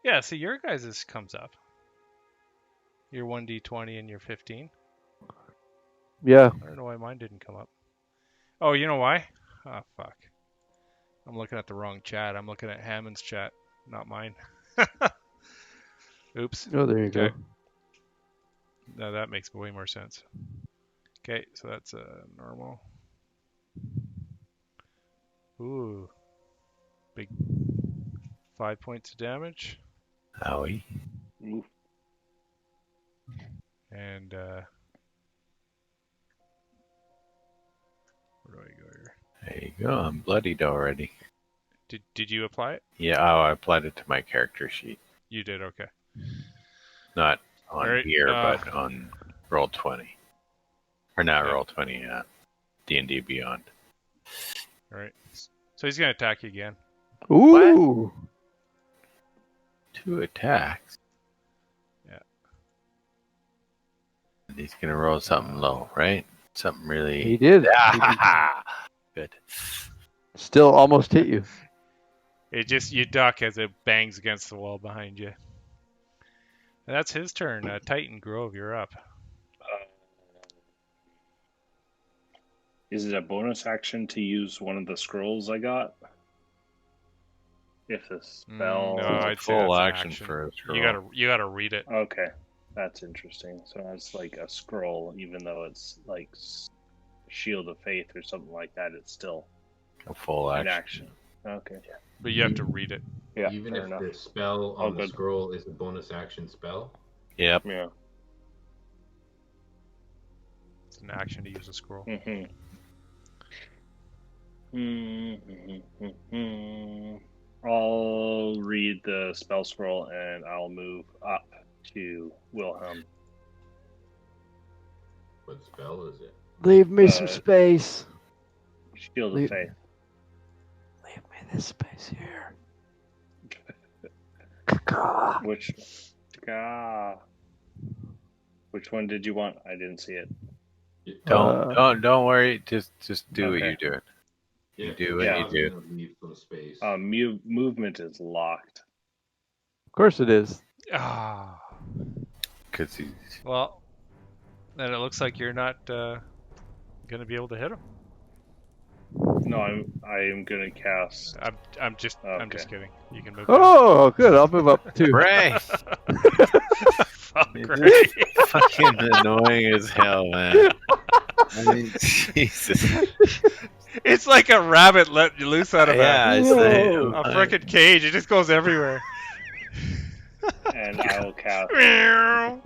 Yeah, so your guys' comes up. Your 1d20 and your 15. Yeah. I don't know why mine didn't come up. Oh, you know why? Oh, fuck. I'm looking at the wrong chat. I'm looking at Hammond's chat, not mine. Oops. Oh, there you go. Okay. No, that makes way more sense. Okay, so that's normal. Ooh. Big 5 points of damage. Owie. Oof. And where do I go here? There you go. I'm bloodied already. Did you apply it? Yeah, oh, I applied it to my character sheet. You did, okay. Not on Alright, here, but on Roll20. Or not Yeah. Roll20, D&D Beyond. Alright. So he's gonna attack you again. Ooh. 2 attacks. Yeah. And he's gonna roll something low, right? Something really. He did. Good. Still almost hit you. You duck as it bangs against the wall behind you. And that's his turn. Titan Grove, you're up. Is it a bonus action to use one of the scrolls I got? If the spell. No, I'd say Full that's action action. for a scroll. You gotta read it. Okay, that's interesting. So that's like a scroll, even though it's like Shield of Faith or something like that. It's still A full an action. action. Okay. But you have to read it. Yeah. Even fair if enough. the spell on the good. scroll is a bonus action spell. Yep. Yeah. It's an action to use a scroll. I'll read the spell scroll and I'll move up to Wilhelm. What spell is it? Leave me some space. Shield of Faith. Leave me this space here. Which one did you want? I didn't see it. Don't worry. Just do what Okay. you're doing. Yeah, You do what you do. gonna leave some space. Movement is locked. Of course it is. Ah. Because he's. Well, then it looks like you're not gonna be able to hit him. No, I am gonna cast. I'm just Okay. kidding. You can move. Oh, good. I'll move up too. Ray! Fuck, right. Fucking annoying as hell, man. I mean, Jesus. It's like a rabbit let loose out of Yeah, it's a the, frickin' cage. It just goes everywhere. And I'll cast. Meow.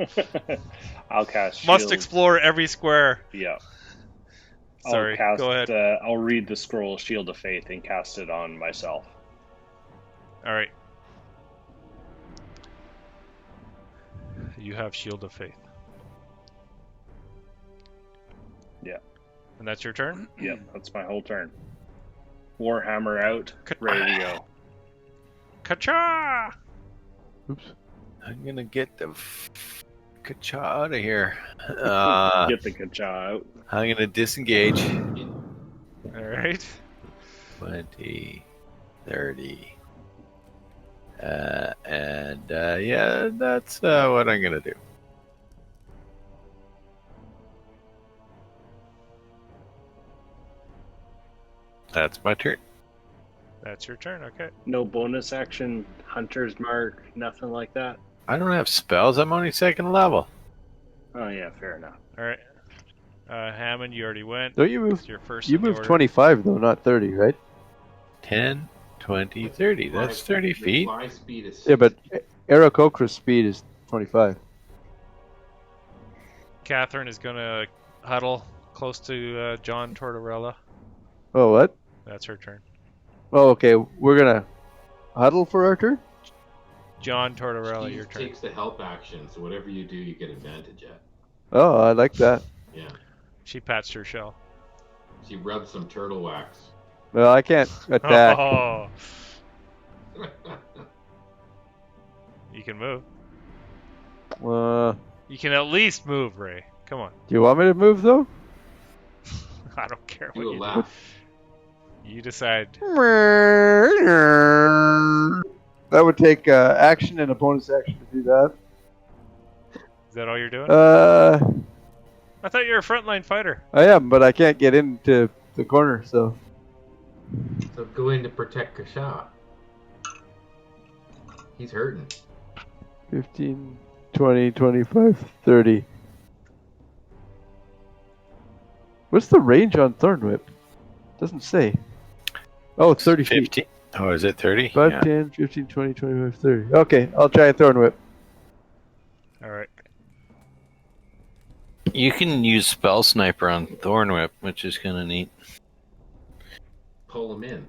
I'll cast. Must Shield. explore every square. Yeah. Sorry, I'll cast, go ahead. I'll read the scroll Shield of Faith and cast it on myself. All right. You have Shield of Faith. Yeah. And that's your turn? Yep, that's my whole turn. Warhammer out, ready to go. Ka-cha! Oops. I'm gonna get the ka-cha out of here. Get the kacha out. I'm gonna disengage. All right. 20, 30. Yeah, that's what I'm gonna do. That's my turn. That's your turn, okay. No bonus action, Hunter's Mark, nothing like that. I don't have spells. I'm only second level. Oh yeah, fair enough. All right. Hammond, you already went. Don't you move? It's your first You in the moved order. 25 though, not 30, right? 10, 20, 30. That's 30 The feet. fly speed is Yeah, but 60. Aarakocra's speed is 25. Catherine is going to huddle close to John Tortorella. Oh, what? That's her turn. Oh, okay. We're gonna huddle for our turn. John Tortorella, She your turn. takes the help action, so whatever you do, you get advantage at. Oh, I like that. Yeah. She pats her shell. She rubs some turtle wax. Well, I can't attack. Oh, you can move. Do You can at least move, Ray. Come on. you want me to move though? I don't care what Do a you laugh. do. You decide. That would take action and a bonus action to do that. Is that all you're doing? I I thought you were a frontline fighter. am, but I can't get into the corner, so. So go in to protect Kasha. He's hurting. 15, 20, 25, 30. What's the range on Thorn Whip? Doesn't say. Oh, it's 30 feet. 50. Oh, is it 30? 5, Yeah. 10, 15, 20, 25, 30. Okay, I'll try a Thorn Whip. All right. You can use Spell Sniper on Thornwhip, which is kind of neat. Pull him in.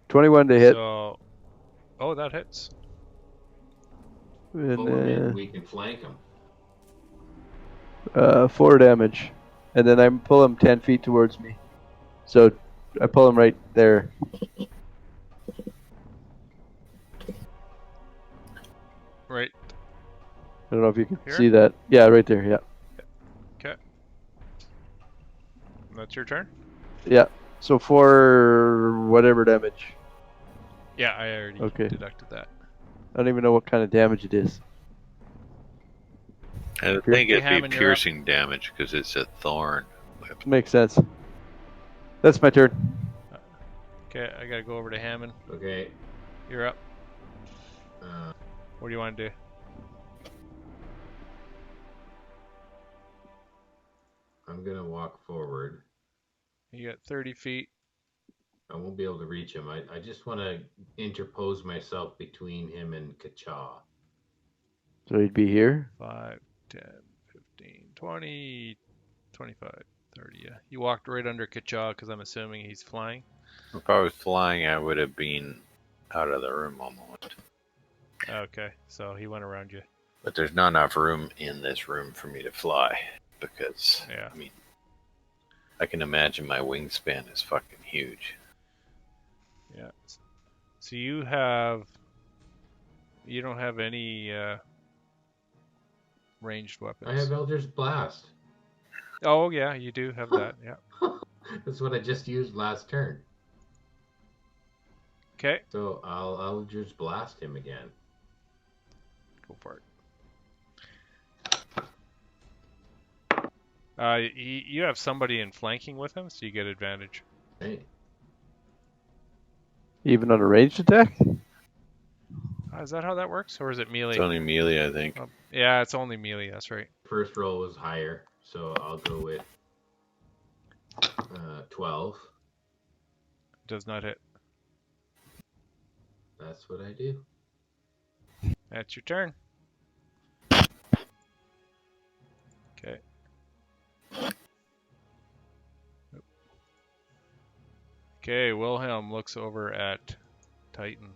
21 to hit. So, oh, that hits. And, Pull him in. We can flank him. 4 damage. And then I pull him 10 feet towards me. So I pull him right there. Right. I don't know if you can Here? see that. Yeah, right there, yeah. Okay. That's your turn? Yeah. So for whatever damage. Yeah, I already Okay. deducted that. I don't even know what kind of damage it is. I think Okay, it'd be Hammond, you're up. piercing damage because it's a thorn. Makes sense. That's my turn. Okay, I gotta go over to Hammond. Okay. You're up. Uh, What do you want to do? I'm gonna walk forward. You got 30 feet. I won't be able to reach him. I just want to interpose myself between him and Kacha. So he'd be here. 5, 10, 15, 20, 25, 30. Yeah. You walked right under Kacha because I'm assuming he's flying. If I was flying, I would have been out of the room almost. Okay, so he went around you. But there's not enough room in this room for me to fly because, Yeah. I mean, I can imagine my wingspan is fucking huge. Yeah. So you don't have any ranged weapons. I have Elder's Blast. Oh yeah, you do have that. Yeah. That's what I just used last turn. Okay. So I'll Eldritch Blast him again. Go for it. You have somebody in flanking with him, so you get advantage. Hey. Even on a ranged attack? Is that how that works, or is it melee? It's only melee, I think. Yeah, it's only melee. That's right. First roll was higher, so I'll go with 12. Does not hit. That's what I do. That's your turn. Okay. Okay, Wilhelm looks over at Titan.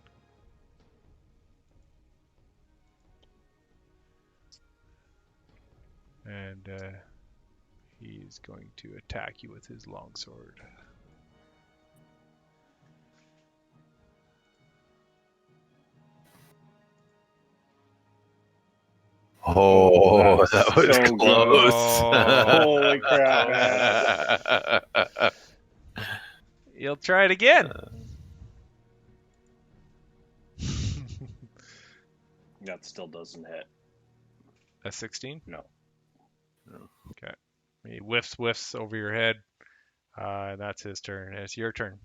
And he's going to attack you with his longsword. Oh, that's that was so close. Holy crap, man. You'll try it again. That still doesn't hit. A 16? No. Okay. He whiffs over your head. And that's his turn. It's your turn.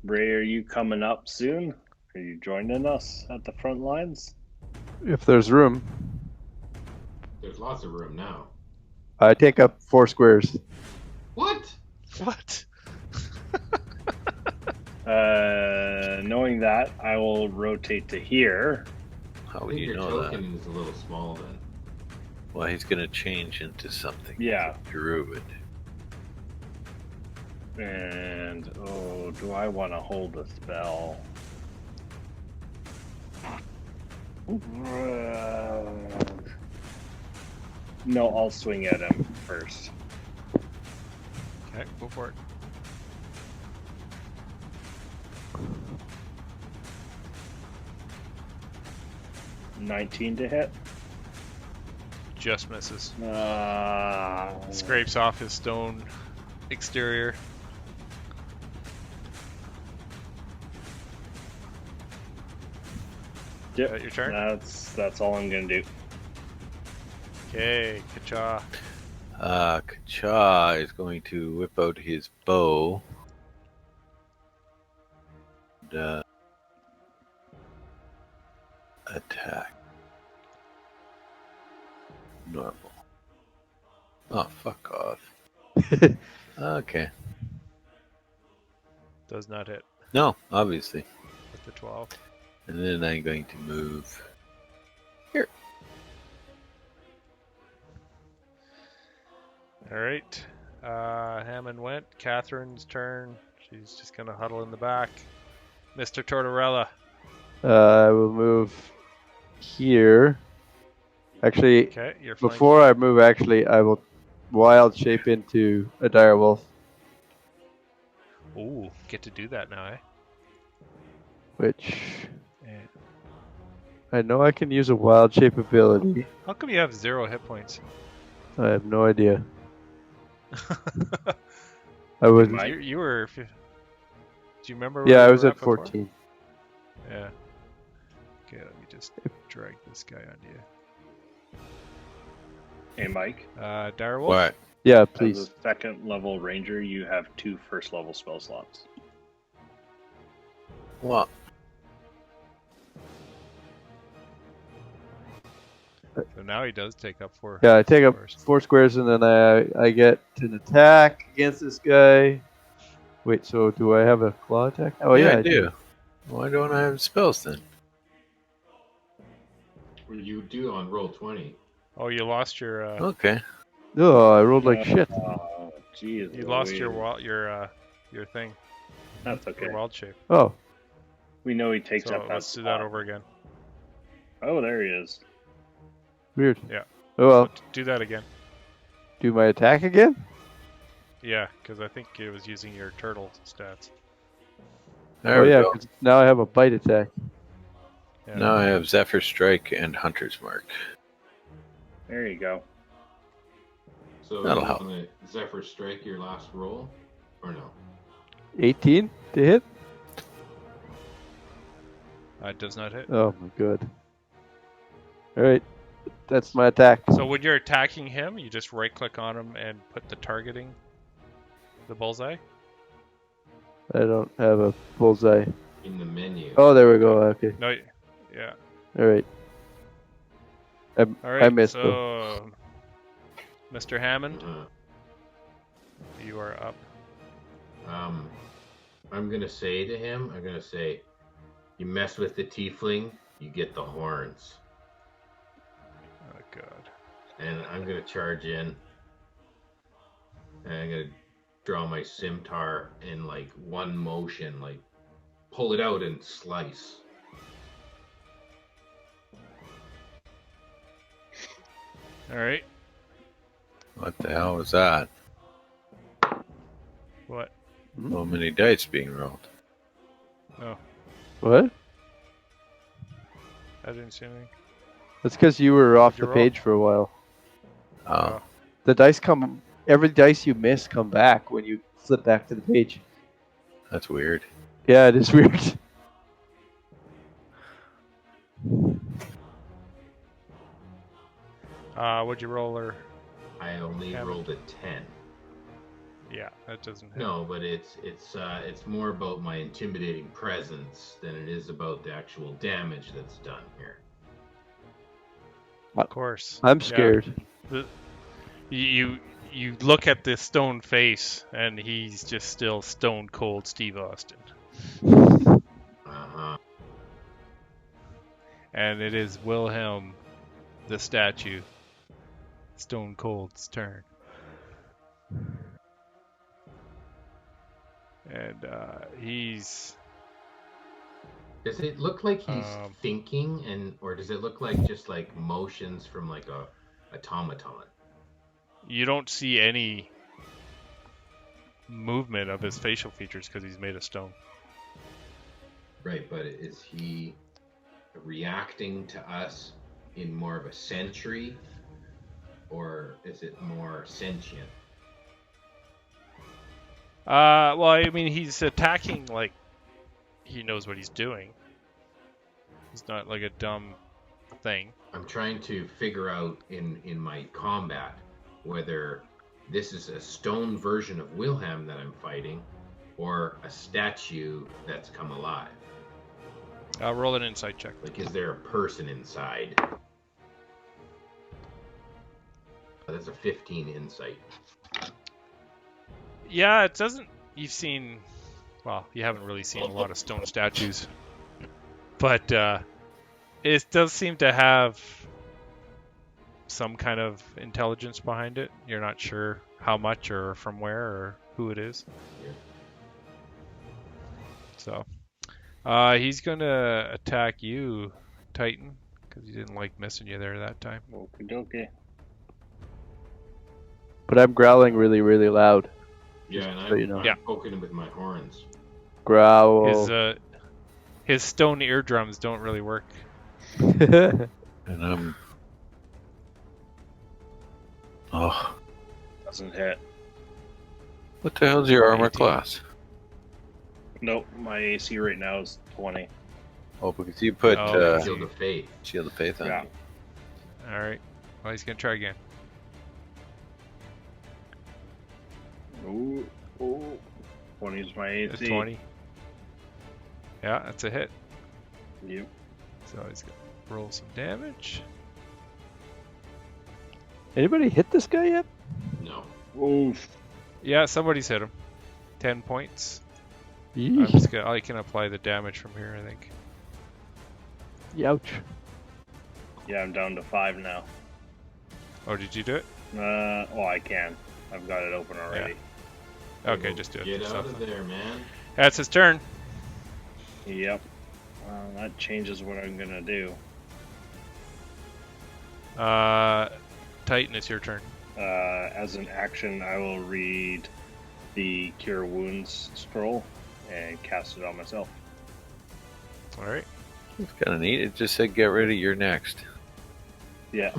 Ray, are you coming up soon? Are you joining us at the front lines? If there's room. There's lots of room now. I take up 4 squares. What? What? Knowing that, I will rotate to here. How I would think you your know that? token is a little small then. Well, he's going to change into something. Yeah. Druid. And, do I want to hold a spell? No, I'll swing at him first. Okay, go for it. $19 to hit. Just misses. Uh, Scrapes off his stone exterior. Yep, Is that your turn? that's all I'm gonna do. Okay, Kacha. Kacha is going to whip out his bow. And, attack. Normal. Oh, fuck off. Okay. Does not hit No, obviously. with the 12. And then I'm going to move here. All right. Hammond went. Catherine's turn. She's just going to huddle in the back. Mr. Tortorella. I will move here. Actually, Okay, you're before I move, I will wild shape into a dire wolf. Ooh, get to do that now, eh? Which Yeah. I know I can use a wild shape ability. How come you have 0 hit points? I have no idea. I was. Mike? you were. Do you remember? Yeah, where I you was were at before? 14. Yeah. Okay, let me just drag this guy onto you. Hey, Mike. Direwolf? What? Yeah, As please. a second level ranger, you have 2 first level spell slots. Well, So now he does take up 4. Yeah, I take up squares. 4 squares and then I get an attack against this guy. Wait, so do I have a claw attack? Oh yeah, I do. Why don't I have spells then? Well, you do on roll 20. Oh, you lost your. Okay. Oh, I rolled like shit. Oh, jeez. You lost your Louise. your thing. That's okay. Your wild shape. Oh, We know he takes So up that let's do that spot. over again. Oh, there he is. weird. Yeah. Oh well, Do that again. do my attack again? Yeah, because I think it was using your turtle stats. There Oh we yeah, go. 'cause now I have a bite attack. Yeah. Now I have Zephyr Strike and Hunter's Mark. There you go. So That'll you're help. gonna Zephyr Strike your last roll? Or no? 18 to hit. It does not hit. Oh my god. All right, that's my attack. So when you're attacking him, you just right click on him and put the targeting, the bullseye. I don't have a bullseye. In the menu. Oh, there we go. Okay. No, yeah. All right. All right. I missed though. So, Mr. Hammond, Uh-huh. you are up. I'm gonna say to him, you mess with the tiefling, you get the horns. Oh God. And I'm gonna charge in. And I'm gonna draw my scimitar in like one motion, like pull it out and slice. All right. What the hell was that? What? So many dice being rolled. Oh, What? I didn't see anything. That's because you were off Did you the roll? page for a while. Oh, The dice come. Every dice you miss come back when you flip back to the page. that's weird. Yeah, it is weird. What'd you roll? Or I only Hammond. rolled a 10. yeah, that doesn't hit. No, but it's more about my intimidating presence than it is about the actual damage that's done here. Of course. I'm Yeah. scared. You look at this stone face, and he's just still stone cold Steve Austin. Uh-huh. And it is Wilhelm, the statue, Stone Cold's turn. And he's Does it look like he's Um, thinking, or does it look like just like motions from like a automaton? you don't see any movement of his facial features because he's made of stone. Right, but is he reacting to us in more of a sentry, or is it more sentient? Well, I mean, he's attacking like he knows what he's doing. He's not like a dumb thing. I'm trying to figure out in my combat whether this is a stone version of Wilhelm that I'm fighting, or a statue that's come alive. Roll an insight check. Like, is there a person inside? That's a 15 insight. Yeah, it doesn't. You've seen. Well, you haven't really seen a lot of stone statues, but it does seem to have some kind of intelligence behind it. You're not sure how much or from where or who it is. Yeah. So, he's gonna attack you, Titan, because he didn't like missing you there that time. Okie dokie. But I'm growling really, really loud. Yeah, and so I'm, you know. I'm Yeah. poking him with my horns. Growl. His stone eardrums don't really work And I'm. Oh, Doesn't hit. what the hell's your armor 18. class? Nope, my AC right now is 20. Oh, because you put Oh, Shield of Faith. Shield of Faith on. Yeah. All right. Well, he's gonna try again. Ooh, ooh. 20 is my AC. It's 20. Yeah, that's a hit. Yep. So he's gonna roll some damage. Anybody hit this guy yet? No. Oof. Yeah, somebody's hit him. 10 points. Yeesh. I can apply the damage from here, I think. Ouch. Yeah, I'm down to 5 now. Oh, did you do it? Well, I can. I've got it open already. Okay, just do it. Get yourself. out of there, man. That's his turn. Yep. That changes what I'm gonna do. Titan, it's your turn. As an action, I will read the Cure Wounds scroll and cast it on myself. All right. It's kind of neat. It just said get ready, you're next. Yeah.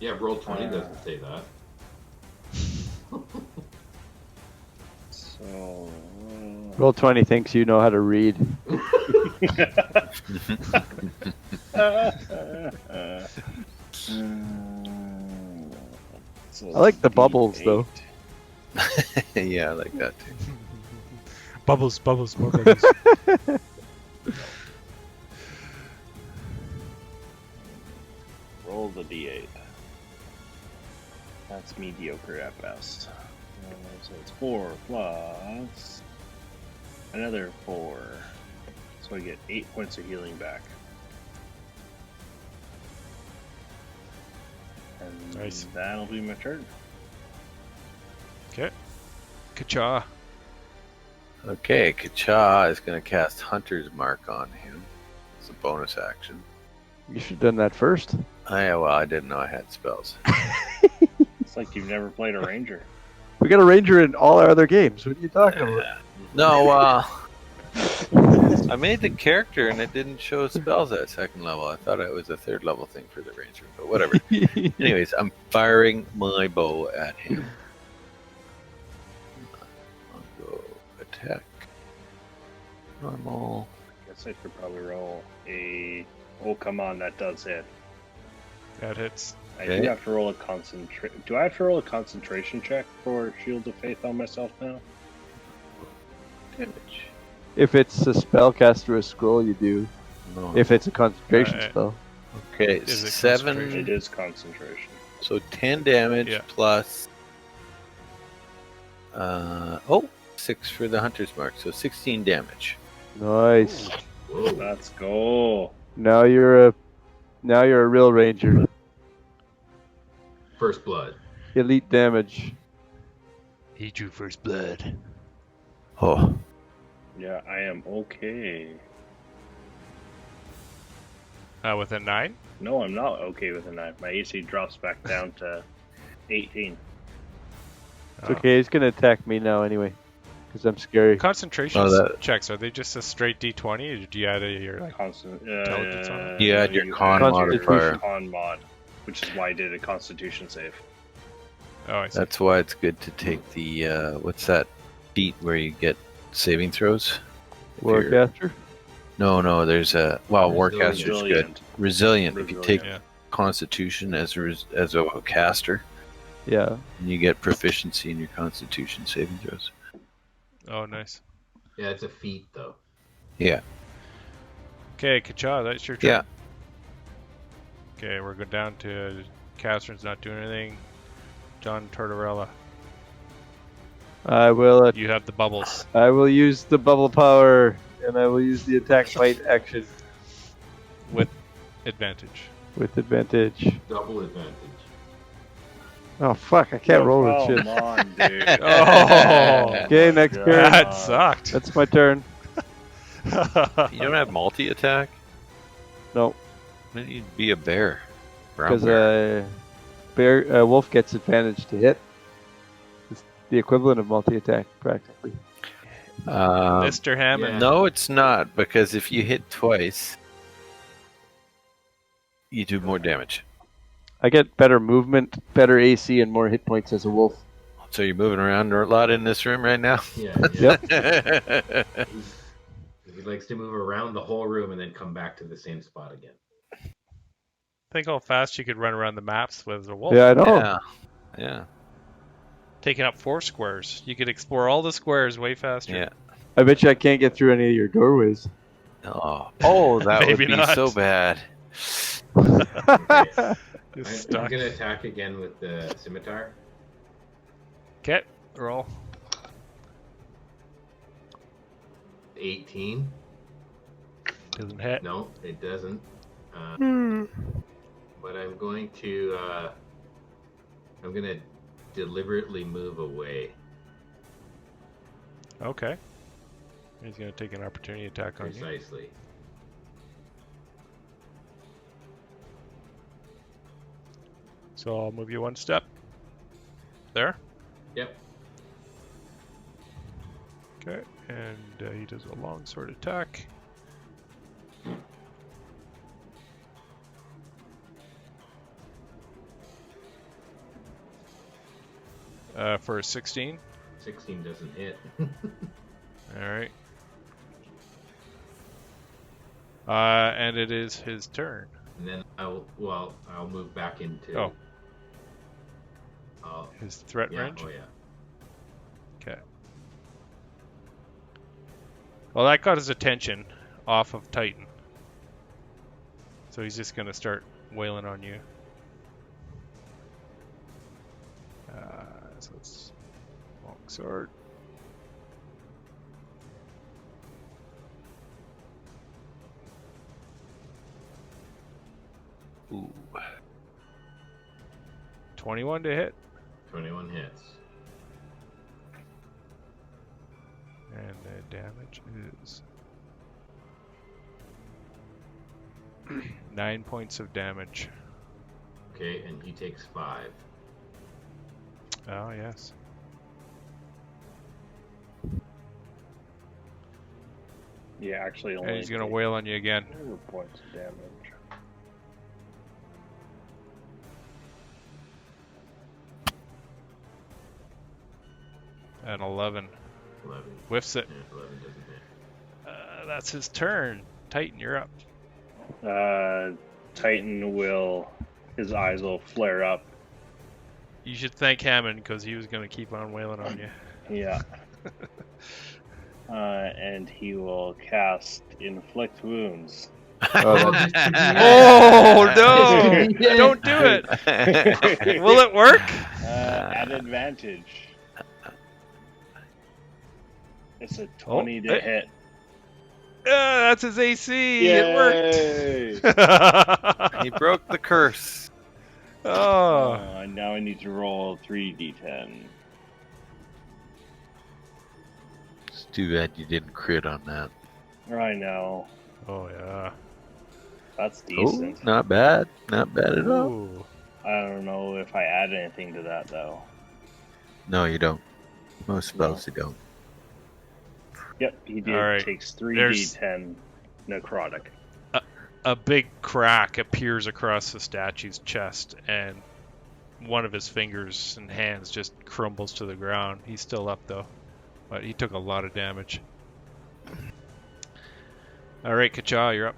Yeah, roll 20 doesn't say that. So. Roll 20 thinks you know how to read. So I like the D8. bubbles, though. Yeah, I like that too. Bubbles, bubbles, more bubbles. Roll the D8. That's mediocre at best. So it's 4 plus another 4. So I get 8 points of healing back. And Nice. that'll be my turn. Okay. Kacha. Okay, Kacha is going to cast Hunter's Mark on him. It's a bonus action. You should have done that first. I didn't know I had spells. It's like you've never played a ranger. We got a ranger in all our other games. What are you talking about? No, I made the character and it didn't show spells at second level. I thought it was a third level thing for the ranger, but whatever. Anyways, I'm firing my bow at him. I'll go attack. Normal. I guess I could probably roll a. Oh, come on, that does hit. That hits. I Okay. do have to roll a Do I have to roll a concentration check for Shield of Faith on myself now? Damage. If it's a spellcast or a scroll, you do. No. If it's a concentration Right. spell. Okay, Is it 7. concentration? It is concentration. So 10 damage Yeah. plus 6 for the Hunter's Mark, so 16 damage. Nice. Whoa. Let's go. Now you're a real ranger. First blood. Elite damage. He drew first blood. Oh, Yeah, I am okay. With a 9? No, I'm not okay with a 9. My AC drops back down to 18. It's okay. He's gonna attack me now anyway, because I'm scary. Concentration Oh, that- checks, are they just a straight D20 or do you add your like Constant. Intelligence on it? You add your con Constitution. modifier. Con mod, which is why I did a Constitution save. Oh, I see. That's why it's good to take the what's that feat where you get saving throws? If you're- Warcaster. No, there's a Warcaster's good. Resilient. Resilient. If you take Yeah. Constitution as a caster, Yeah. and you get proficiency in your Constitution saving throws. Oh, nice. Yeah, it's a feat, though. Yeah. Okay, Kacha, that's your turn. Yeah. Okay, we're going down to Catherine's not doing anything. John Tortorella, I will. you have the bubbles. I will use the bubble power, and I will use the attack bite action With advantage. with advantage. Double advantage. Oh fuck! I can't roll that shit. Come on, dude. Oh. Okay, next God. turn. That sucked. That's my turn. You don't have multi-attack? No, Then you'd be a bear. Brown because bear. wolf gets advantage to hit. It's the equivalent of multi-attack, practically. Mr. Hammond. Yeah. No, it's not, because if you hit twice, You do more damage. I get better movement, better AC, and more hit points as a wolf. So you're moving around a lot in this room right now? Yeah. Yeah. Yep. He likes to move around the whole room and then come back to the same spot again. Think how fast you could run around the maps with a wolf. Yeah, I know. Yeah. Yeah. Taking up 4 squares. You could explore all the squares way faster. Yeah. I bet you I can't get through any of your doorways. Oh, that would Maybe be not. so bad. Okay. Just I'm stuck. going to attack again with the scimitar. Okay, roll. 18. Doesn't hit. No, it doesn't. But I'm going to deliberately move away. Okay. He's going to take an opportunity attack on you. Precisely. So I'll move you 1 step. There. Yep. Okay, and he does a long sword attack. For a 16. 16 doesn't hit. Alright. And it is his turn. And then I'll move back into. Oh. I'll- His threat yeah. range? Oh yeah. Okay. Well, that got his attention off of Titan. So he's just going to start wailing on you. So it's long sword. Ooh. 21 to hit. 21 hits. And the damage is 9 points of damage. Okay, and he takes 5. Oh, yes. Yeah, actually only. And he's going to wail on you again. 4 points of damage. At 11. 11. Whiffs it. Yeah, 11 doesn't hit. That's his turn. Titan, you're up. Titan will. His eyes will flare up. You should thank Hammond because he was going to keep on wailing on you. Yeah. And he will cast Inflict Wounds. Oh no! Don't do it. Will it work? At advantage. It's a 20 to hit. That's his AC. Yay! It worked. He broke the curse. Oh. And now I need to roll 3d10. It's too bad you didn't crit on that. I know. Oh yeah. That's Oh, decent. not bad. Not bad at all. Ooh. I don't know if I add anything to that though. No, you don't. Most spells you don't. Yep, he did. All right. Takes 3d10 necrotic. A big crack appears across the statue's chest, and one of his fingers and hands just crumbles to the ground. He's still up though, but he took a lot of damage. All right, Kacha, you're up.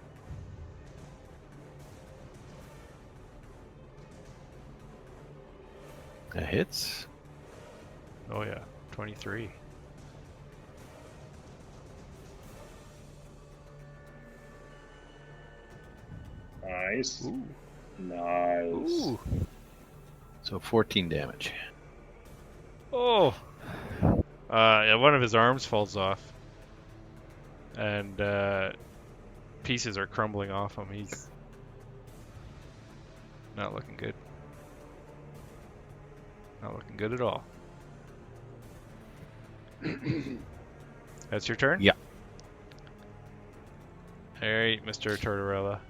That hits. Oh yeah, 23. Nice. Ooh. Nice. Ooh. So 14 damage. Oh. Yeah, one of his arms falls off, and pieces are crumbling off him. He's not looking good. Not looking good at all. That's your turn? Yeah. Alright, Mr. Tortorella.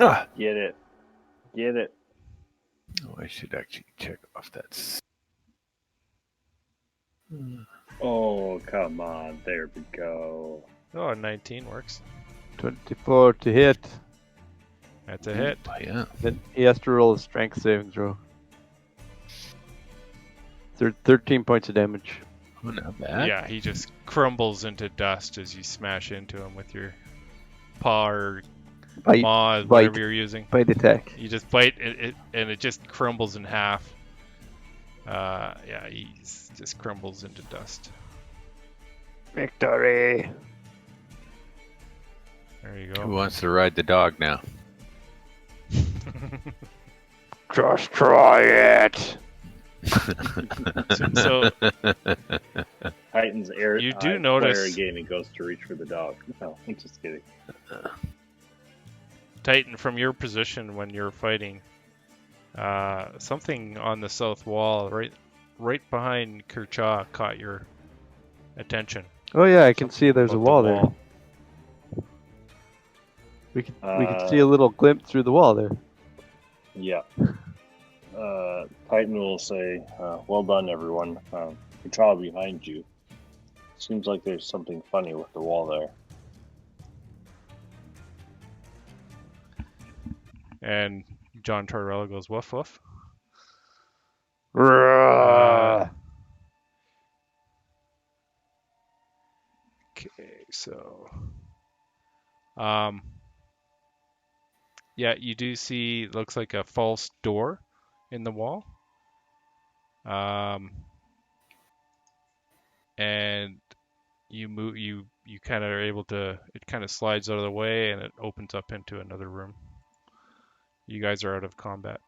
Ah! Get it. Get it. Oh, I should actually check off that. Oh, come on. There we go. Oh, 19 works. 24 to hit. That's a hit. Yeah. Then he has to roll a strength saving throw. 13 points of damage. Oh, not bad. Yeah, he just crumbles into dust as you smash into him with your paw or maw, whatever you're using. Bite attack. You just bite it, and it just crumbles in half. Yeah, he just crumbles into dust. Victory! There you Who go. wants to ride the dog now? Just try it! So Titan's air. You do notice- Player again, he goes to reach for the dog. No, I'm just kidding. Titan, from your position when you're fighting, something on the south wall, right behind Kerchaw, caught your attention. Oh yeah, I can see there's a About the wall there. We can see a little glimpse through the wall there. Yeah. Titan will say, well done, everyone. The child behind you. Seems like there's something funny with the wall there. And John Tortorella goes, woof woof. Okay, so yeah, you do see, looks like a false door in the wall. And you kind of are able to, it kind of slides out of the way and it opens up into another room. You guys are out of combat.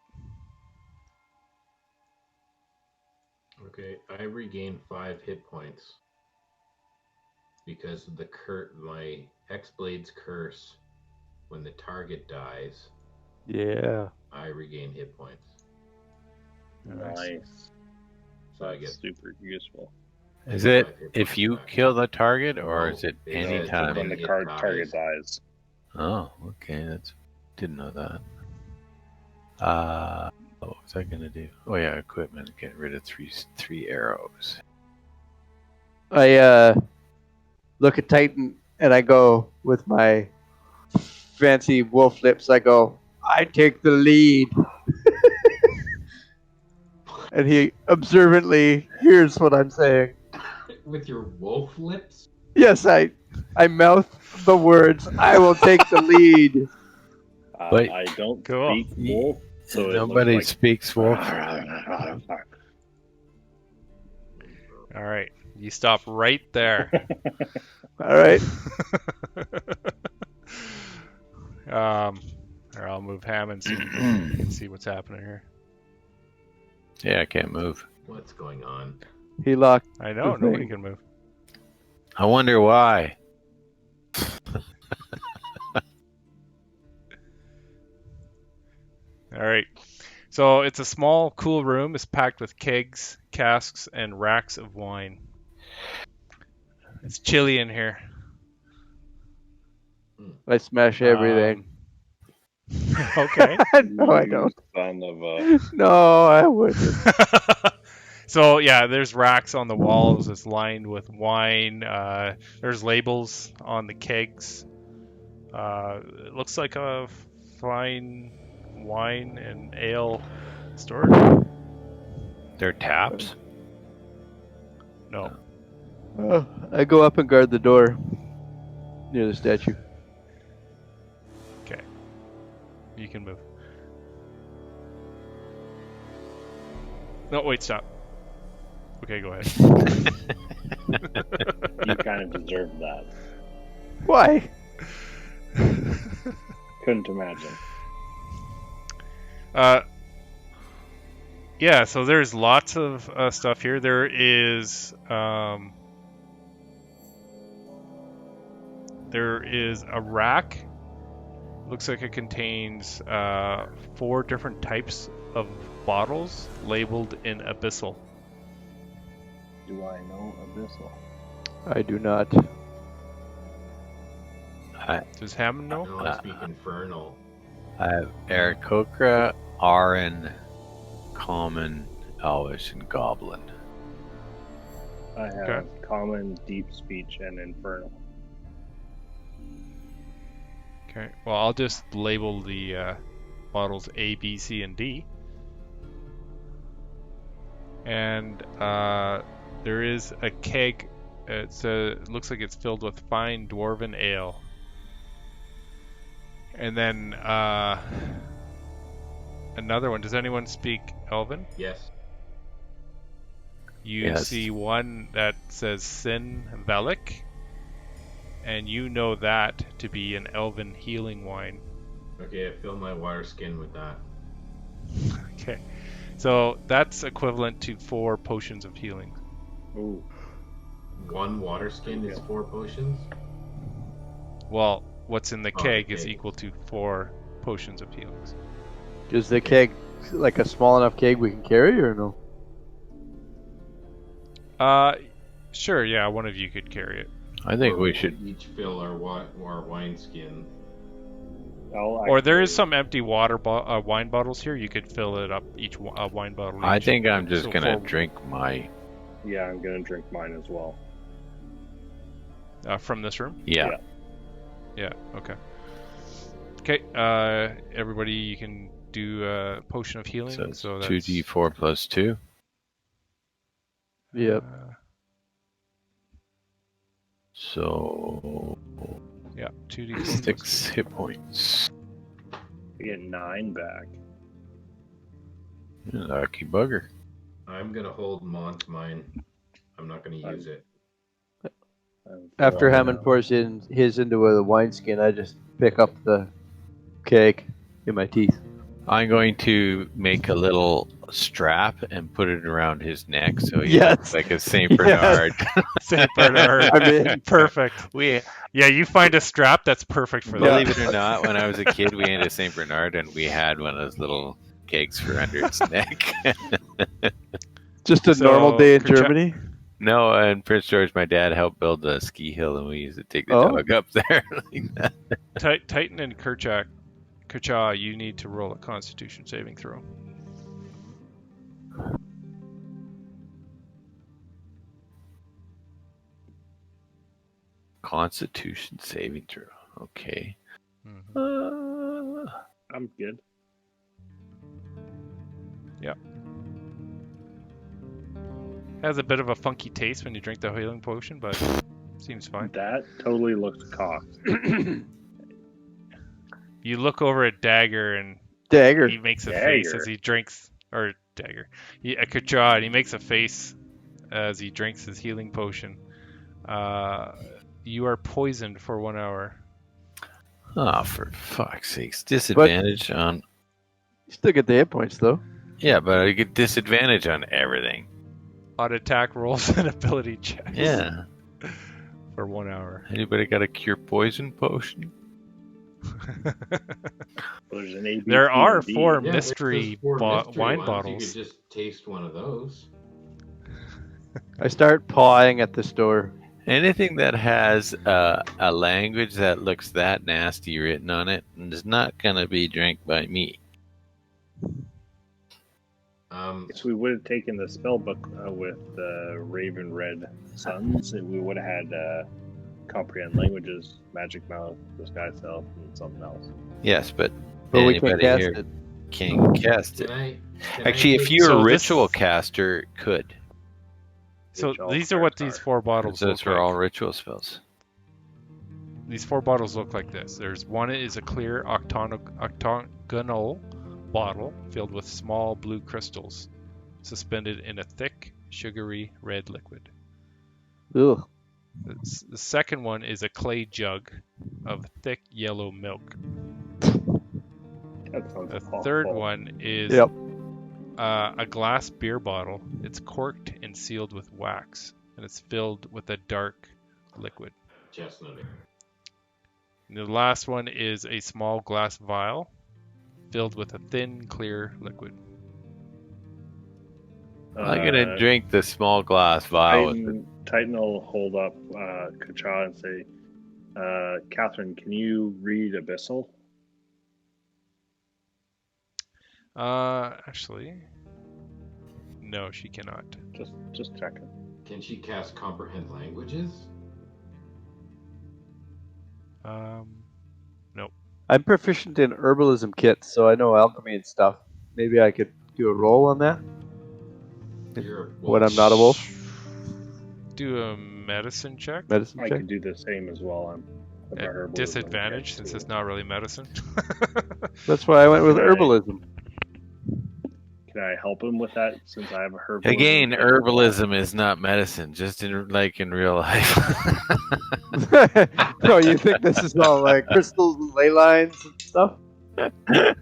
Okay, I regain 5 hit points because of my X-Blade's curse. When the target dies, Yeah. I regain hit points. Nice. So I That's get super useful. Is it 5 hit if points you back. kill the target, or is it No, When anytime? When the it target dies. Oh, okay. Didn't know that. What was I gonna do? Oh yeah, equipment. Get rid of three arrows. I look at Titan and I go with my fancy wolf lips. I go, I take the lead. And he observantly hears what I'm saying. With your wolf lips? Yes, I mouth the words, I will take the lead. But- I don't Cool. speak wolf, so Nobody it looks speaks wolf. like... All right, you stop right there. All right. Or I'll move Hammond so you can see what's happening here. Yeah, I can't move. What's going on? He locked. I know, The nobody thing. can move. I wonder why. All right. So it's a small, cool room. It's packed with kegs, casks, and racks of wine. It's chilly in here. I smash everything. Okay. No, I don't. Son of No, I wouldn't. So yeah, there's racks on the walls. It's lined with wine. There's labels on the kegs. It looks like a fine wine and ale store. They're taps. No. Oh, I go up and guard the door near the statue. Okay. You can move. No, wait, stop. Okay, go ahead. You kind of deserve that. Why? Couldn't imagine. Yeah, so there's lots of stuff here. There is a rack. Looks like it contains 4 different types of bottles labeled in abyssal. Do I know Abyssal? I do not. Does Hammond know? No, I speak infernal. I have Aarakocra, Aran, Common, Elvish, and Goblin. I have Common, Deep Speech, and Infernal. Okay. Well, I'll just label the bottles A, B, C, and D. And there is a keg. It looks like it's filled with fine dwarven ale. And then another one. Does anyone speak Elven? Yes. You Yes. see one that says Sin Velik, and you know that to be an Elven healing wine. Okay, I fill my water skin with that. Okay. So that's equivalent to 4 potions of healing. Ooh. One water skin is 4 potions? Well, what's in the Oh, the keg is keg. equal to 4 potions of healing. Is the keg like a small enough keg we can carry, or no? Sure, yeah, one of you could carry it. I think Or we should. each fill our wine skin. Or there is some empty wine bottles here. You could fill it up, each wine bottle. I each. think I'm just So gonna 4 drink my. Yeah, I'm gonna drink mine as well. from this room. Yeah. Yeah. Yeah. Okay. Okay. Everybody, you can do a potion of healing. So it's So that's 2d4 plus 2. Yep. So Yeah. 2d4. 6 hit points. I get 9 back. Lucky bugger. I'm gonna hold mine. I'm not gonna use it. After Oh, Hammond no. pours in his into a wineskin, I just pick up the keg in my teeth. I'm going to make a little strap and put it around his neck so he Yes. looks like a Saint Yes. Bernard. Saint Bernard. I'm in. Perfect. We Yeah, you find a strap that's perfect for that. believe it or not, when I was a kid, we had a Saint Bernard and we had one of those little kegs for under its neck. Just a So, normal day in Kercha- Germany. No, in Prince George, my dad helped build a ski hill, and we used to take the Oh. dog up there like that. Titan and Kercha, you need to roll a Constitution saving throw. Constitution saving throw. Okay. Mhm. I'm good. Has a bit of a funky taste when you drink the healing potion, but seems fine. That totally looks cocked. You look over at Dagger, and Dagger. he makes a face Dagger. as he drinks, or Dagger. Kercha, and he makes a face as he drinks his healing potion. You are poisoned for 1 hour. Oh, for fuck's sakes. Disadvantage on... You still get the hit points though. Yeah, but I get disadvantage on everything. On attack rolls and ability checks. Yeah. For 1 hour. Anybody got a cure poison potion? There's an A, B, There C, are and D. 4 Yeah, mystery there's 4 mystery wine ones. bottles. You could just taste one of those. I start pawing at the store. Anything that has a language that looks that nasty written on it is not going to be drank by me. If we would have taken the spell book with Raven Red Suns, we would have had Comprehend Languages, Magic Mouth, Disguise Self, and something else. Yes, but But we can't anybody cast here it. can cast it. Can I Actually, if take- you're So a this- ritual caster, could. So Which all these are what cards these are. 4 bottles So look it's for like. all ritual spells. These 4 bottles look like this. There's one is a clear octagonal bottle filled with small blue crystals suspended in a thick, sugary red liquid. Ugh. The second one is a clay jug of thick yellow milk. That sounds The awful. third one is Yep. a glass beer bottle. It's corked and sealed with wax, and it's filled with a dark liquid. Chestnut. And the last one is a small glass vial filled with a thin, clear liquid. I'm going to drink the small glass vial. Titan will hold up Kacha and say, Catherine, can you read Abyssal? Actually, no, she cannot. Just checking. Can she cast Comprehend Languages? Nope. I'm proficient in herbalism kits, so I know alchemy and stuff. Maybe I could do a roll on that You're a when wolf. I'm not a wolf. Do a medicine check Medicine I check. could do the same as well. I'm a at herbalism disadvantage check, since too. it's not really medicine. That's why I went with Can I- herbalism. Can I help him with that since I have a herbalism? Again, kit as well? herbalism is not medicine, just in real life. No, you think this is all like crystals and ley lines and stuff?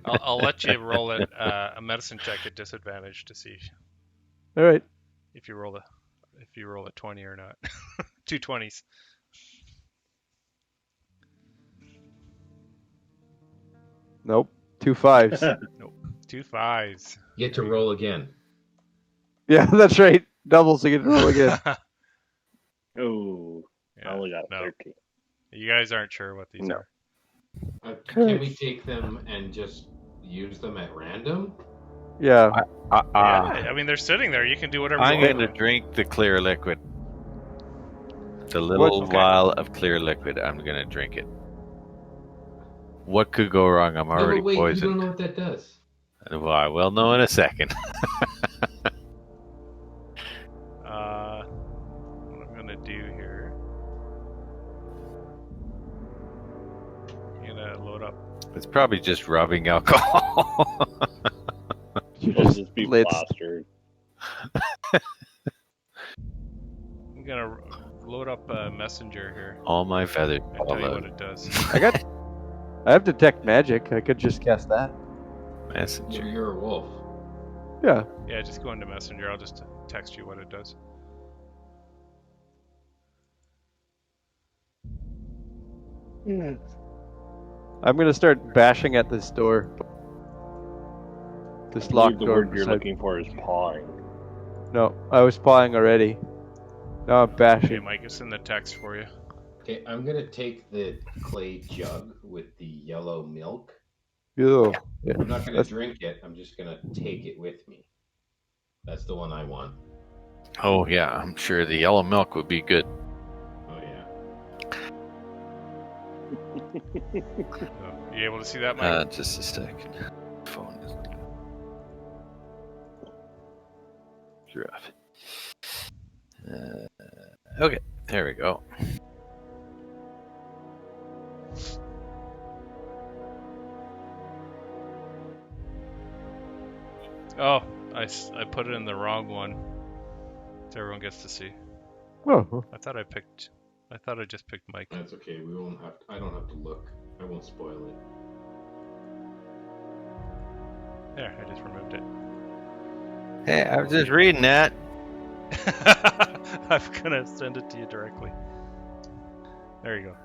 I'll let you roll it a medicine check at disadvantage to see All right. if you roll a 20 or not. 2 20s. Nope. 2 5s. 2 5s. You get to roll again. Yeah, that's right. Doubles to get to roll again. Oh, I Yeah, only got no. 13. You guys aren't sure what these No. are. Can we take them and just use them at random? Yeah. Yeah, I mean they're sitting there. You can do whatever I'm you going want. to drink the clear liquid. The little Okay. vial of clear liquid. I'm going to drink it. What could go wrong? I'm already no, but wait, you don't poisoned. know what that does. Well, I will know in a second. What I'm gonna do here. I'm gonna load up. It's probably just rubbing alcohol. You It'll just just be lit. plastered. I'm gonna load up Messenger here All my feathers and fall tell you out. what it does. I have detect magic. I could just cast that. Messenger. You're a wolf. Yeah. Yeah, just go into Messenger. I'll just text you what it does. I'm gonna start bashing at this door. This I believe locked the door. word you're beside- looking for is pawing. No, I was pawing already. Now I'm Okay, bashing. Mike, it's in the text for you. Okay, I'm gonna take the clay jug with the yellow milk. Ew. Yeah. I'm not gonna That's- drink it. I'm just gonna take it with me. That's the one I want. Oh, yeah. I'm sure the yellow milk would be good. Oh yeah. You able to see that, Mike? Just a second. Phone is rough. Okay, there we go. Oh, I put it in the wrong one. So everyone gets to see. Oh, I thought I just picked Mike. That's okay. We won't have. I don't have to look. I won't spoil it. There, I just removed it. Hey, I was just reading that. I'm gonna send it to you directly. There you go.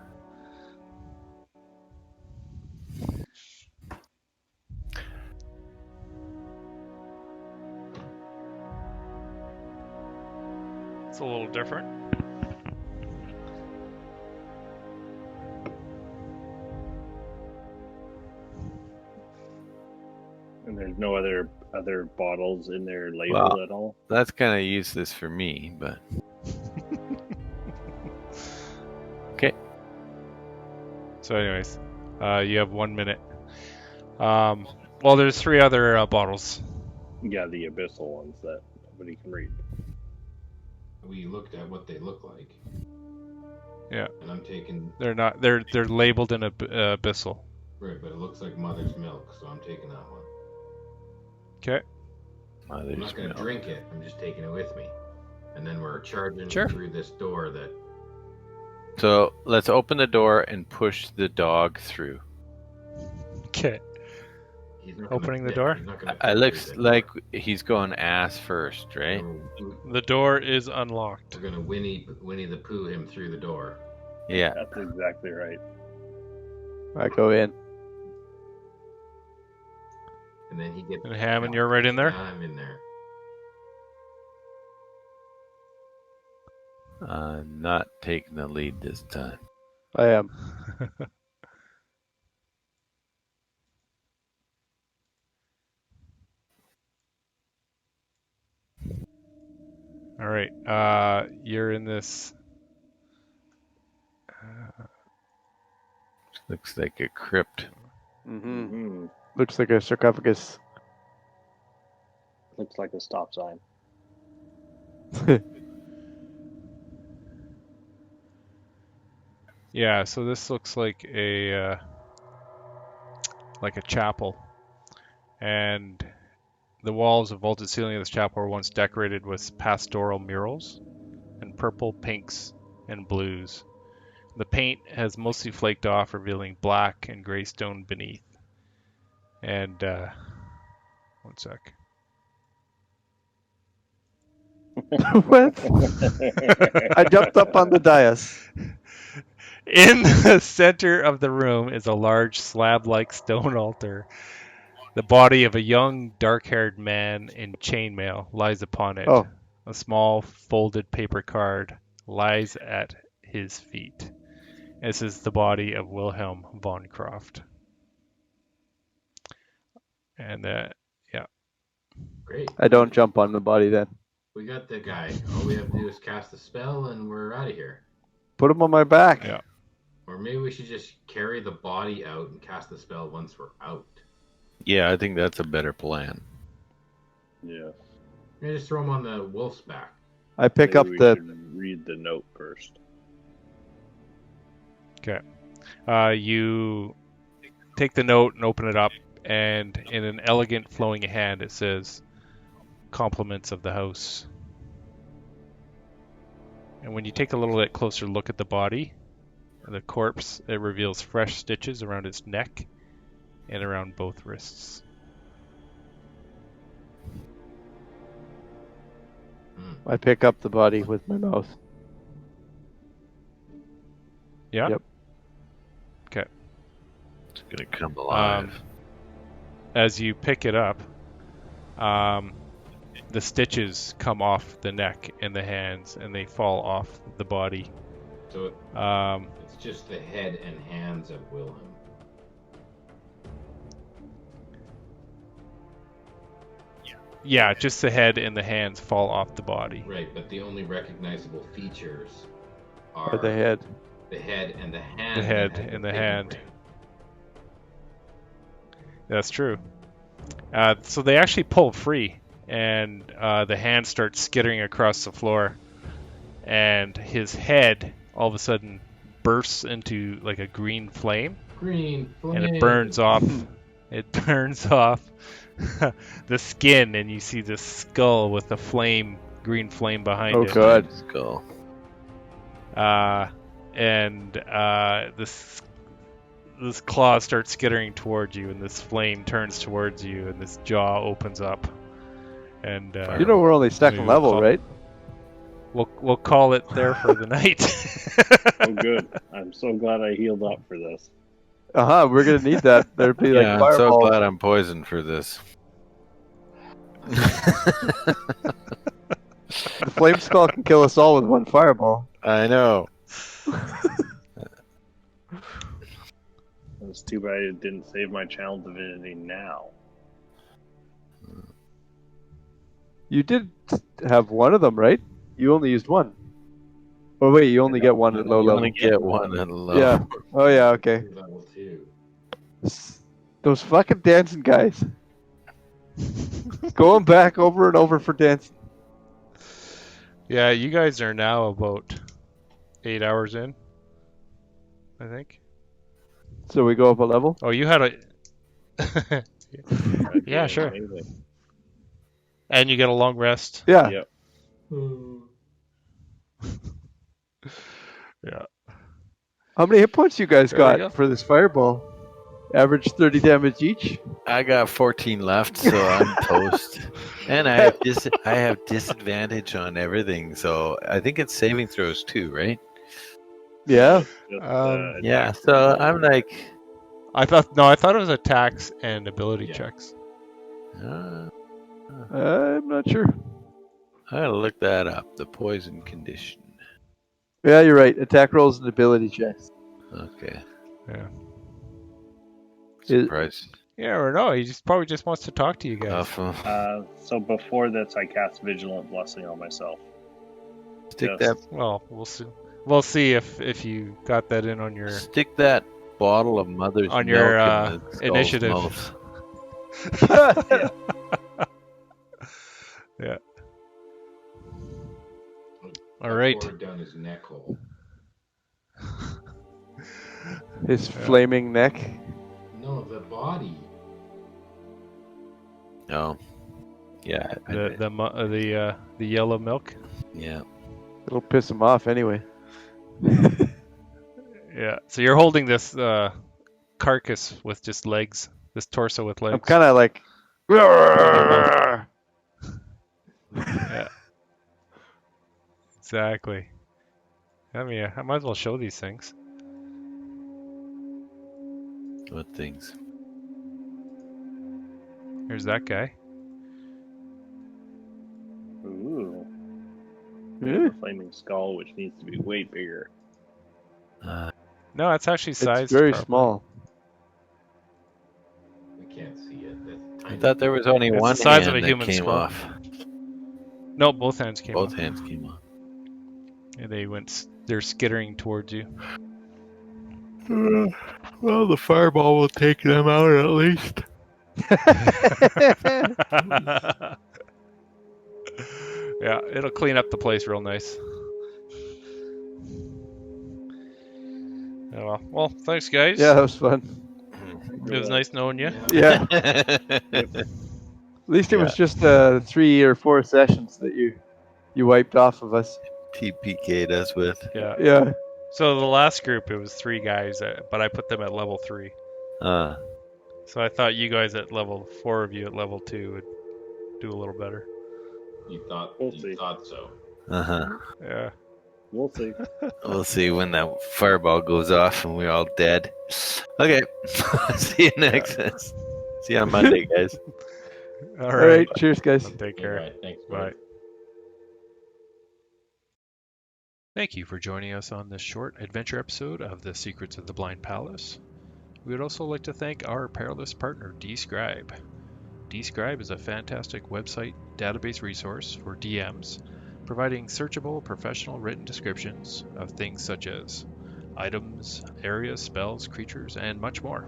It's a little different. And there's no other bottles in there labeled Well, at all. That's kind of useless for me, but okay. So, anyways, you have 1 minute. Well, there's 3 other bottles. Yeah, the abyssal ones that nobody can read. We looked at what they look like. Yeah. And I'm taking. They're not. They're labeled in abyssal. Right, but it looks like mother's milk, so I'm taking that one. Okay. I'm not gonna drink it. I'm just taking it with me. And then we're charging Sure. through this door that. So let's open the door and push the dog through. Okay. He's not Opening the fit- door? he's not gonna It fit looks through that like door. he's going ass first, right? The door is unlocked. We're gonna Winnie the Pooh him through the door. Yeah. That's exactly right. I go in. And then he gets. And Hammond, you're right in there? I'm in there. Not taking the lead this time. I am. All right. You're in this. Looks like a crypt. Mm-hmm. Hmm. Looks like a sarcophagus. Looks like a stop sign. Yeah, so this looks like a chapel, and the walls and vaulted ceiling of this chapel were once decorated with pastoral murals in purple, pinks, and blues. The paint has mostly flaked off, revealing black and gray stone beneath. And one sec. What? I jumped up on the dais. In the center of the room is a large slab-like stone altar. The body of a young, dark-haired man in chainmail lies upon it. Oh. A small, folded paper card lies at his feet. This is the body of Wilhelm von Croft. And yeah. Great. I don't jump on the body then. We got the guy. All we have to do is cast a spell and we're out of here. Put him on my back. Yeah. Or maybe we should just carry the body out and cast the spell once we're out. Yeah, I think that's a better plan. Yeah. Maybe just throw him on the wolf's back. I pick Maybe up we the. should read the note first. Okay. You take the note and open it up, and in an elegant flowing hand it says, "Compliments of the house." And when you take a little bit closer look at the body, the corpse, it reveals fresh stitches around its neck and around both wrists. I pick up the body with my mouth. Yeah? Yep. Okay. It's gonna come alive. As you pick it up, the stitches come off the neck and the hands, and they fall off the body. So it's just the head and hands of Wilhelm. Yeah, just the head and the hands fall off the body. Right, but the only recognizable features Or are the head. the head and the hand. The head that has and the big hand. ring. That's true. So they actually pull free, and the hand starts skittering across the floor, and his head all of a sudden bursts into like a green flame, Green flame. and it burns off. It burns off the skin, and you see this skull with the green flame behind Oh, it. God. Skull. And this claw starts skittering towards you, and this flame turns towards you, and this jaw opens up. And You know we're only second Maybe level, we'll right? we'll call it there for the night. Oh, good. I'm so glad I healed up for this. We're gonna need that. There'd be like Yeah, I'm so fireball. glad I'm poisoned for this. The flame skull can kill us all with one fireball. I know. It's too bad it didn't save my channel divinity now. You did have one of them, right? You only used one. Oh wait, you only get one at low You level. only get one at low. Yeah. Oh yeah. Okay. Level 2. Those fucking dancing guys. Going back over and over for dancing. Yeah, you guys are now about 8 hours in, I think. So we go up a level. Oh, you had a Yeah, sure. Amazing. And you get a long rest. Yeah. Yep. Yeah. How many hit points you guys There we got go. for this fireball? Average 30 damage each. I got 14 left, so I'm toast. And I have disadvantage on everything, so I think it's saving throws too, right? Yeah. Just, Yeah, attack so rolls. I'm like, I thought it was attacks and ability Yeah. checks. I'm not sure. I gotta look that up. The poison condition. Yeah, you're right. Attack rolls and ability checks. Okay. Yeah. Surprise. Yeah, or no, he probably just wants to talk to you guys. So before this, I cast Vigilant Blessing on myself. Stick Yes. that Well, we'll see. We'll see if you got that in on your. Stick that bottle of mother's On milk your, in the skull's initiative. mouth. Yeah. I All right. pour it down his neck hole. His flaming neck. No, the body. No. Yeah. The yellow milk. Yeah. It'll piss him off anyway. Yeah. So you're holding this carcass with just legs, this torso with legs. I'm kind of like. Yeah. Exactly. I mean, I might as well show these things. What things? Here's that guy. Ooh. Eh? A flaming skull, which needs to be way bigger. No, it's actually sized. It's very properly. small. I can't see it. That's I tiny. thought there was only It's one the size of hand a that human came skull. off. No, both hands came Both off. hands came off. And they're skittering towards you. Well, the fireball will take them out at least. Yeah, it'll clean up the place real nice. Oh, well, thanks, guys. Yeah, that was fun. It was nice knowing you. Yeah. At least it was just 3 or 4 sessions that you wiped off of us. TPK'd us with. Yeah. Yeah. So the last group, it was 3 guys, but I put them at level 3. Uh, So I thought you guys at level 4 of you at level 2 would do a little better. You thought We'll see. so. uh-huh. Yeah. We'll see. We'll see when that fireball goes off and we're all dead. Okay. See you next. See you on Monday, guys. All All right. right. Cheers, guys. Take care. All right, thanks. Bye. Thank you for joining us on this short adventure episode of The Secrets of the Blind Palace. We would also like to thank our perilous partner, Describe. Describe is a fantastic website database resource for DMs, providing searchable professional written descriptions of things such as items, areas, spells, creatures, and much more.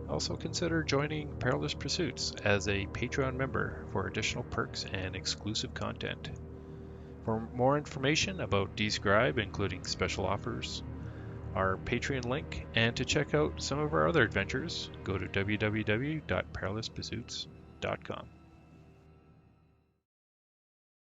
Also consider joining Perilous Pursuits as a Patreon member for additional perks and exclusive content. For more information about Describe, including special offers, our Patreon link, and to check out some of our other adventures, go to www.perilouspursuits.com.